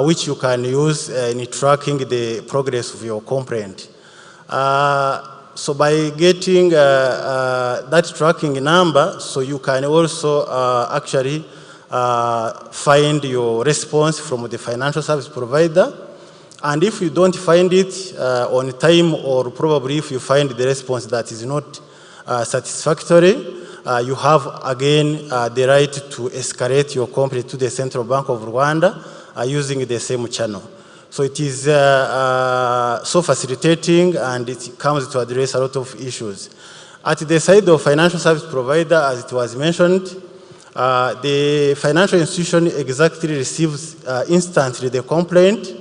which you can use in tracking the progress of your complaint. So by getting that tracking number, so you can also actually find your response from the financial service provider. And if you don't find it on time, or probably if you find the response that is not satisfactory, you have again the right to escalate your complaint to the Central Bank of Rwanda using the same channel. So it is so facilitating, and it comes to address a lot of issues. At the side of financial service provider, as it was mentioned, the financial institution exactly receives instantly the complaint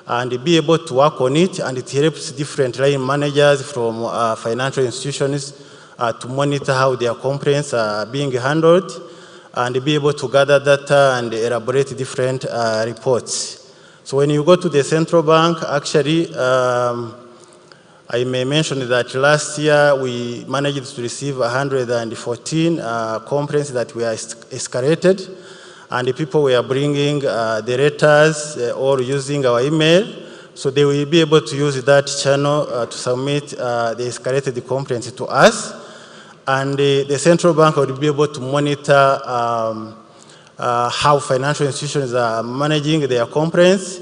and be able to work on it, and it helps different line managers from financial institutions to monitor how their complaints are being handled and be able to gather data and elaborate different reports. So when you go to the central bank, actually, I may mention that last year we managed to receive 114 complaints that were escalated, and the people were bringing the letters or using our email. So they will be able to use that channel to submit the escalated complaints to us. And the central bank will be able to monitor how financial institutions are managing their complaints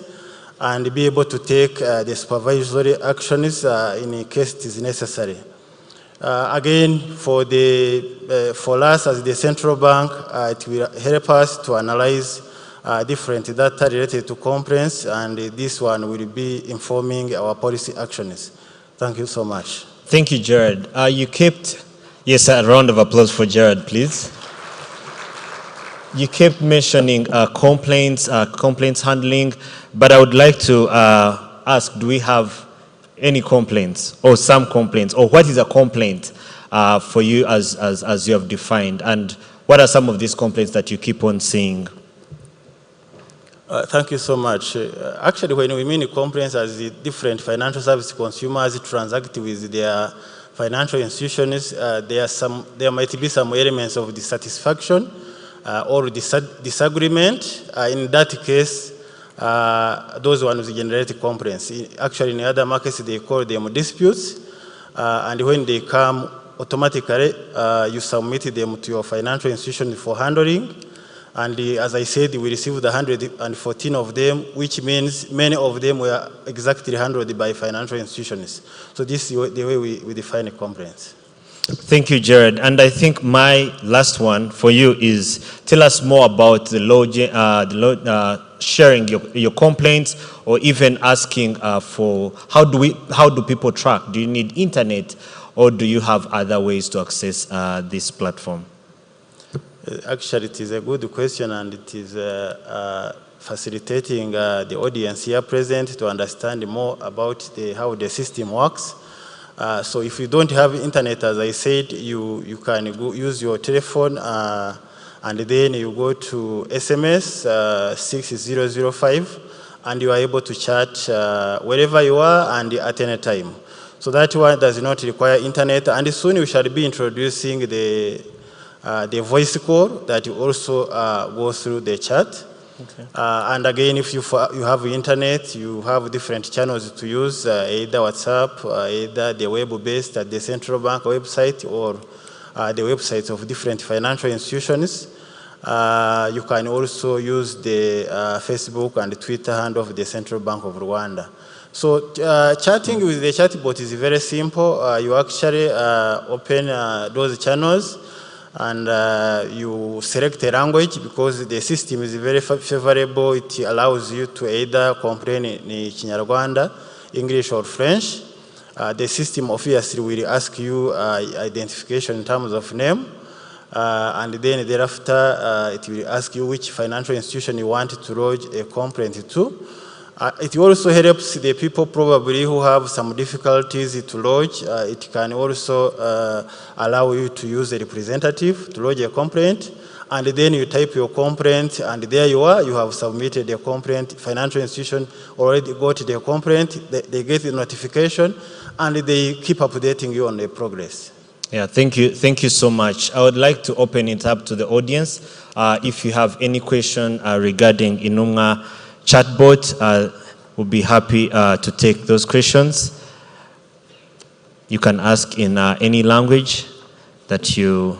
and be able to take the supervisory actions in case it is necessary. Again, for us as the central bank, it will help us to analyze different data related to complaints, and this one will be informing our policy actions. Thank you so much.
Thank you, Jared. You kept, yes, a round of applause for Jared, please. You kept mentioning complaints handling, but I would like to ask, do we have any complaints or some complaints, or what is a complaint for you as you have defined, and what are some of these complaints that you keep on seeing?
Thank you so much. Actually, when we mean complaints, as the different financial service consumers transact with their financial institutions, there might be some elements of dissatisfaction or disagreement. In that case, those ones generate complaints. Actually, in other markets, they call them disputes. And when they come, automatically, you submit them to your financial institution for handling. And as I said, we received 114 of them, which means many of them were exactly handled by financial institutions. So this is the way we define complaints.
Thank you, Jared. And I think my last one for you is, tell us more about sharing your complaints, or even asking for how do people track? Do you need internet, or do you have other ways to access this platform?
Actually, it is a good question, and it is facilitating the audience here present to understand more about how the system works. So if you don't have internet, as I said, you can go use your telephone, and then you go to SMS 6005, and you are able to chat wherever you are and at any time. So that one does not require internet, and soon we shall be introducing the voice call that also goes through the chat. Okay. And again, if you have internet, you have different channels to use, either WhatsApp, either the web-based at the central bank website, or the websites of different financial institutions. You can also use the Facebook and Twitter handle of the Central Bank of Rwanda. So chatting with the chatbot is very simple. You actually open those channels, and you select a language, because the system is very favorable. It allows you to either complain in Kinyarwanda, English, or French. The system obviously will ask you identification in terms of name, and then thereafter it will ask you which financial institution you want to lodge a complaint to. It also helps the people probably who have some difficulties to lodge. It can also allow you to use a representative to lodge a complaint, and then you type your complaint, and there you are, you have submitted the complaint. Financial institution already got the complaint, they get the notification, and they keep updating you on the progress.
Yeah, thank you so much. I would like to open it up to the audience. If you have any question regarding Inunga chatbot, we'll be happy to take those questions. You can ask in any language that you...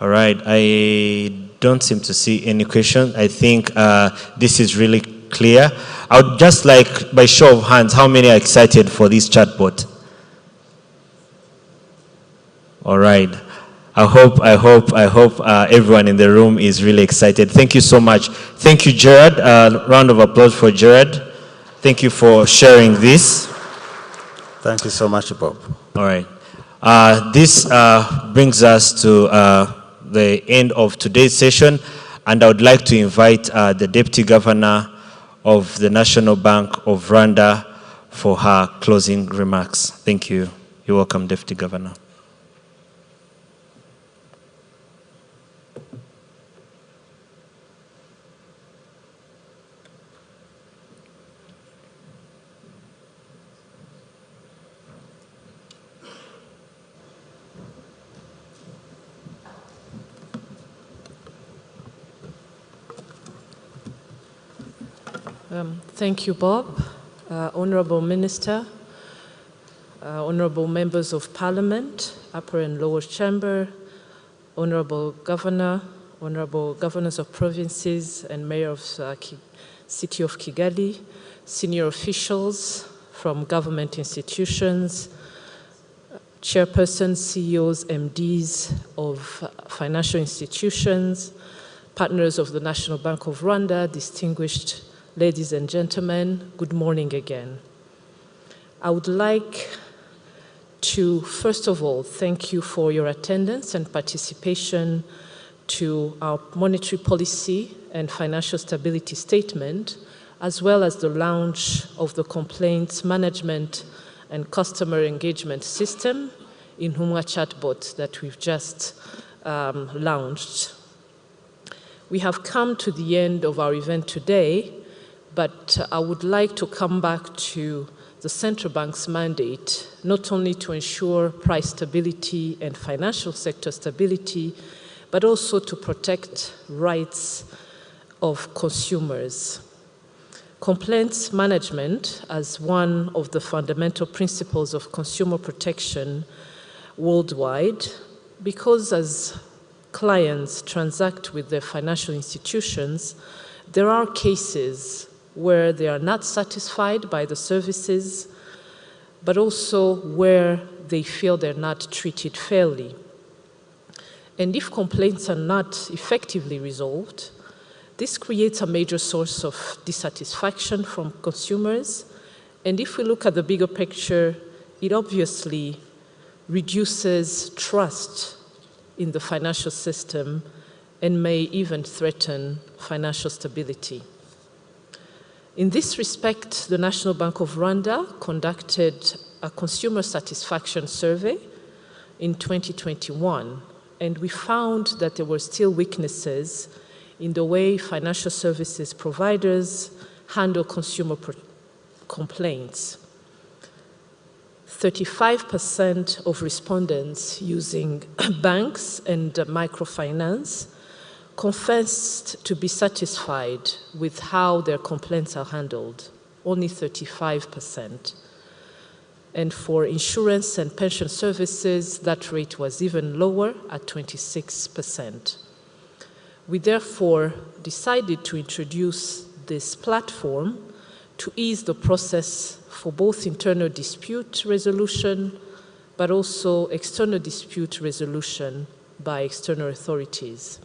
All right, I don't seem to see any question. I think this is really clear. I would just like, by show of hands, how many are excited for this chatbot? All right. I hope everyone in the room is really excited. Thank you so much. Thank you, Jared. Round of applause for Jared. Thank you for sharing this.
Thank you so much, Bob.
All right. This brings us to the end of today's session, and I would like to invite the Deputy Governor of the National Bank of Rwanda for her closing remarks. Thank you. You're welcome, Deputy Governor.
Thank you, Bob. Honorable Minister, honorable members of Parliament, Upper and Lower Chamber, honorable Governor, honorable governors of provinces and mayor of City of Kigali, senior officials from government institutions, chairpersons, CEOs, MDs of financial institutions, partners of the National Bank of Rwanda, distinguished ladies and gentlemen, good morning again. I would like to, first of all, thank you for your attendance and participation to our monetary policy and financial stability statement, as well as the launch of the complaints management and customer engagement system, Inhumwa chatbot, that we've just launched. We have come to the end of our event today, but I would like to come back to the central bank's mandate, not only to ensure price stability and financial sector stability, but also to protect rights of consumers. Complaints management, as one of the fundamental principles of consumer protection worldwide, because as clients transact with their financial institutions, there are cases where they are not satisfied by the services, but also where they feel they're not treated fairly. And if complaints are not effectively resolved, this creates a major source of dissatisfaction from consumers. And if we look at the bigger picture, it obviously reduces trust in the financial system and may even threaten financial stability. In this respect, the National Bank of Rwanda conducted a consumer satisfaction survey in 2021, and we found that there were still weaknesses in the way financial services providers handle consumer complaints. 35% of respondents using banks and microfinance confessed to be satisfied with how their complaints are handled, only 35%. And for insurance and pension services, that rate was even lower at 26%. We therefore decided to introduce this platform to ease the process for both internal dispute resolution, but also external dispute resolution by external authorities.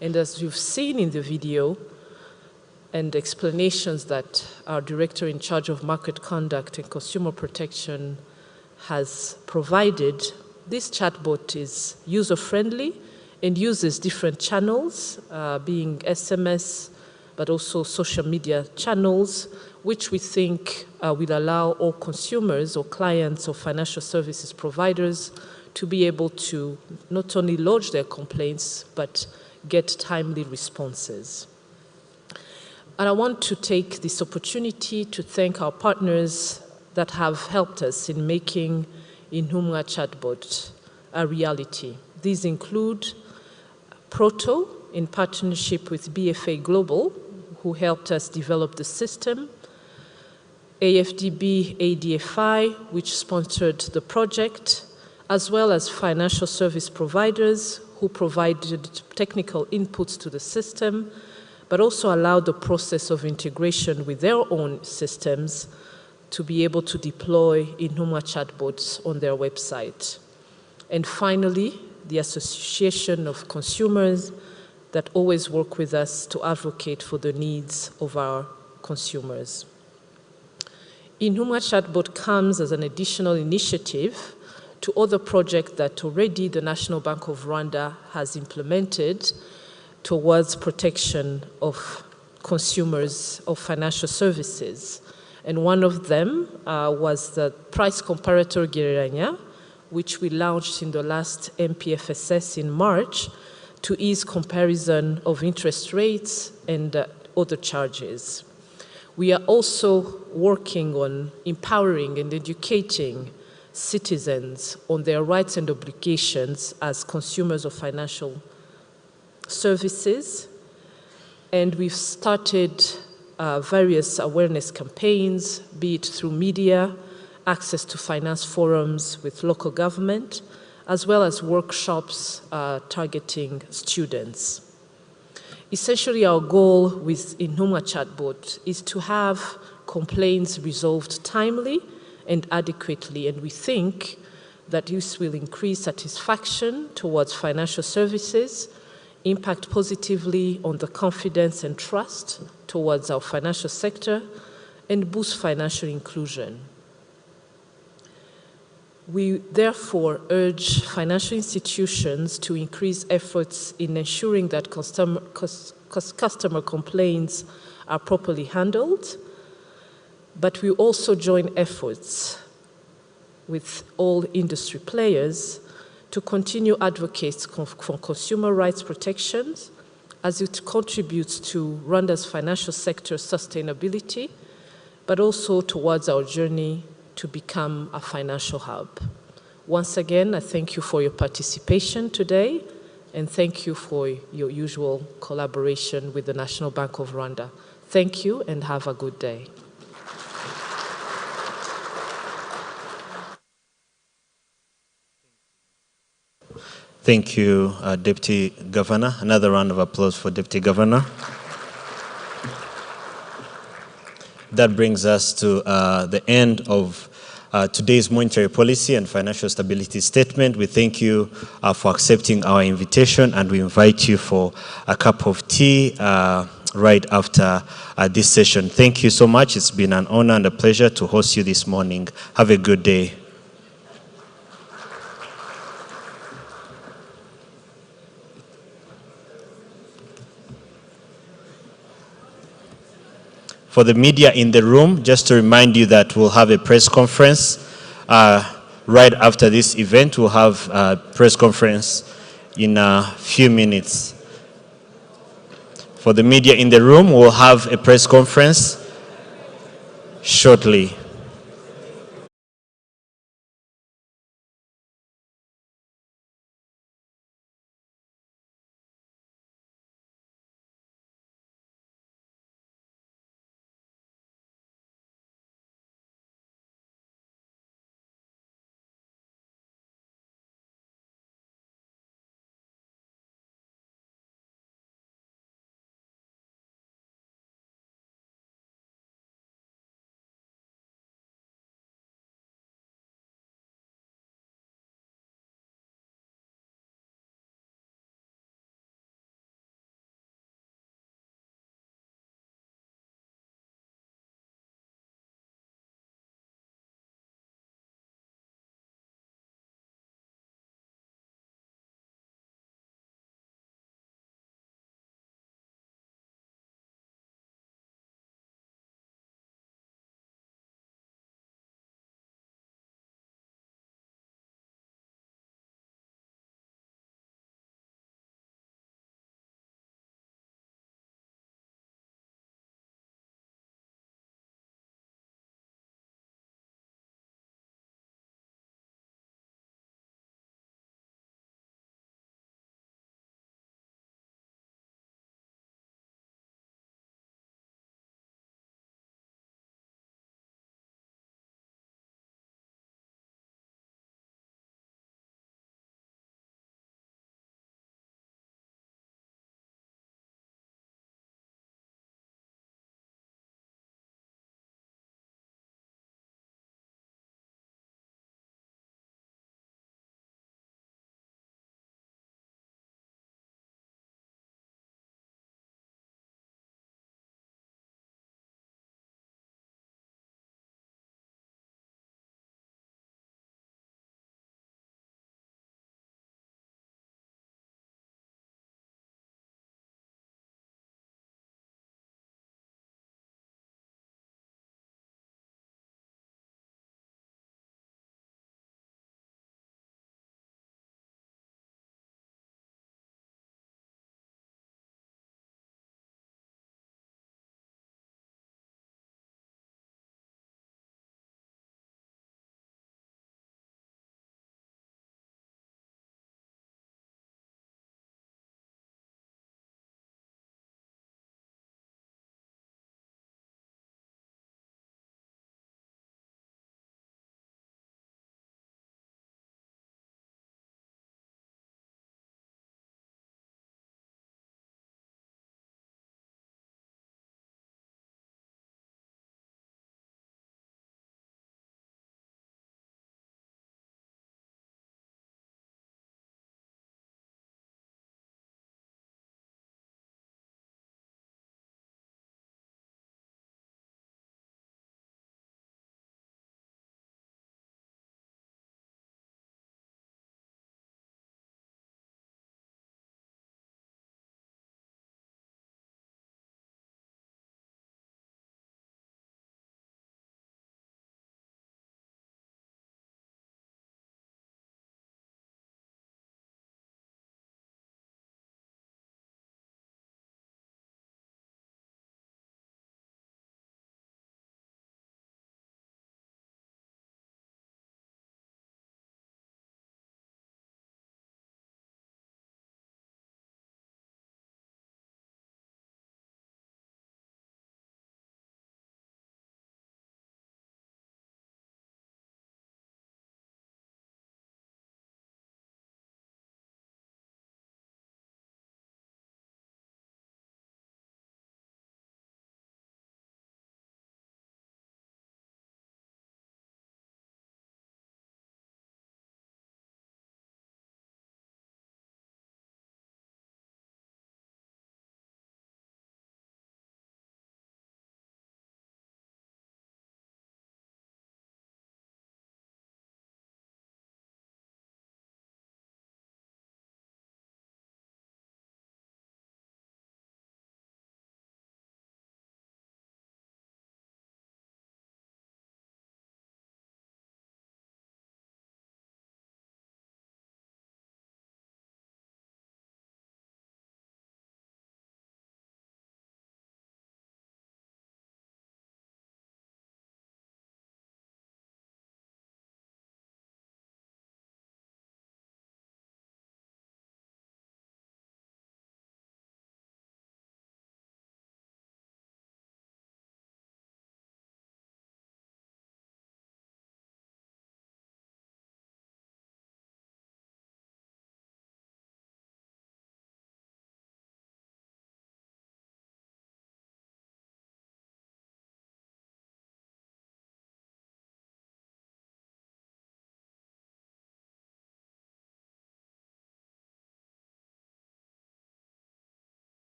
And as you've seen in the video and explanations that our director in charge of market conduct and consumer protection has provided, this chatbot is user-friendly and uses different channels, being SMS, but also social media channels, which we think will allow all consumers or clients or financial services providers to be able to not only lodge their complaints, but get timely responses. And I want to take this opportunity to thank our partners that have helped us in making Inhumwa chatbot a reality. These include Proto, in partnership with BFA Global, who helped us develop the system, AFDB ADFI, which sponsored the project, as well as financial service providers who provided technical inputs to the system, but also allowed the process of integration with their own systems to be able to deploy Inuma chatbots on their website. And finally, the Association of Consumers that always work with us to advocate for the needs of our consumers. Inuma chatbot comes as an additional initiative to other projects that already the National Bank of Rwanda has implemented towards protection of consumers of financial services. And one of them was the price comparator Gereranya, which we launched in the last MPFSS in March to ease comparison of interest rates and other charges. We are also working on empowering and educating citizens on their rights and obligations as consumers of financial services. And we've started various awareness campaigns, be it through media, access to finance forums with local government, as well as workshops targeting students. Essentially, our goal with Inuma chatbot is to have complaints resolved timely and adequately, and we think that this will increase satisfaction towards financial services, impact positively on the confidence and trust towards our financial sector, and boost financial inclusion. We therefore urge financial institutions to increase efforts in ensuring that customer complaints are properly handled, but we also join efforts with all industry players to continue advocates for consumer rights protections as it contributes to Rwanda's financial sector sustainability, but also towards our journey to become a financial hub. Once again, I thank you for your participation today, and thank you for your usual collaboration with the National Bank of Rwanda. Thank you, and have a good day.
Thank you, Deputy Governor. Another round of applause for Deputy Governor. That brings us to the end of today's monetary policy and financial stability statement. We thank you for accepting our invitation, and we invite you for a cup of tea right after this session. Thank you so much. It's been an honor and a pleasure to host you this morning. Have a good day. For the media in the room, just to remind you that we'll have a press conference right after this event. We'll have a press conference in a few minutes. For the media in the room, we'll have a press conference shortly.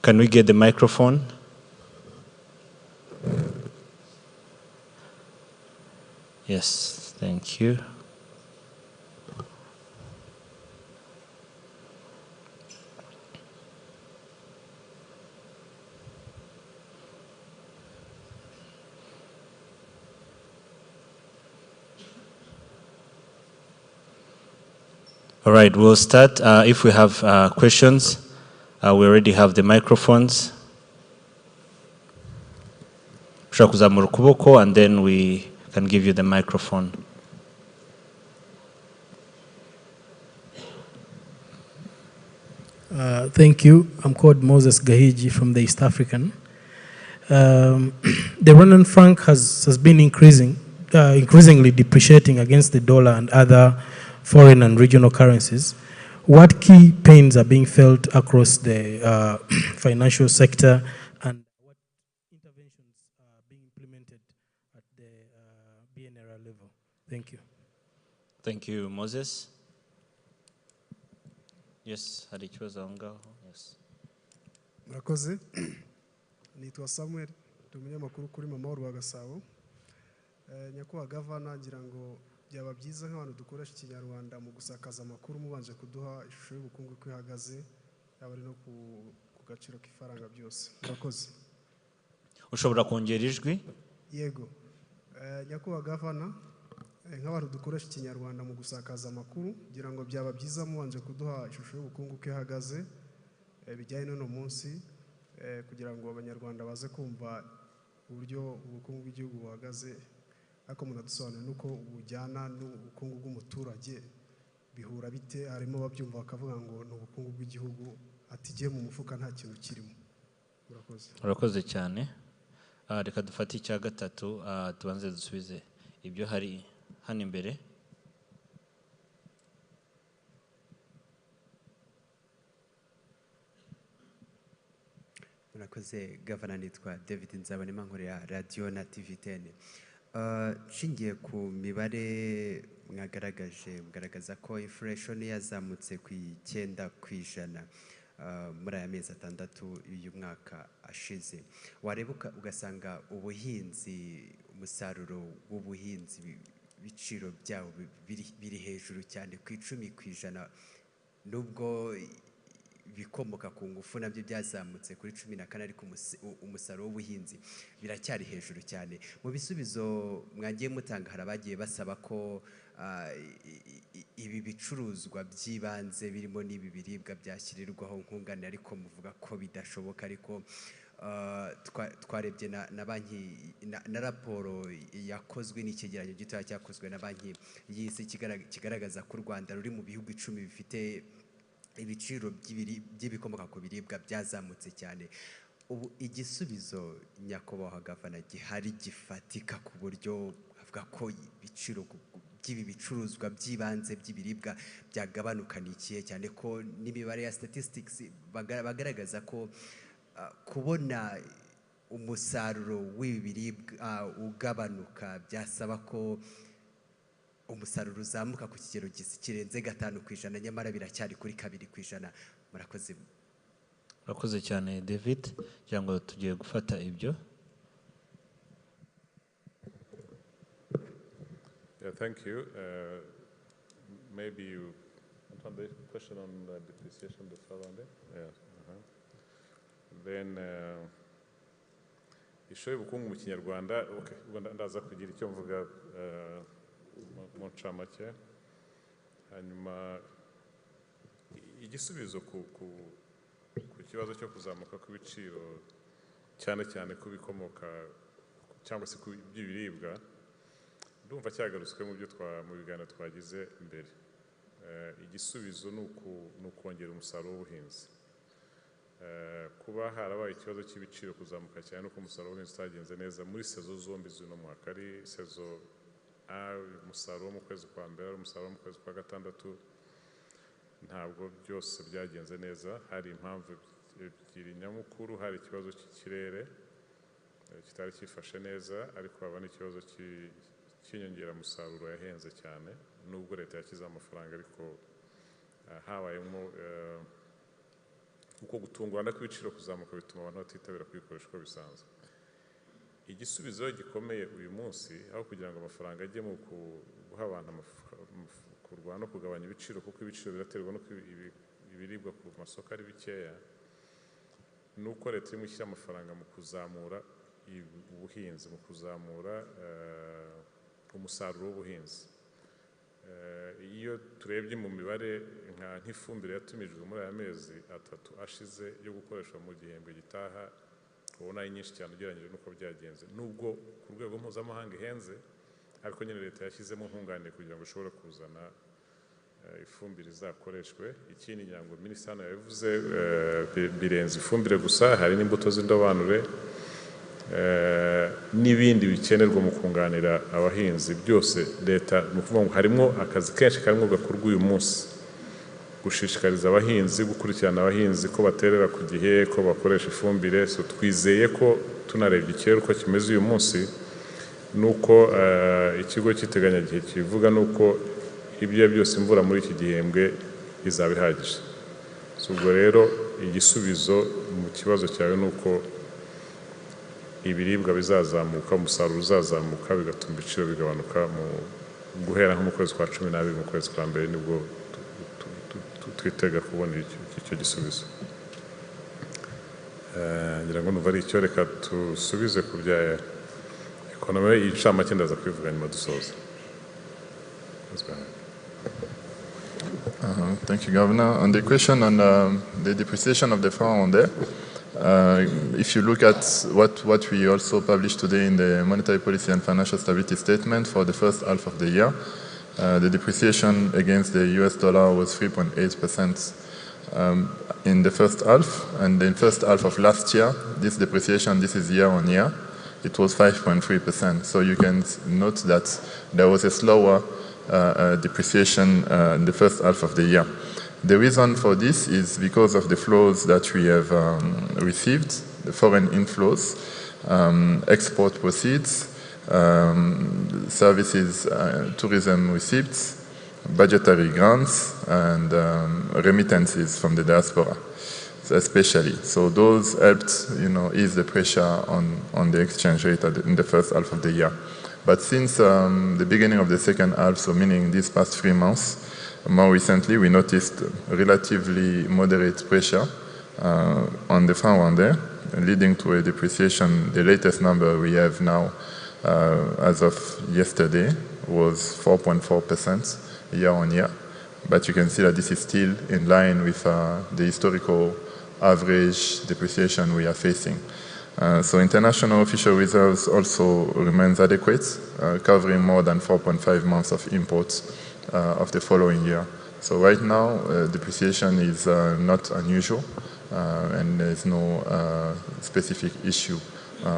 Can we get the microphone? Yes, thank you. All right, we'll start. If we have questions, we already have the microphones. Ushobora kuzamura ukuboko, and then we can give you the microphone.
Thank you. I'm called Moses Gahiji from the East African. The Rwandan franc has been increasingly depreciating against the dollar and other foreign and regional currencies. What key pains are being felt across the financial sector, and what interventions are being implemented at the BNRA level? Thank you.
Thank you, Moses. Yes, Hadichwaza Onga. Yes.
Murakoze. Nitwa Samuel, umunyamakuru kuri Mama Rwa Gasabo. Nyakubahwa Gavana, ngira ngo byaba byiza nk'abantu dukoresha ikinyarwanda mu gusakaza amakuru mubanje kuduha ishusho y'ubukungu uko ihagaze, yaba ari no ku gaciro k'ifaranga byose. Murakoze.
Ushobora kongera ijwi?
Yego. Nyakubahwa Gavana, nk'abantu dukoresha ikinyarwanda mu gusakaza amakuru, ngira ngo byaba byiza mubanje kuduha ishusho y'ubukungu uko ihagaze bijyanye n'uno munsi, kugira ngo abanyarwanda baze kumva uburyo ubukungu bw'igihugu buhagaze, ariko munadusobanurira nuko bujyana n'ubukungu bw'umuturage bihura bite. Harimo babyumva bakavuga ngo ni ubukungu bw'igihugu, atigiye mu mufuka nta kintu kirimo. Murakoze.
Murakoze cyane. Reka dufate icya gatatu, tubanze dusubize ibyo hari hano imbere.
Murakoze Gavana, nitwa David Nzabonimpa, nkorera radio na TV10. Nshingiye ku mibare mugaragaza ko inflation yazamutse ku 9% muri aya mezi 6 y'uyu mwaka ashize. Warebuka ugasanga ubuhinzi, umusaruro w'ubuhinzi, ibiciro byawo biri hejuru cyane ku 10%, nubwo bikomoka ku ngufu nabyo byazamutse kuri 14, ariko umusaruro w'ubuhinzi biracyari hejuru cyane. Mu bisubizo mwagiye mutanga hari abagiye basaba ko ibi bicuruzwa by'ibanze birimo n'ibi biribwa byashyirirwaho nkunganire, ariko muvuga ko bidashoboka. Ariko twarebye na banki na raporo yakozwe n'icyegeranyo gitoya cyakozwe na banki y'isi kigaragaza ko u Rwanda ruri mu bihugu 10 bifite ibiciro by'ibikomoka ku biribwa byazamutse cyane. Ubu igisubizo nyakubahwa Gavana gihari gifatika ku buryo avuga ko ibiciro by'ibi bicuruzwa by'ibanze by'ibiribwa byagabanuka n'ikihe, cyane ko n'imibare ya statistics bagaragaza ko kubona umusaruro w'ibiribwa ugabanuka byasaba ko umusaruro uzamuka ku kigero kirenze 5%, nyamara biracyari kuri 2%. Murakoze.
Murakoze cyane David, cyangwa tugiye gufata ibyo.
Yeah, thank you. Maybe you want the question on depreciation, the following. Yeah. Then ishoye ubukungu mu Kinyarwanda, okay, ndaza kugira icyo mvuga mu ncamake. Hanyuma igisubizo ku kibazo cyo kuzamuka kw'ibiciro cyane cyane kubikomoka cyangwa se ku by'ibiribwa, ndumva cyagarutswe mu biganiro twagize imbere. Igisubizo ni ukongera umusaruro w'ubuhinzi. Kuba harabaye ikibazo cy'ibiciro kuzamuka cyane nuko umusaruro w'ubuhinzi utagenze neza muri sezo zombi z'uno mwaka, ari sezo umusaruro mu kwezi kwa mbere, umusaruro mu kwezi kwa gatandatu, ntabwo byose byagenze neza. Hari impamvu ebyiri nyamukuru. Hari ikibazo cy'ikirere kitari cyifashe neza, ariko haba n'ikibazo cy'inyongeramusaruro yahenze cyane, nubwo leta yashyize amafaranga, ariko habayemo uko gutungurana kw'ibiciro kuzamuka bituma abantu batitabira kubikoresha uko bisanzwe. Igisubizo gikomeye uyu munsi aho kugira ngo amafaranga ajye mu guha abantu kurwana no kugabanya ibiciro, kuko ibiciro biraterwa nuko ibiribwa ku masoko ari bikeya, nuko leta irimo ishyira amafaranga mu kuzamura ubuhinzi, mu kuzamura umusaruro w'ubuhinzi. Iyo turebye mu mibare nk'ifumbire yatumijwe muri aya mezi 3 ashize yo gukoresha mu gihembwe gitaha, ubona ari nyinshi cyane ugereranyije n'uko byagenze, nubwo ku rwego mpuzamahanga ihenze, ariko nyine leta yashyizemo nkunganire kugira ngo ishobore kuzana ifumbire izakoreshwe. Ikindi nyango minisitiri yabivuze, birenze ifumbire gusa, hari n'imbuto z'indobanure n'ibindi bikenerwa mu kunganira abahinzi. Byose leta ni ukuvuga ngo harimo akazi kenshi karimo gakorwa uyu munsi, gushishikariza abahinzi, gukurikirana abahinzi ko baterera ku gihe, ko bakoresha ifumbire. So twizeye ko tunarebye ikirere uko kimeze uyu munsi, nuko ikigo cy'iteganyagihe kivuga nuko ibyo byose imvura muri iki gihembwe izaba ihagije. So ubwo rero igisubizo mu kibazo cyawe nuko ibiribwa bizazamuka, umusaruro uzazamuka, bigatuma ibiciro bigabanuka mu guhera nko mu kwezi kwa 12 mu kwezi kwa mbere nibwo twitega kubona icyo gisubizo. Ngira ngo numva ari icyo, reka tusubize ku bya ekonomi y'icamake ndaza kwivuga nyuma dusoza.
Thank you, Governor. On the question on the depreciation of the franc there, if you look at what we also published today in the Monetary Policy and Financial Stability Statement for the first half of the year, the depreciation against the US dollar was 3.8% in the first half, and in the first half of last year, this depreciation, this is year on year, it was 5.3%. So you can note that there was a slower depreciation in the first half of the year. The reason for this is because of the flows that we have received, the foreign inflows, export proceeds, services, tourism receipts, budgetary grants, and remittances from the diaspora, especially. So those helped, ease the pressure on the exchange rate in the first half of the year. But since the beginning of the second half, so meaning these past 3 months, more recently, we noticed relatively moderate pressure on the franc Rwanda, leading to a depreciation. The latest number we have now, as of yesterday, was 4.4% year on year. But you can see that this is still in line with the historical average depreciation we are facing. So international official reserves also remains adequate, covering more than 4.5 months of imports of the following year. So right now, depreciation is not unusual, and there's no specific issue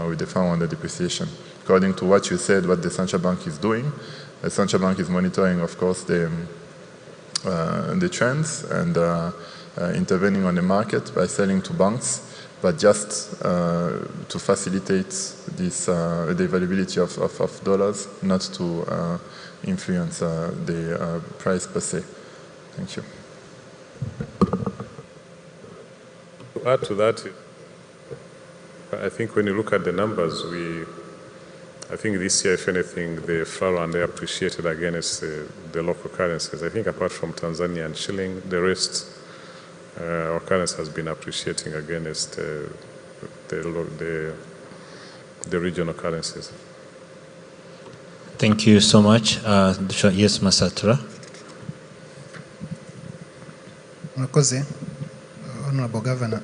with the franc Rwanda depreciation. According to what you said, what the central bank is doing, the central bank is monitoring, of course, the trends and intervening on the market by selling to banks, but just to facilitate this, the availability of dollars, not to influence the price per se. Thank you.
To add to that, I think when you look at the numbers, I think this year, if anything, the franc Rwanda appreciated against the local currencies. I think apart from Tanzania and shilling, the rest, our currency has been appreciating against the regional currencies.
Thank you so much. Yes, Masatura.
Murakoze, Honorable Governor.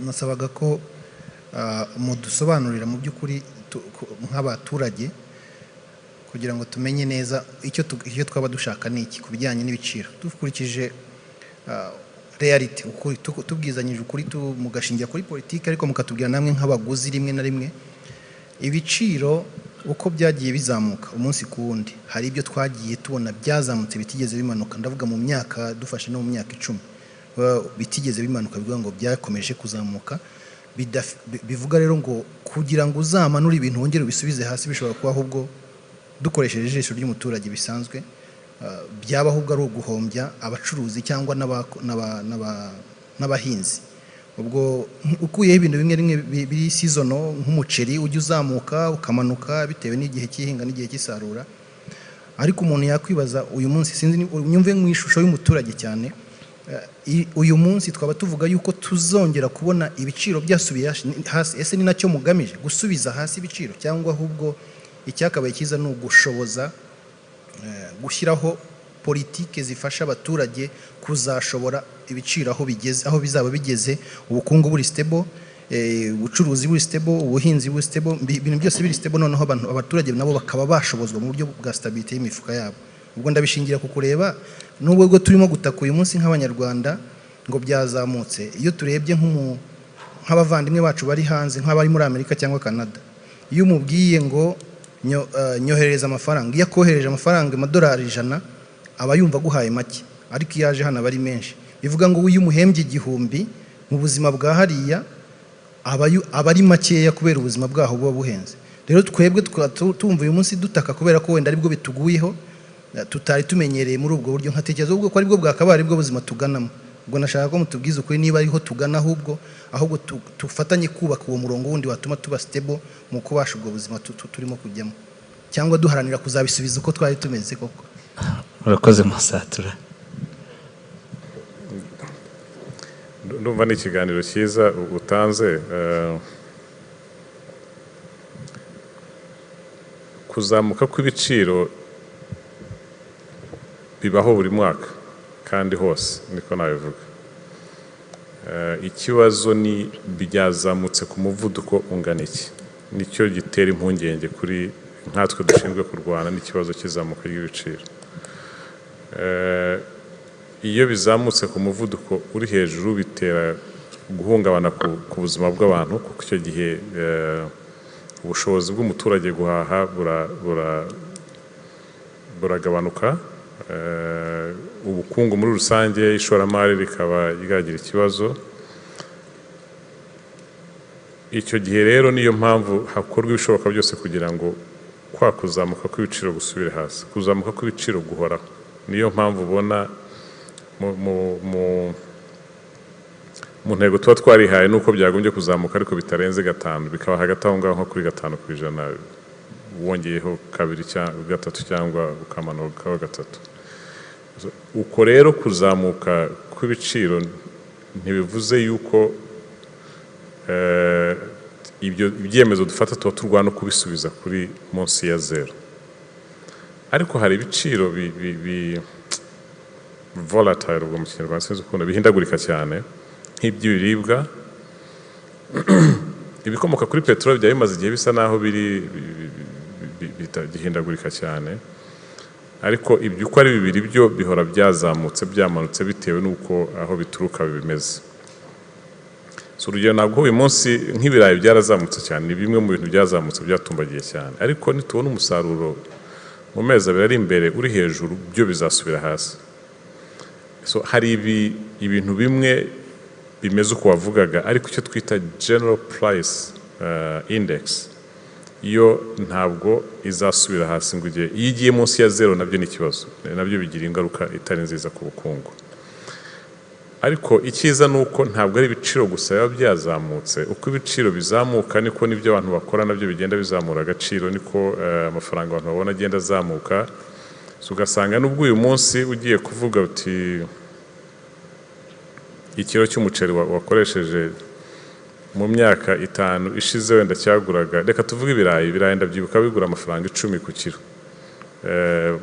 Nasabaga ko mudusobanurira mu by'ukuri nk'abaturage kugira ngo tumenye neza icyo twaba dushaka n'iki ku bijyanye n'ibiciro. Dukurikije reality, tubwizanyije ukuri, mugashingira kuri politiki, ariko mukatubwira namwe nk'abaguzi rimwe na rimwe ibiciro uko byagiye bizamuka umunsi ku wundi. Hari ibyo twagiye tubona byazamutse bitigeze bimanuka, ndavuga mu myaka dufashe no mu myaka 10 bitigeze bimanuka, bivuga ngo byakomeje kuzamuka. Bivuga rero ngo kugira ngo uzamanura ibintu wongere ubisubize hasi bishobora kuba ahubwo dukoresheje ijisho ry'umuturage bisanzwe, byaba ahubwo ari uguhombya abacuruzi cyangwa n'abahinzi. Ubwo ukuyeho ibintu bimwe rimwe biri seasonal nk'umuceri ujya uzamuka ukamanuka bitewe n'igihe cy'ihinga n'igihe cy'isarura, ariko umuntu yakwibaza uyu munsi, sinzi nyumve mu ishusho y'umuturage cyane, uyu munsi twaba tuvuga yuko tuzongera kubona ibiciro byasubiye hasi. Ese ni nacyo mugamije, gusubiza hasi ibiciro, cyangwa ahubwo icyakabaye cyiza ni ugushoboza gushyiraho politike zifasha abaturage kuzashobora ibiciro aho bigeze, aho bizaba bigeze, ubukungu buri stable, ubucuruzi buri stable, ubuhinzi buri stable, ibintu byose biri stable, noneho abaturage nabo bakaba bashobozwa mu buryo bwa stability y'imifuka yabo. Ubwo ndabishingira ku kureba nubwo turimo gutaka uyu munsi nk'abanyarwanda ngo byazamutse, iyo turebye nk'abavandimwe bacu bari hanze, nk'abari muri Amerika cyangwa Canada, iyo umubwiye ngo nyoherereza amafaranga, iyo akohereje amafaranga amadolari 100 aba yumva guhaye make, ariko iyo yaje hano aba ari menshi. Bivuga ngo uyu muhembye 1000 mu buzima bwa hariya aba ari makeya kubera ubuzima bwaho buba buhenze. Rero twebwe tumva uyu munsi dutaka kubera ko wenda aribwo bituguyeho, tutari tumenyereye muri ubwo buryo, nkatekereza ubwo ko aribwo bwakabaye aribwo buzima tuganamo. Ubwo nashaka ko mutubwiza ukuri niba ariho tugana, ahubwo tufatanye kubaka uwo murongo wundi watuma tuba stable mu kubasha ubwo buzima turimo kujyamo, cyangwa duharanira kuzabisubiza uko twari tumeze koko.
Urakoze Musatura.
Ndumva ni ikiganiro cyiza utanze. Kuzamuka kw'ibiciro bibaho buri mwaka kandi hose, niko nabivuga. Ikibazo ni byazamutse ku muvuduko ungana iki, nicyo gitera impungenge kuri nkatwe dushinzwe kurwana n'ikibazo cy'izamuka ry'ibiciro. Iyo bizamutse ku muvuduko uri hejuru bitera guhungabana ku buzima bw'abantu, kuko icyo gihe ubushobozi bw'umuturage guhaha buragabanuka, ubukungu muri rusange, ishoramari rikaba ryagira ikibazo. Icyo gihe rero niyo mpamvu hakorwa ibishoboka byose kugira ngo kwa kuzamuka kw'ibiciro gusubire hasi, kuzamuka kw'ibiciro guhoraho. Niyo mpamvu ubona mu ntego tuba twarihaye nuko byagombye kuzamuka ariko bitarenze 5, bikaba hagati aho ngaho nko kuri 5%, wongeyeho 2 cyangwa 3 cyangwa ukamanuka 3. Uko rero kuzamuka kw'ibiciro ntibivuze yuko ibyo ibyemezo dufata tuba turwana kubisubiza kuri munsi ya 0, ariko hari ibiciro volatile ubwo mu Kinyarwanda sinzi ukuntu bihindagurika cyane, nk'iby'ibiribwa. Ibikomoka kuri peteroli byari bimaze igihe bisa naho bitagihindagurika cyane, ariko ibyo uko ari bibiri byo bihora byazamutse byamanutse bitewe n'uko aho bituruka bimeze. Urugero ntabwo uyu munsi nk'ibirayi byarazamutse cyane, ni bimwe mu bintu byazamutse byatumbagiye cyane, ariko nitubona umusaruro mu mezi abiri ari imbere uri hejuru byo bizasubira hasi. Hari ibintu bimwe bimeze uko wavugaga, ariko icyo twita general price index yo ntabwo izasubira hasi ngo iyo igiye munsi ya 0 nabyo ni ikibazo, nabyo bigira ingaruka itari nziza ku bukungu. Ariko icyiza ni uko ntabwo ari ibiciro gusa biba byazamutse, uko ibiciro bizamuka niko n'ibyo abantu bakora nabyo bigenda bizamura agaciro, niko amafaranga abantu babona agenda azamuka. Ugasanga n'ubwo uyu munsi ugiye kuvuga uti ikiro cy'umuceri wakoresheje mu myaka 5 ishize wenda cyaguraga, reka tuvuge ibirayi ndabyibuka bigura amafaranga 10 ku kiro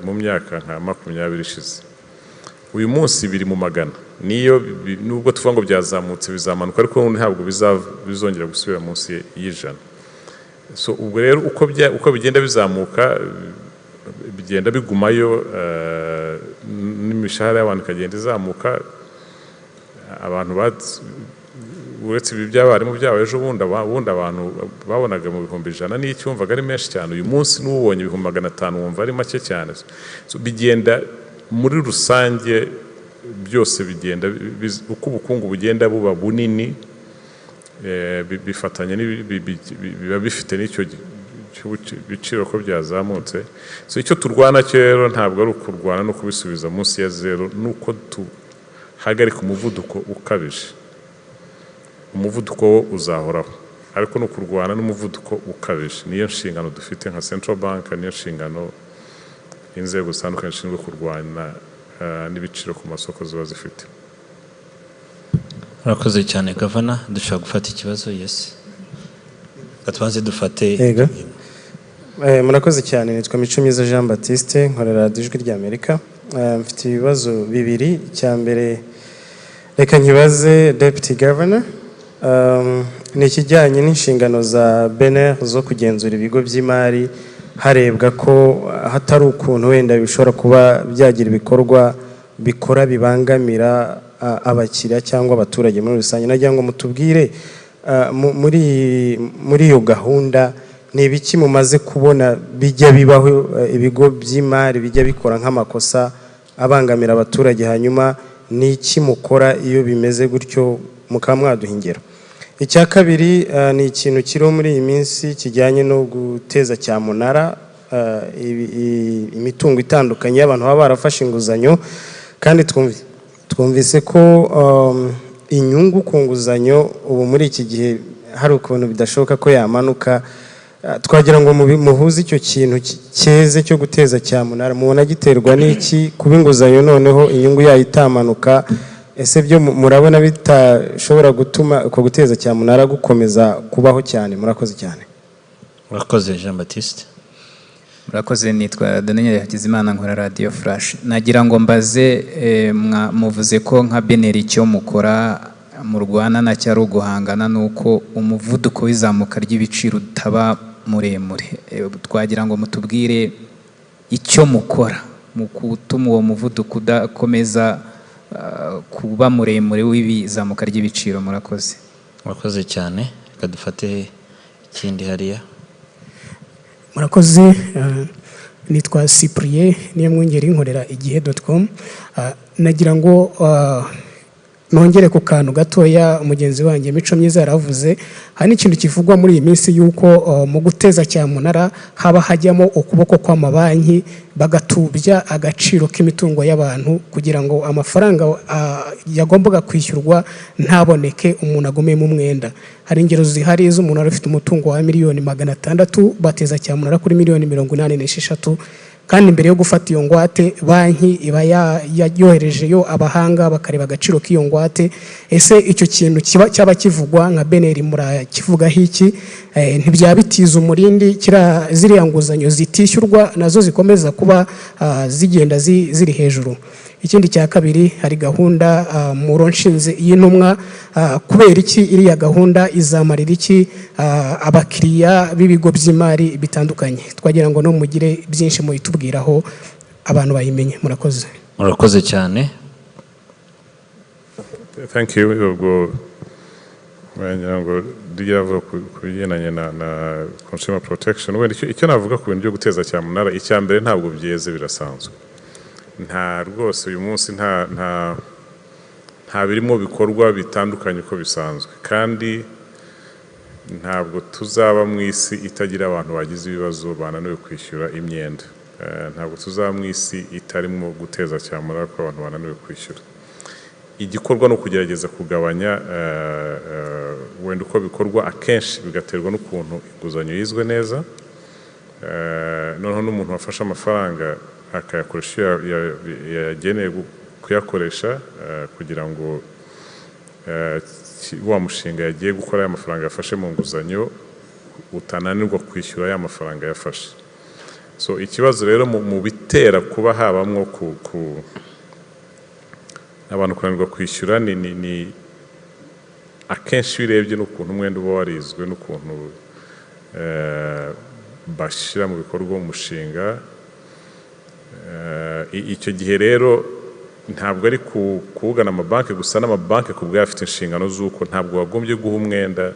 mu myaka nka 20 ishize. Uyu munsi biri mu magana, niyo nubwo tuvuga ngo byazamutse bizamanuka, ariko ntabwo bizongera gusubira munsi y'100. Ubwo rero uko bigenda bizamuka bigenda bigumayo, n'imishahara y'abantu ikagenda izamuka. Abantu uretse ibi by'abarimu byabo ejo bundi abantu babonaga mu bihumbi 100 n'icyumvaga ari menshi cyane, uyu munsi n'ubonye 500 wumva ari make cyane. Bigenda muri rusange byose bigenda uko ubukungu bugenda buba bunini, bifatanya biba bifite n'icyo biciro ko byazamutse. Icyo turwana cyo rero ntabwo ari ukurwana no kubisubiza munsi ya 0, nuko hagarika umuvuduko ukabije. umuvuduko wo uzahoraho ariko no kurwana n'umuvuduko ukabije niyo nshingano dufite nka Central Bank niyo nshingano inzego zitandukanye zishinzwe kurwana n'ibiciro ku masoko ziba zifite.
Murakoze cyane Governor, dushaka gufata ikibazo. Yes, gatwanze dufate.
Yego, murakoze cyane. Nitwa Mico Myiza Jean Baptiste, nkorera Ijwi ry'Amerika. Mfite ibibazo bibiri. Icya mbere reka nkibaze Deputy Governor, ni ikijyanye n'inshingano za BNR zo kugenzura ibigo by'imari harebwa ko hatari ukuntu wenda bishobora kuba byagira ibikorwa bikora bibangamira abakiriya cyangwa abaturage muri rusange. Nagira ngo mutubwire muri iyo gahunda ni ibiki mumaze kubona bijya bibaho ibigo by'imari bijya bikora nk'amakosa abangamira abaturage, hanyuma ni iki mukora iyo bimeze gutyo mukaba mwaduha ingero. Icya kabiri ni ikintu kiriho muri iyi minsi kijyanye no guteza cyamunara imitungo itandukanye y'abantu baba barafashe inguzanyo, kandi twumvise ko inyungu ku nguzanyo ubu muri iki gihe hari ukuntu bidashoboka ko yamanuka. Twagira ngo muhuze icyo kintu cyeze cyo guteza cyamunara, mubona giterwa n'iki kuba inguzanyo noneho inyungu yayo itamanuka? Ese byo murabona bitashobora gutuma uko guteza cyamunara gukomeza kubaho cyane? Murakoze cyane.
Murakoze Jean Baptiste.
Murakoze. Nitwa Daniel Hakizimana, nkora Radio Flash. Nagira ngo mbaze, muvuze ko nka BNR icyo mukora mu Rwanda na cyari uguhangana nuko umuvuduko w'izamuka ry'ibiciro utaba muremure. Twagira ngo mutubwire icyo mukora mu gutuma uwo muvuduko udakomeza kuba muremure w'izamuka ry'ibiciro. Murakoze.
Murakoze cyane. Reka dufate ikindi hariya.
Murakoze. Nitwa Cyprien niyo mwungeri, nkorera igihe.com. Nagira ngo nongere ku kantu gatoya umugenzi wanjye Mico Myiza yaravuze. Hari n'ikintu kivugwa muri iyi minsi yuko mu guteza cyamunara haba hajyamo ukuboko kw'amabanki bagatubya agaciro k'imitungo y'abantu kugira ngo amafaranga yagombaga kwishyurwa ntaboneke, umuntu agomeye mu mwenda. Hari ingero zihari z'umuntu wari ufite umutungo wa miliyoni 600 bateza cyamunara kuri miliyoni 86, kandi mbere yo gufata iyo ngwate banki iba yoherejeyo abahanga bakareba agaciro k'iyo ngwate. Ese icyo kintu cyaba kivugwa nka BNR murakivugaho iki? Ntibyaba bitiza umurindi ziriya nguzanyo zitishyurwa nazo zikomeza kuba zigenda ziri hejuru? Ikindi cya kabiri, hari gahunda muronshinze y'intumwa, kubera iki iriya gahunda izamarira iki abakiriya b'ibigo by'imari bitandukanye? Twagira ngo no mugire byinshi muyitubwiraho abantu bayimenye. Murakoze.
Murakoze cyane.
Thank you. Ngo diyavuga ku bigendanye na consumer protection. Wenda icyo navuga ku bintu byo guteza cyamunara, icya mbere ntabwo byeze, birasanzwe. Nta rwose uyu munsi nta birimo bikorwa bitandukanye uko bisanzwe, kandi ntabwo tuzaba mu isi itagira abantu bagize ibibazo bananiwe kwishyura imyenda. Ntabwo tuzaba mu isi itarimo guteza cyamunara ko abantu bananiwe kwishyura. Igikorwa no kugerageza kugabanya wenda uko bikorwa, akenshi bigaterwa n'ukuntu inguzanyo yizwe neza, noneho n'umuntu wafashe amafaranga akayakoresha yageneye kuyakoresha kugira ngo wa mushinga yagiye gukora ya mafaranga yafashe mu nguzanyo utananirwa kwishyura ya mafaranga yafashe. So ikibazo rero mu bitera kuba habamwo abantu kunanirwa kwishyura ni akenshi birebye n'ukuntu umwenda uba warizwe n'ukuntu bashyira mu bikorwa umushinga. Icyo gihe rero ntabwo ari kuvugana amabanki gusa, n'amabanki ku bwayo afite inshingano z'uko ntabwo wagombye guha umwenda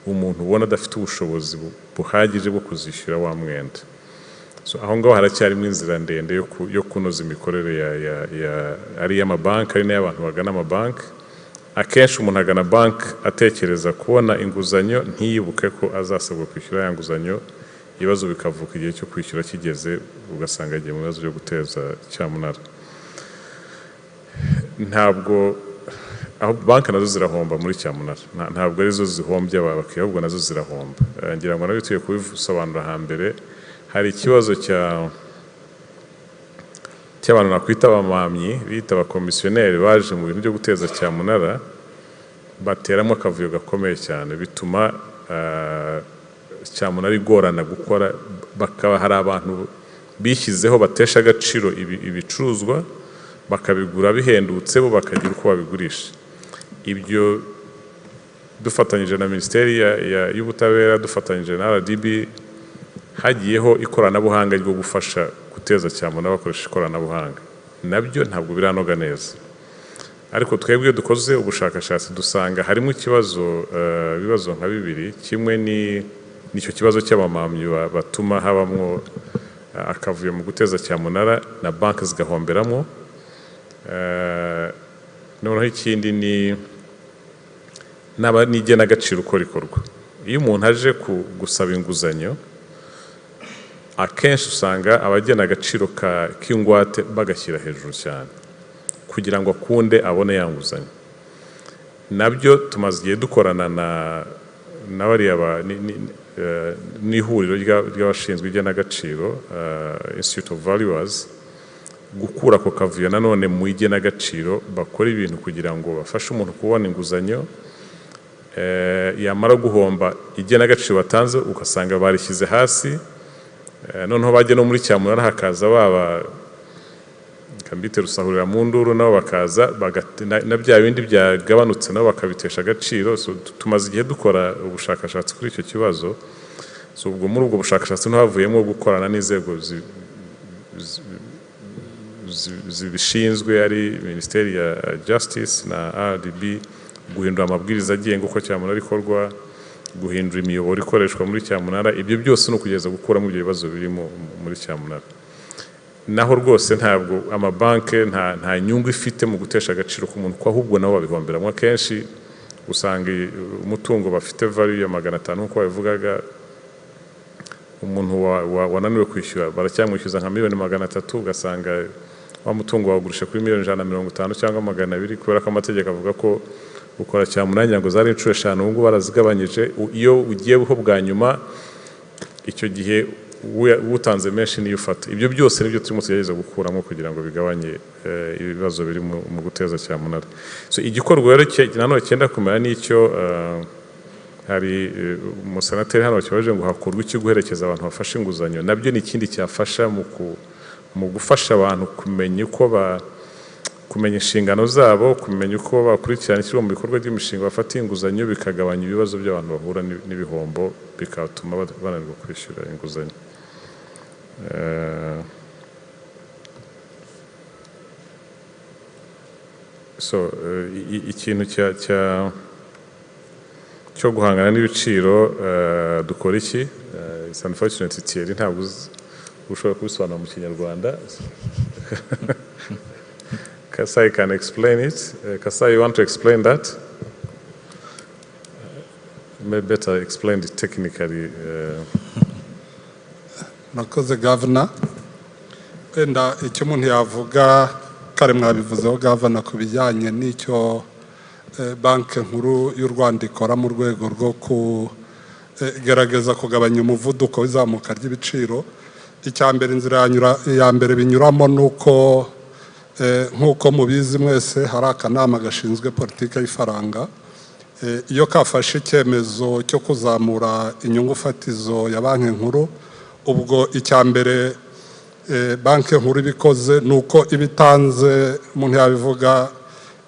umuntu ubona adafite ubushobozi buhagije bwo kuzishyura wa mwenda. So aho ngaho haracyarimo inzira ndende yo kunoza imikorere ari iy'amabanki ari n'iy'abantu bagana amabanki. Akenshi umuntu agana banki atekereza kubona inguzanyo, ntiyibuke ko azasabwa kwishyura ya nguzanyo, ibibazo bikavuka igihe cyo kwishyura kigeze, ugasanga agiye mu bibazo byo guteza cyamunara. Ntabwo aho banki nazo zirahomba muri cyamunara, ntabwo arizo zihombye abakiriya, ahubwo nazo zirahomba. Ngira ngo nawe tuye kubisobanura hambere, hari ikibazo cy'abantu nakwita abamamyi bita abakomisiyoneri baje mu bintu byo guteza cyamunara, bateramo akavuyo gakomeye cyane, bituma cyamunara igorana gukora. Bakaba hari abantu bishyizeho batesha agaciro ibicuruzwa, bakabigura bihendutse, bo bakagira uko babigurisha. Ibyo dufatanyije na Minisiteri y'Ubutabera, dufatanyije na RDB, hagiyeho ikoranabuhanga ryo gufasha guteza cyamunara bakoresha ikoranabuhanga. Nabyo ntabwo biranoga neza, ariko twebwe dukoze ubushakashatsi dusanga harimo ibibazo nka bibiri. Kimwe nicyo kibazo cy'abamamyi batuma habamwo akavuyo mu guteza cyamunara na banki zigahomberamo. Noneho ikindi n'igenagaciro uko rikorwa. Iyo umuntu aje gusaba inguzanyo, akenshi usanga abagena agaciro k'ingwate bagashyira hejuru cyane kugira ngo akunde abone ya nguzanyo. Nabyo tumaze igihe dukorana na bariya n'ihuriro ry'abashinzwe igenagaciro, Institute of Valuers, gukura ako kavuyo nanone mu igenagaciro, bakora ibintu kugira ngo bafashe umuntu kubona inguzanyo. Yamara guhomba igenagaciro batanze ugasanga barishyize hasi, noneho bajya no muri cyamunara hakaza kambite rusahurira mu nduru, nabo bakaza na bya bindi byagabanutse nabo bakabitesha agaciro. Tumaze igihe dukora ubushakashatsi kuri icyo kibazo. Ubwo muri ubwo bushakashatsi havuyemo gukorana n'inzego zibishinzwe, ari Minisiteri ya Justice na RDB, guhindura amabwiriza agenga uko cyamunara ikorwa, guhindura imiyoboro ikoreshwa muri cyamunara. Ibyo byose ni ukugeza gukuramo ibyo bibazo biri muri cyamunara. Naho rwose ntabwo amabanki nta nyungu ifite mu gutesha agaciro k'umuntu, ko ahubwo nabo babihomberamo. Akenshi usanga umutungo bafite value ya 500 nk'uko babivugaga, umuntu wananiwe kwishyura baracyamwishyuza nka miliyoni 300, ugasanga wa mutungo wagurisha kuri miliyoni 150 cyangwa 200, kubera ko amategeko avuga ko ukora cyamunara ngo zari inshuro 5, ubwo barazigabanyije. Iyo ugiyeho bwa nyuma, icyo gihe utanze menshi niyo ufata. Ibyo byose nibyo turimo tugerageza gukuramo kugira ngo bigabanye ibibazo biri mu guteza cyamunara. Igikorwa rero nanone cyenda kumera n'icyo hari umusenateri hano kibaje ngo hakorwe iki guherekeza abantu bafashe inguzanyo. Nabyo ni ikindi cyafasha mu gufasha abantu kumenya inshingano zabo, kumenya uko bakurikirana ishyirwa mu bikorwa by'imishinga bafata inguzanyo, bikagabanya ibibazo by'abantu bahura n'ibihombo, bikatuma bananirwa kwishyura inguzanyo. Ikintu cyo guhangana n'ibiciro dukora iki? It's unfortunate Thierry ntabwo ushobora kubisobanura mu Kinyarwanda. Kasai can explain it. Kasai, you want to explain that? Maybe better explain it technically.
Nakoze Governor. Wenda icyo umuntu yavuga kare mwabivuzeho Governor ku bijyanye n'icyo banki nkuru y'u Rwanda ikora mu rwego rwo kugerageza kugabanya umuvuduko w'izamuka ry'ibiciro. Icyambere inzira ya mbere binyuramo nuko nk'uko mubizi mwese hari akanama gashinzwe politiki y'ifaranga. Iyo kafashe icyemezo cyo kuzamura inyungu fatizo ya banki nkuru, ubwo icyambere banki nkuru ibikoze nuko ibitanze, umuntu yabivuga,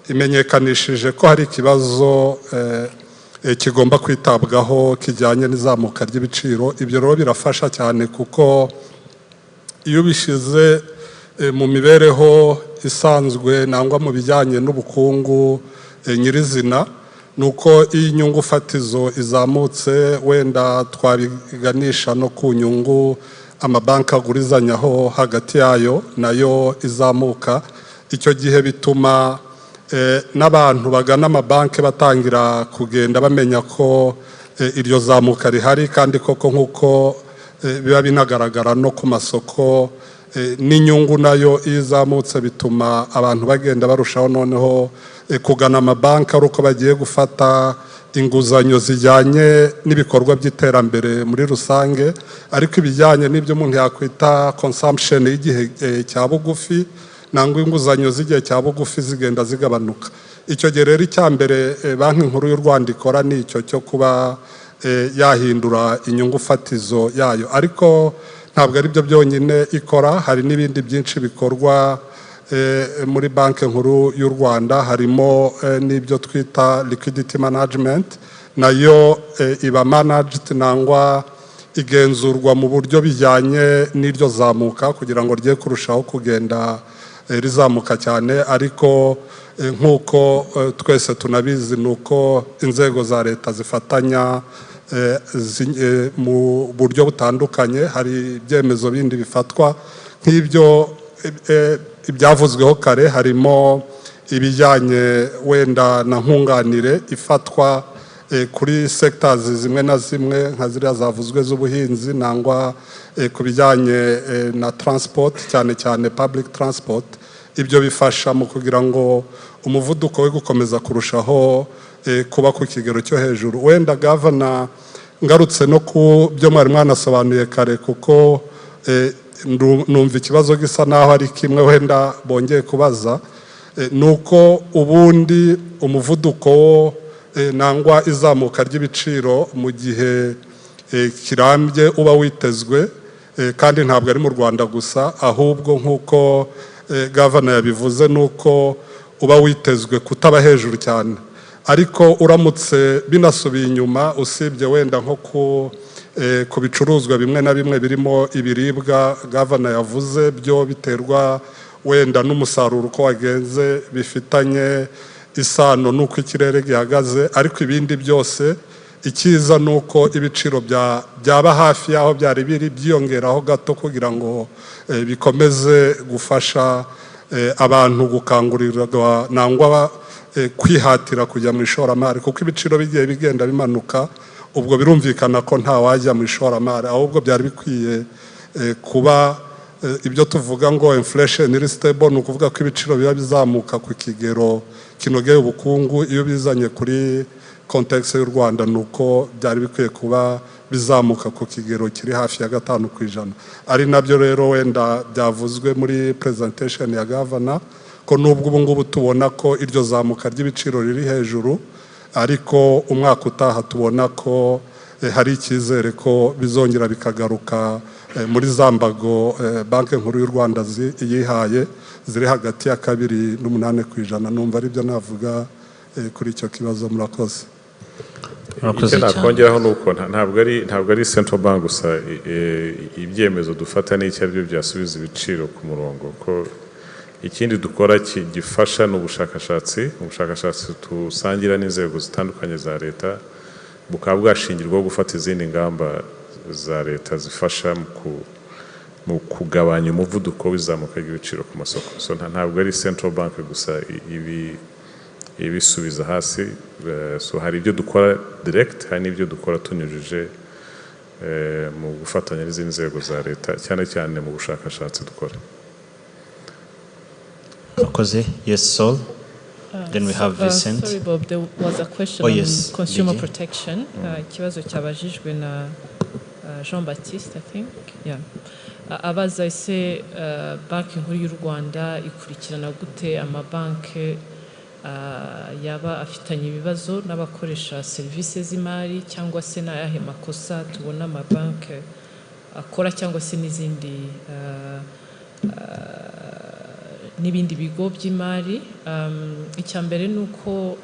imenyekanishije ko hari ikibazo kigomba kwitabwaho kijyanye n'izamuka ry'ibiciro. Ibyo rero birafasha cyane kuko iyo bishyize mu mibereho isanzwe nangwa mu bijyanye n'ubukungu nyirizina, nuko iyo inyungu fatizo izamutse, wenda twabiganisha no ku nyungu amabanki agurizanyaho hagati yayo nayo izamuka. Icyo gihe bituma n'abantu bagana amabanki batangira kugenda bamenya ko iryo zamuka rihari, kandi koko nk'uko biba binagaragara no ku masoko n'inyungu nayo iyo izamutse bituma abantu bagenda barushaho noneho kugana amabanki ari uko bagiye gufata inguzanyo zijyanye n'ibikorwa by'iterambere muri rusange, ariko ibijyanye n'ibyo umuntu yakwita consumption y'igihe cya bugufi nangwa inguzanyo z'igihe cya bugufi zigenda zigabanuka. Icyo gihe rero icya mbere banki nkuru y'u Rwanda ikora ni icyo cyo kuba yahindura inyungu fatizo yayo, ariko ntabwo ari byo byonyine ikora, hari n'ibindi byinshi bikorwa muri banki nkuru y'u Rwanda, harimo n'ibyo twita liquidity management, nayo iba managed nangwa igenzurwa mu buryo bijyanye n'iryo zamuka kugira ngo rye kurushaho kugenda rizamuka cyane. Ariko nk'uko twese tunabizi ni uko inzego za leta zifatanya mu buryo butandukanye. Hari ibyemezo bindi bifatwa nk'ibyo ibyavuzweho kare, harimo ibijyanye wenda na nkunganire ifatwa kuri sectors zimwe na zimwe nka ziriya zavuzwe z'ubuhinzi nangwa ku bijyanye na transport, cyane cyane public transport. Ibyo bifasha mu kugira ngo umuvuduko we gukomeza kurushaho kuba ku kigero cyo hejuru. Wenda Governor, ngarutse no ku byo mwari mwanasobanuye kare, kuko numva ikibazo gisa naho ari kimwe wenda bongeye kubaza, nuko ubundi umuvuduko nangwa izamuka ry'ibiciro mu gihe kirambye uba witezwe, kandi ntabwo ari mu Rwanda gusa, ahubwo nk'uko Governor yabivuze nuko uba witezwe kutaba hejuru cyane. Ariko uramutse binasubiye inyuma, usibye wenda nko ku bicuruzwa bimwe na bimwe birimo ibiribwa Governor yavuze, byo biterwa wenda n'umusaruro uko wagenze, bifitanye isano n'uko ikirere gihagaze. Ariko ibindi byose icyiza nuko ibiciro byaba hafi y'aho byari biri, byiyongeraho gato kugira ngo bikomeze gufasha abantu gukangurirwa nangwa kwihatira kujya mu ishoramari, kuko ibiciro bigiye bigenda bimanuka, ubwo birumvikana ko nta wajya mu ishoramari. Ahubwo byari bikwiye kuba ibyo tuvuga ngo inflation iri stable, ni ukuvuga ko ibiciro biba bizamuka ku kigero kinogeye ubukungu. Iyo bizanye kuri context y'u Rwanda, nuko byari bikwiye kuba bizamuka ku kigero kiri hafi ya 5%. Ari nabyo rero wenda byavuzwe muri presentation ya Governor, ko nubwo ubu ngubu tubona ko iryo zamuka ry'ibiciro riri hejuru, ariko umwaka utaha tubona ko hari icyizere ko bizongera bikagaruka muri za mbago banki nkuru y'u Rwanda yihaye ziri hagati ya 2 n'8%. Numva ari byo navuga kuri icyo kibazo. Murakoze.
Icyo nakongeraho ni uko ntabwo ari central bank gusa ibyemezo dufata n'icyo ari byo byasubiza ibiciro ku murongo, ko ikindi dukora gifasha n'ubushakashatsi tusangira n'inzego zitandukanye za leta, bukaba bwashingirwaho gufata izindi ngamba za leta zifasha mu kugabanya umuvuduko w'izamuka ry'ibiciro ku masoko. So ntabwo ari central bank gusa ibisubiza hasi. So hari ibyo dukora direct, hari n'ibyo dukora tunyujije mu gufatanya n'izindi nzego za leta, cyane cyane mu bushakashatsi dukora.
Yes, Sol. Then we have Vincent.
Sorry, Bob, there was a question on consumer protection. Ikibazo cyabajijwe na Jean-Baptiste, I think. Yeah. Abaza ese banki nkuru y'u Rwanda ikurikirana gute amabanki yaba afitanye ibibazo n'abakoresha serivisi z'imari, cyangwa se n'ayahe makosa tubona amabanki akora, cyangwa se n'ibindi bigo by'imari. Icya mbere ni uko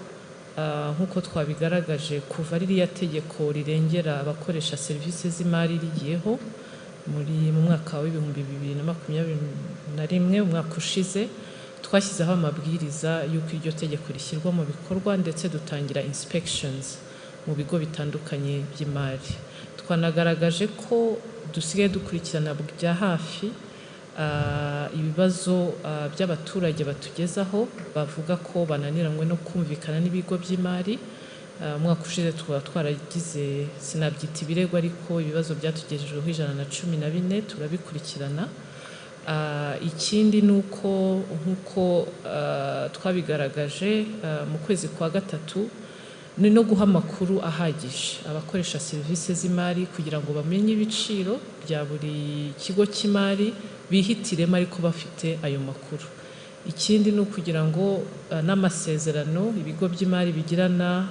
nk'uko twabigaragaje, kuva ririya tegeko rirengera abakoresha serivisi z'imari rigiyeho mu mwaka wa 2021, umwaka ushize, twashyizeho amabwiriza y'uko iryo tegeko rishyirwa mu bikorwa, ndetse dutangira inspections mu bigo bitandukanye by'imari. Twanagaragaje ko dusigaye dukurikirana bya hafi ibibazo by'abaturage batugezaho bavuga ko bananiranywe no kumvikana n'ibigo by'imari. Umwaka ushize twaragize, sinabyita ibirego, ariko ibibazo byatugejejeho 114 turabikurikirana. ikindi ni uko nk'uko twabigaragaje mu kwezi kwa gatatu ni no guha amakuru ahagije abakoresha serivisi z'imari kugira ngo bamenye ibiciro bya buri kigo cy'imari bihitiremo ariko bafite ayo makuru. Ikindi ni ukugira ngo n'amasezerano ibigo by'imari bigirana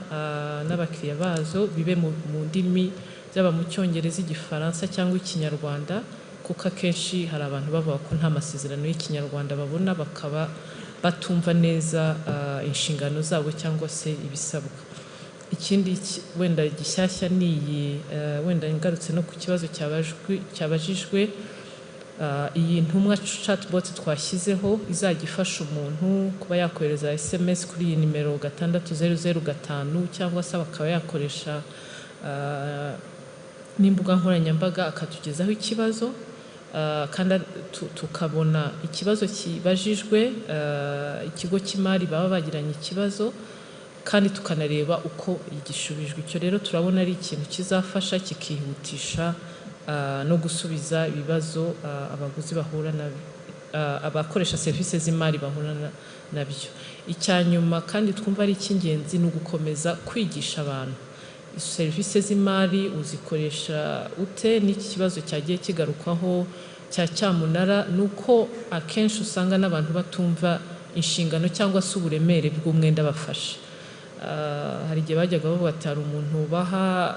n'abakiriya bazo bibe mu ndimi zaba mu Cyongereza, Igifaransa cyangwa Ikinyarwanda, kuko akenshi hari abantu bavuga ko nta masezerano y'Ikinyarwanda babona bakaba batumva neza inshingano zabo cyangwa se ibisabwa. Ikindi wenda gishyashya ni iyi wenda ngarutse no ku kibazo cyabajijwe, iyi ntumwa chatbot twashyizeho izajya ifasha umuntu kuba yakohereza SMS kuri iyi nimero 6005 cyangwa se bakaba yakoresha n'imbuga nkoranyambaga akatugezaho ikibazo, kandi tukabona ikibazo kibajijwe ikigo cy'imari baba bagiranye ikibazo kandi tukanareba uko igishubijwe. Icyo rero turabona ari ikintu kizafasha kikihutisha no gusubiza ibibazo abaguzi bahura nabyo, abakoresha serivisi z'imari bahura nabyo. Icyanyuma kandi twumva ari icy'ingenzi ni ugukomeza kwigisha abantu serivisi z'imari uzikoresha ute. N'iki kibazo cyagiye kigarukwaho cya cyamunara nuko akenshi usanga n'abantu batumva inshingano cyangwa se uburemere bw'umwenda bafashe. Hari igihe bajyaga bavuga ati hari umuntu baha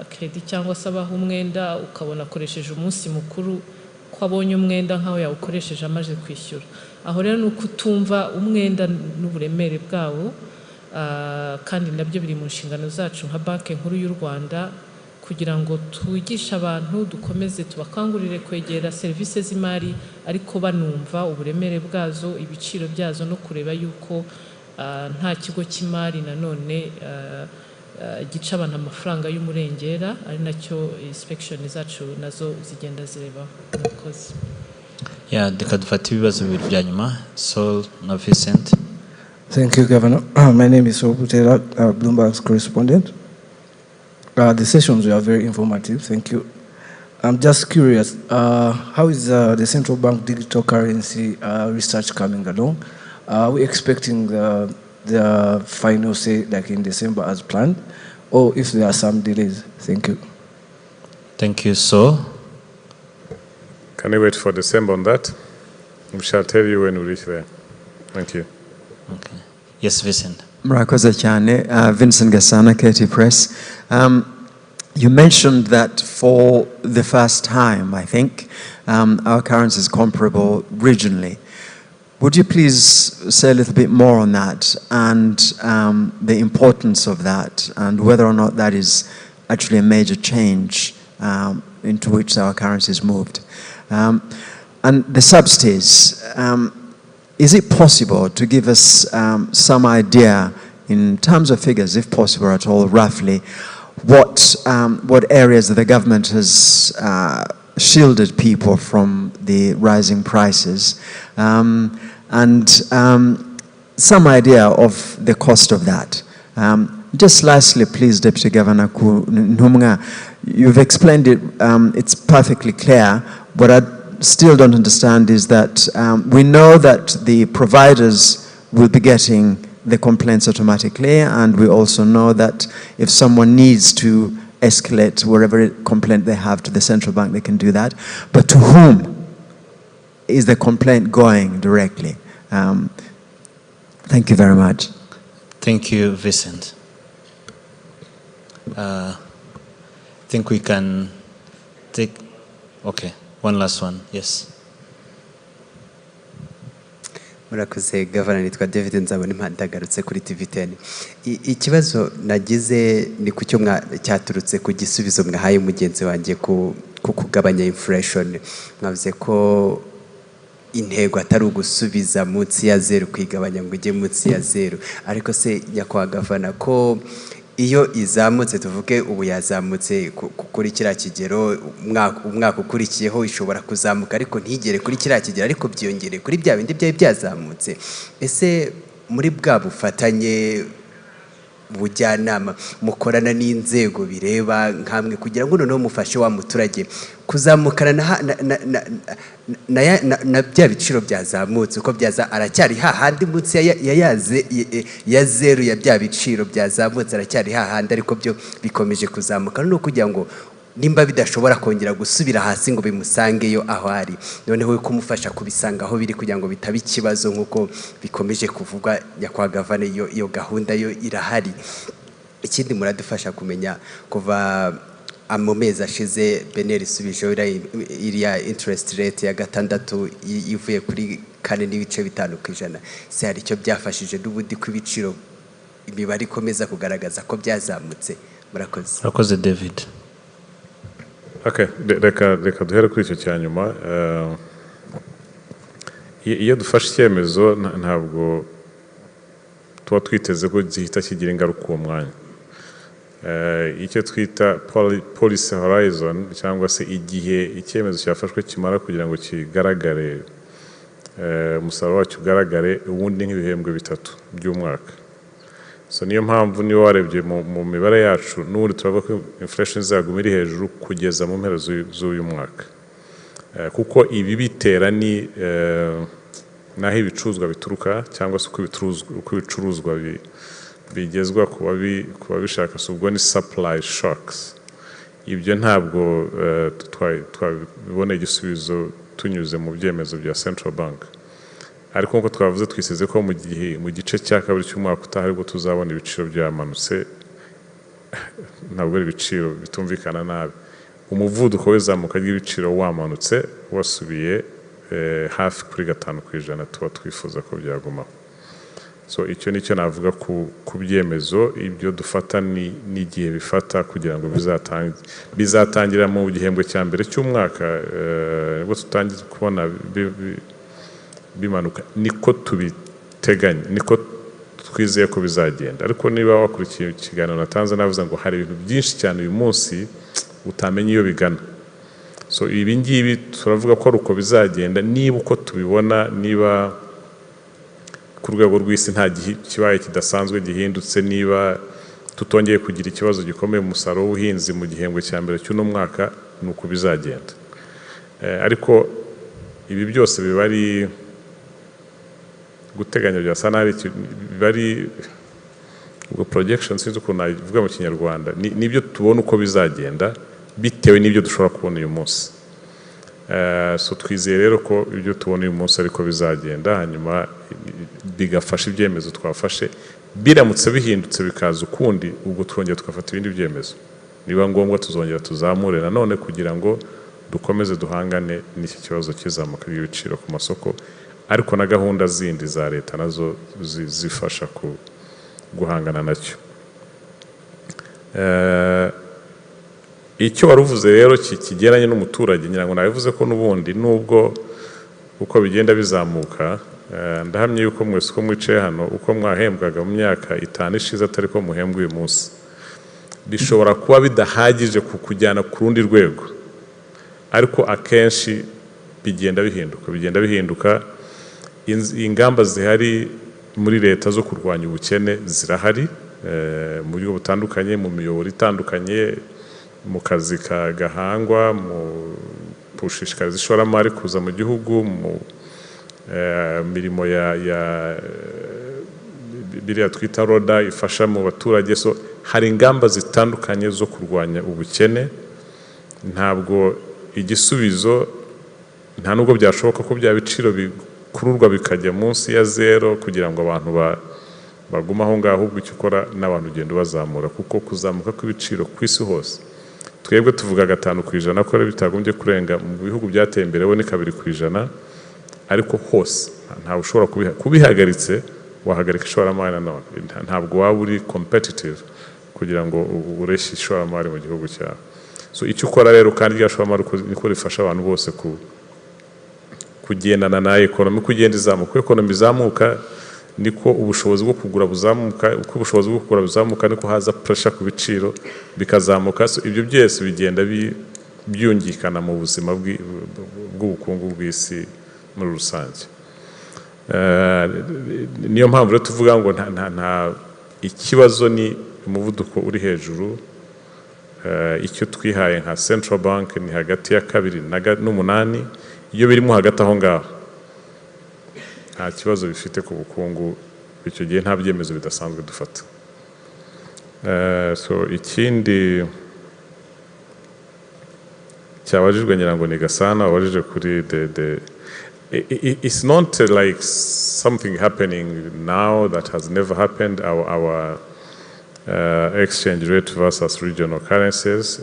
credit cyangwa se abaha umwenda ukabona akoresheje umunsi mukuru ko abonye umwenda nkaho yawukoresheje amaze kwishyura. Aho rero ni ukutumva umwenda n'uburemere bwawo, kandi nabyo biri mu nshingano zacu nka Banki Nkuru y'u Rwanda kugira ngo twigishe abantu, dukomeze tubakangurire kwegera serivisi z'imari ariko banumva uburemere bwazo, ibiciro byazo, no kureba yuko nta kigo cy'imari nanone gica abantu amafaranga y'umurengera, ari nacyo inspection zacu nazo zigenda zirebaho. Murakoze.
Reka dufate ibibazo bibiri bya nyuma. Sol na Vincent.
Thank you, Governor. My name is Sobutela, Bloomberg's correspondent. The sessions were very informative. Thank you. I'm just curious, how is the central bank digital currency research coming along? Are we expecting the final say like in December as planned, or if there are some delays? Thank you.
Thank you. So,
can you wait for December on that? We shall tell you when we reach there. Thank you.
Okay. Yes, Vincent.
Murakoze cyane, Vincent Gasana, KT Press. You mentioned that for the first time, I think, our currency is comparable regionally. Would you please say a little bit more on that and the importance of that and whether or not that is actually a major change into which our currency is moved? And the subsidies, is it possible to give us some idea in terms of figures, if possible at all, roughly, what areas that the government has shielded people from the rising prices, and some idea of the cost of that? Just lastly, please, Deputy Governor Ntumwa, you've explained it, it's perfectly clear. What I still don't understand is that we know that the providers will be getting the complaints automatically, and we also know that if someone needs to escalate whatever complaint they have to the central bank, they can do that. But to whom is the complaint going directly? Thank you very much.
Thank you, Vincent. I think we can take, okay, one last one. Yes.
Murakoze Governor, nitwa David Nzabonimpa, ndagarutse kuri TV10. Ikibazo nagize ni ku cyo cyaturutse ku gisubizo mwahaye umugenzi wanjye ku kugabanya inflation. Mwavuze ko intego atari ugusubiza munsi ya zero, kwigabanya ngo ujye munsi ya zero. Ariko se nyakwa Governor, ko iyo izamutse tuvuge ubu yazamutse kuri kiriya kigero, umwaka ukurikiyeho ishobora kuzamuka ariko ntigere kuri kiriya kigero, ariko byiyongere kuri bya bindi byari byazamutse. Ese muri bwa bufatanye ubujyanama mukorana n'inzego bireba nkamwe kugira ngo noneho mufashe wa muturage kuzamukana na bya biciro byazamutse uko byaza aracyari hahandi munsi ya zero ya bya biciro byazamutse aracyari hahandi ariko byo bikomeje kuzamuka no kugira ngo nimba bidashobora kongera gusubira hasi ngo bimusangeyo aho ari noneho kumufasha kubisanga aho biri kugira ngo bitaba ikibazo nkuko bikomeje kuvugwa nyakwa gavana iyo gahunda yo irahari. Ikindi muradufasha kumenya kuva mu mezi ashize Beneri isubije iriya interest rate ya 6 ivuye kuri 4.5% se hari icyo byafashije n'ubundi kw'ibiciro imibare ikomeza kugaragaza ko byazamutse.
Murakoze David.
Okay, reka duhere kuri icyo cya nyuma. Iyo dufashe icyemezo ntabwo tuba twiteze ko gihita kigira ingaruka uwo mwanya. Icyo twita policy horizon cyangwa se igihe icyemezo cyafashwe kimara kugira ngo kigaragare umusaruro wacyo ugaragare ubundi nk'ibihembwe 3 by'umwaka. So niyo mpamvu niyo warebye mu mibare yacu n'ubundi turavuga ko inflation izaguma iri hejuru kugeza mu mpera z'uyu mwaka, kuko ibi bitera ni naho ibicuruzwa bituruka cyangwa se uko ibicuruzwa bigezwa kuba bishaka, so ubwo ni supply shocks. Ibyo ntabwo twabibona igisubizo tunyuze mu byemezo bya central bank, ariko nko twavuze twiseze ko mu gice cya kabiri cy'umwaka utaha aribwo tuzabona ibiciro byamanutse. Ntabwo ari ibiciro bitumvikana nabi, umuvuduko w'izamuka ry'ibiciro wamanutse wasubiye hafi kuri 5% tuba twifuza ko byagumaho. So icyo nicyo navuga ku byemezo ibyo dufata n'igihe bifata kugira ngo bizatangira mu gihembwe cya mbere cy'umwaka nibwo tutangiye kubona bimanuka, niko tubiteganya, niko twizeye ko bizagenda. Ariko niba wakurikiye ikiganiro natanze navuze ngo hari ibintu byinshi cyane uyu munsi utamenya iyo bigana. So ibi ngibi turavuga ko uko bizagenda niba uko tubibona, niba ku rwego rw'isi nta kibaye kidasanzwe gihindutse, niba tutongeye kugira ikibazo gikomeye mu musaruro w'ubuhinzi mu gihembwe cya mbere cy'uno mwaka, nuko bizagenda. Ariko ibi byose biba ari guteganya byasa nabi, biba ari projections sinzi ukuntu nabivuga mu Kinyarwanda, nibyo tubona uko bizagenda bitewe n'ibyo dushobora kubona uyu munsi. So twizeye rero ko ibyo tubona uyu munsi ariko bizagenda, hanyuma bigafasha ibyemezo twafashe. Biramutse bihindutse bikaza ukundi, ubwo twongera tukafata ibindi byemezo, niba ngombwa tuzongera tuzamure nanone kugira ngo dukomeze duhangane n'iki kibazo cy'izamuka ry'ibiciro ku masoko, ariko na gahunda zindi za leta nazo zifasha guhangana nacyo. Icyo waruvuze rero kigeranye n'umuturage, ngira ngo nabivuze ko n'ubundi nubwo uko bigenda bizamuka, ndahamye yuko mwese uko mwicaye hano uko mwahembwaga mu myaka 5 ishize atari ko muhembwa uyu munsi, bishobora kuba bidahagije kujyana ku rundi rwego, ariko akenshi bigenda bihinduka. Ingamba zihari muri leta zo kurwanya ubukene zirahari mu buryo butandukanye, mu miyoboro itandukanye, mu kazi gahangwa, mu gushishikariza ishoramari kuza mu gihugu, mu mirimo ya biriya twita roda ifasha mu baturage. So hari ingamba zitandukanye zo kurwanya ubukene. Ntabwo igisubizo, nta nubwo byashoboka ko bya biciro bikururwa bikajya munsi ya zero kugira ngo abantu baguma aho ngaho, ahubwo icyo ukora n'abantu ugenda bazamura, kuko kuzamuka kw'ibiciro ku isi hose, twebwe tuvuga 5% ko bitagombye kurenga. Mu bihugu byateye imbere bo ni 2%, ariko hose ntawe ushobora kubihagaritse wahagarika ishoramari nanone, ntabwo waba uri competitive kugira ngo ureshye ishoramari mu gihugu cyawe. So icyo ukora rero, kandi rya shoramari niko rifasha abantu bose kugendana na ekonomi, kugenda izamuka. Ekonomi izamuka niko ubushobozi bwo kugura buzamuka, uko ubushobozi bwo kugura buzamuka niko haza pressure ku biciro bikazamuka. So ibyo byose bigenda byungikana mu buzima bw'ubukungu bw'isi muri rusange. Niyo mpamvu rero tuvuga ngo nta ikibazo ni umuvuduko uri hejuru. Icyo twihaye nka Central Bank ni hagati ya 2 n'umunani. Iyo birimo hagati aho ngaho nta kibazo bifite ku bukungu, icyo gihe nta byemezo bidasanzwe dufata. So ikindi cyabajijwe ngira ngo ni Gasana wabajije kuri it's not like something happening now that has never happened. Our exchange rate versus regional currencies.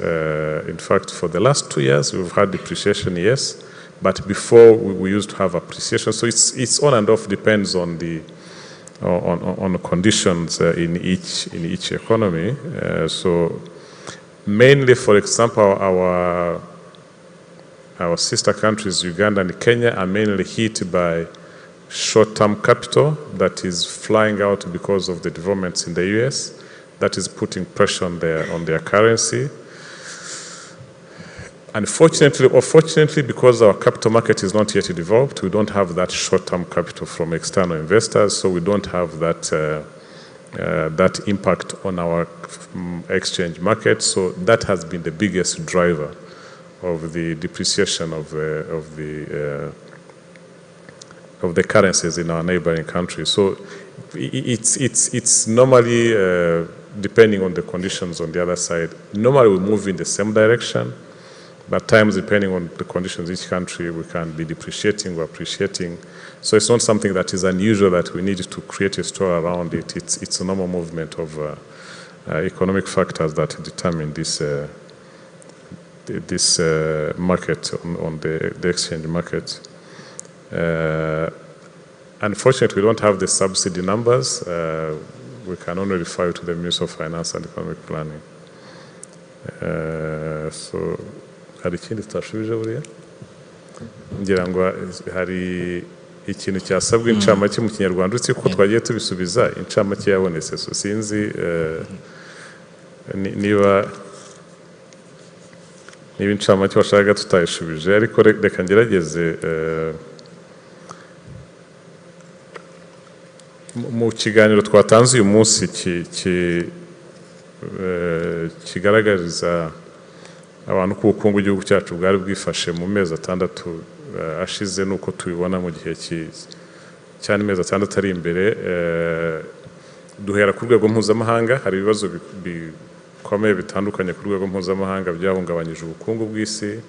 In fact, for the last 2 years, we've had depreciation, yes, but before we used to have appreciation. So it's on and off, depends on the conditions in each economy. So mainly, for example, our sister countries, Uganda and Kenya, are mainly hit by short-term capital that is flying out because of the developments in the US. That is putting pressure on their currency. Unfortunately, or fortunately, because our capital market is not yet developed, we don't have that short-term capital from external investors, so we don't have that impact on our exchange market. So that has been the biggest driver of the depreciation of the currencies in our neighboring countries. So it's normally depending on the conditions on the other side. Normally we move in the same direction, but times depending on the conditions in each country, we can be depreciating or appreciating. So it's not something that is unusual that we need to create a story around it. It's a normal movement of economic factors that determine this market on the exchange market. Unfortunately, we don't have the subsidy numbers. We can only refer you to the Ministry of Finance and Economic Planning. So, hari ikindi tutashubije buriya? Ngira ngo hari ikintu cyasabwe incamake mu Kinyarwanda uretse ko twagiye tubisubiza incamake yabonetse. So sinzi niba incamake washaka tutayishubije, ariko reka ngerageze. Mu kiganiro twatanze uyu munsi kigaragariza abantu ko ubukungu bw'igihugu cyacu bwari bwifashe mu mezi 6 ashize nuko tubibona mu gihe cyane mezi 6 ari imbere. Duhera ku rwego mpuzamahanga, hari ibibazo bikomeye bitandukanye ku rwego mpuzamahanga byahungabanyije ubukungu bw'isi,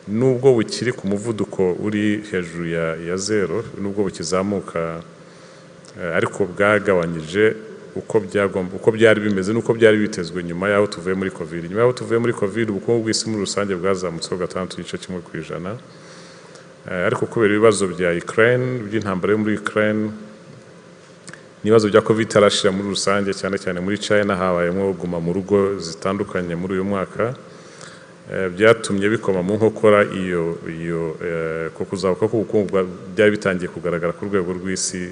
nubwo bukiri ku muvuduko uri hejuru ya zero, nubwo bukizamuka, ariko bwagabanyije uko byari bimeze nuko byari bitezwe nyuma yaho tuvuye muri Covid. Nyuma yaho tuvuye muri Covid, ubukungu bw'isi muri rusange bwazamutseho 6.1%. Ariko kubera ibibazo bya Ukraine, by'intambara yo muri Ukraine, nibazo bya Covid tarashira muri rusange, cyane muri China habayemo guma mu rugo zitandukanye muri uyu mwaka, byatumye bikoma mu nkokora iyo ko kuzabuka ko ubukungu byari bitangiye kugaragara ku rwego rw'isi.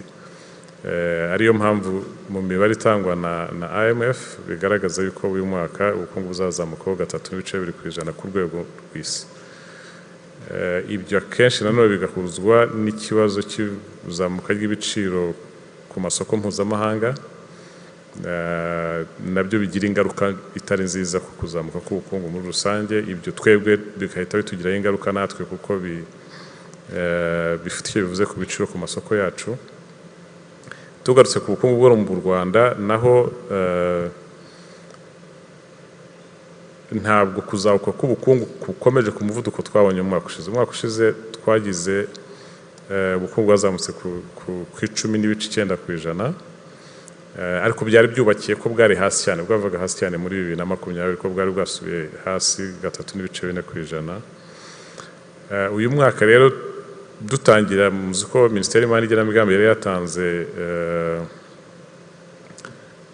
Ariyo mpamvu mu mibare itangwa na IMF bigaragaza yuko uyu mwaka ubukungu buzazamukaho 3.2% ku rwego rw'isi. Ibyo akenshi nanone bigahuzwa n'ikibazo cy'izamuka ry'ibiciro ku masoko mpuzamahanga, nabyo bigira ingaruka itari nziza ku kuzamuka k'ubukungu muri rusange. Ibyo twebwe bigahita bitugiraho ingaruka natwe kuko bifite icyo bivuze ku biciro ku masoko yacu. Tugarutse ku bukungu bwo mu Rwanda, naho ntabwo kuzamuka k'ubukungu kukomeje ku muvuduko twabonye mu mwaka ushize. Umwaka ushize twagize ubukungu bwazamutse ku 10.9%, ariko byari byubakiye ko bwari hasi cyane, bwavaga hasi cyane muri 2020 ko bwari bwasubiye hasi 3.4%. Uyu mwaka rero dutangira muzi ko Minisiteri y'Imari n'Igenamigambi yari yatanze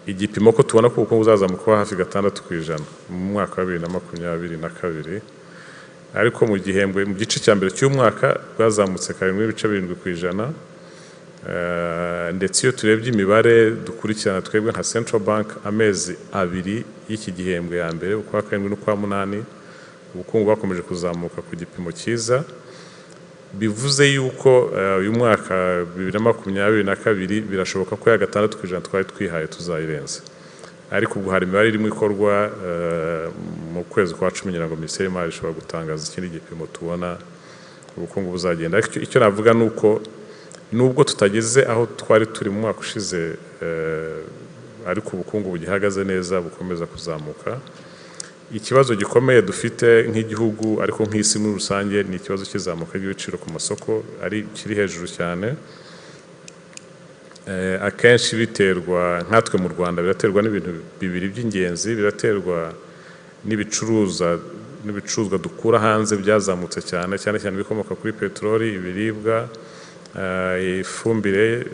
igipimo ko tubona ko ubukungu buzazamuka hafi 6% mu mwaka wa 2022, ariko mu gice cya mbere cy'umwaka bwazamutse 7.7%. Ndetse iyo turebye imibare dukurikirana twebwe nka Central Bank, amezi 2 y'iki gihembwe ya mbere, ukwa 7 n'ukwa 8, ubukungu bwakomeje kuzamuka ku gipimo cyiza. bivuze yuko uyu mwaka 2022 birashoboka ko ya 6% twari twihaye tuzayirenza, ariko ubwo hari imibare irimo ikorwa mu kwezi kwa 10 ngira ngo Minisiteri y'Imari ishobora gutangaza ikindi gipimo tubona ubukungu buzagenda. Icyo navuga nuko nubwo tutageze aho twari turi mu mwaka ushize, ariko ubukungu bugihagaze neza bukomeza kuzamuka. Ikibazo gikomeye dufite nk'igihugu ariko nk'isi muri rusange ni ikibazo cy'izamuka ry'ibiciro ku masoko ari kiri hejuru cyane. Akenshi biterwa nkatwe mu Rwanda biraterwa n'ibintu bibiri by'ingenzi, biraterwa n'ibicuruzwa dukura hanze byazamutse cyane bikomoka kuri peteroli, ibiribwa, ifumbire,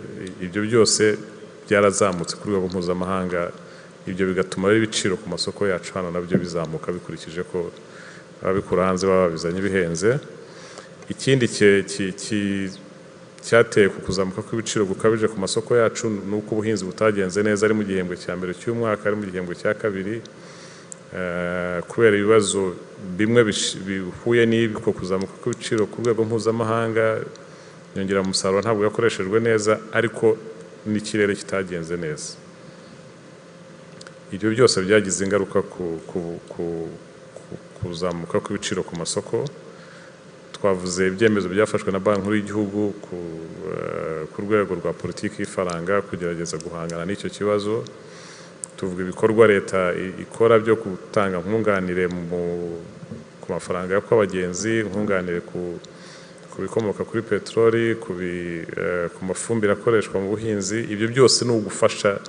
ibyo byose byarazamutse ku rwego mpuzamahanga. Ibyo bigatuma ibiciro ku masoko yacu hano nabyo bizamuka bikurikije ko ababikura hanze baba babizanye bihenze. Ikindi cyateye ku kuzamuka kw'ibiciro gukabije ku masoko yacu ni uko ubuhinzi butagenze neza ari mu gihembwe cya mbere cy'umwaka, ari mu gihembwe cya kabiri, kubera ibibazo bimwe bihuye n'ibiko kuzamuka kw'ibiciro ku rwego mpuzamahanga. Inyongeramusaruro ntabwo yakoreshejwe neza, ariko n'ikirere kitagenze neza. Ibyo byose byagize ingaruka ku kuzamuka kw'ibiciro ku masoko. Twavuze ibyemezo byafashwe na Banki Nkuru y'Igihugu ku rwego rwa politiki y'ifaranga kugerageza guhangana n'icyo kibazo. Tuvuga ibikorwa leta ikora byo gutanga nkunganire ku mafaranga yo kw'abagenzi, nkunganire ku bikomoka kuri peteroli, ku mafumbire akoreshwa mu buhinzi. Ibyo byose ni ugufasha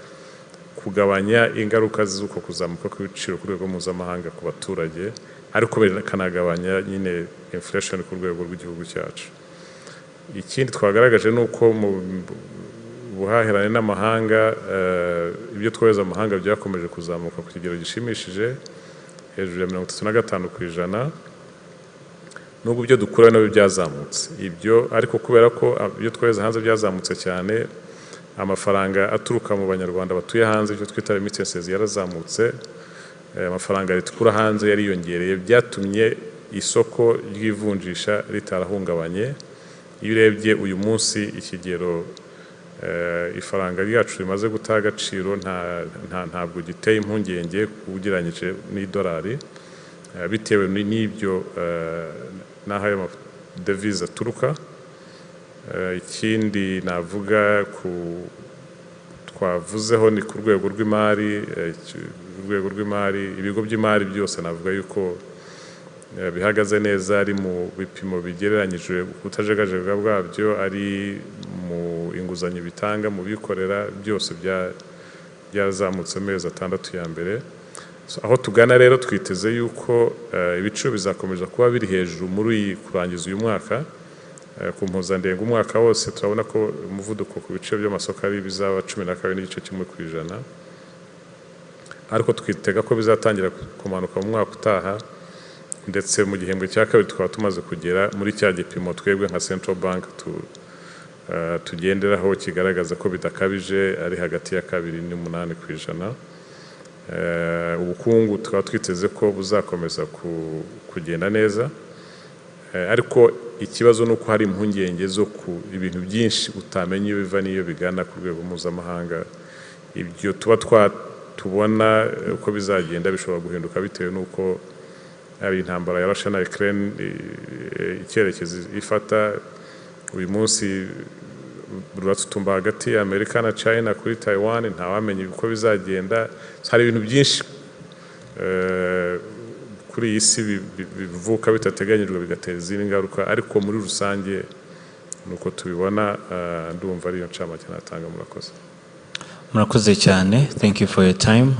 kugabanya ingaruka z'uko kuzamuka kw'ibiciro ku rwego mpuzamahanga ku baturage, ariko bikanagabanya nyine inflation ku rwego rw'igihugu cyacu. Ikindi twagaragaje ni uko mu buhahirane n'amahanga, ibyo twohereza amahanga byakomeje kuzamuka ku kigero gishimishije hejuru ya 35%, nubwo ibyo dukura nabyo byazamutse. Ibyo ariko kubera ko ibyo twohereza hanze byazamutse cyane, amafaranga aturuka mu banyarwanda batuye hanze, ibyo twita remittances, yarazamutse. Amafaranga ritukura hanze yariyongereye, byatumye isoko ry'ivunjisha ritarahungabanye. Iyo urebye uyu munsi ikigero ifaranga ryacu rimaze guta agaciro ntabwo giteye impungenge ugereranyije n'idolari, bitewe n'ibyo n'aho ayo devize aturuka. Ikindi navuga twavuzeho ni ku rwego rw'imari. Ibigo by'imari byose navuga yuko bihagaze neza, ari mu bipimo bigereranyije ubutajegajega bwabyo, ari mu inguzanyo bitanga mu bikorera, byose byazamutse amezi 6 ya mbere. Aho tugana rero twiteze yuko ibiciro bizakomeza kuba biri hejuru muri kurangiza uyu mwaka. Ku mpuzandengo umwaka wose turabona ko umuvuduko ku biciro by'amasoko ari bizaba 12.1%, ariko twitega ko bizatangira kumanuka mu mwaka utaha, ndetse mu gihembwe cya kabiri twaba tumaze kugera muri cya gipimo twebwe nka Central Bank tugenderaho kigaragaza ko bidakabije, ari hagati ya 2 n'8%. Ubukungu tukaba twiteze ko buzakomeza kugenda neza, ariko ikibazo ni uko hari impungenge zo ku ibintu byinshi utamenya iyo biva n'iyo bigana ku rwego mpuzamahanga. Ibyo tubona uko bizagenda bishobora guhinduka bitewe n'uko ari intambara ya Russia na Ukraine icyerekezo ifata. Uyu munsi ruratutumba hagati ya Amerika na China kuri Taiwan, ntawamenye uko bizagenda. Hari ibintu byinshi kuri iyi si bivuka bitateganyijwe bigatera izindi ngaruka, ariko muri rusange nuko tubibona. Ndumva ariyo ncamake natanga.
Murakoze cyane. Thank you for your time.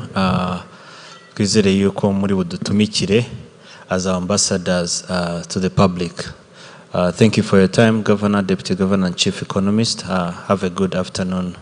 Twizere yuko muri budutumikire as our ambassadors to the public. Thank you for your time, Governor, Deputy Governor, and Chief Economist. Have a good afternoon.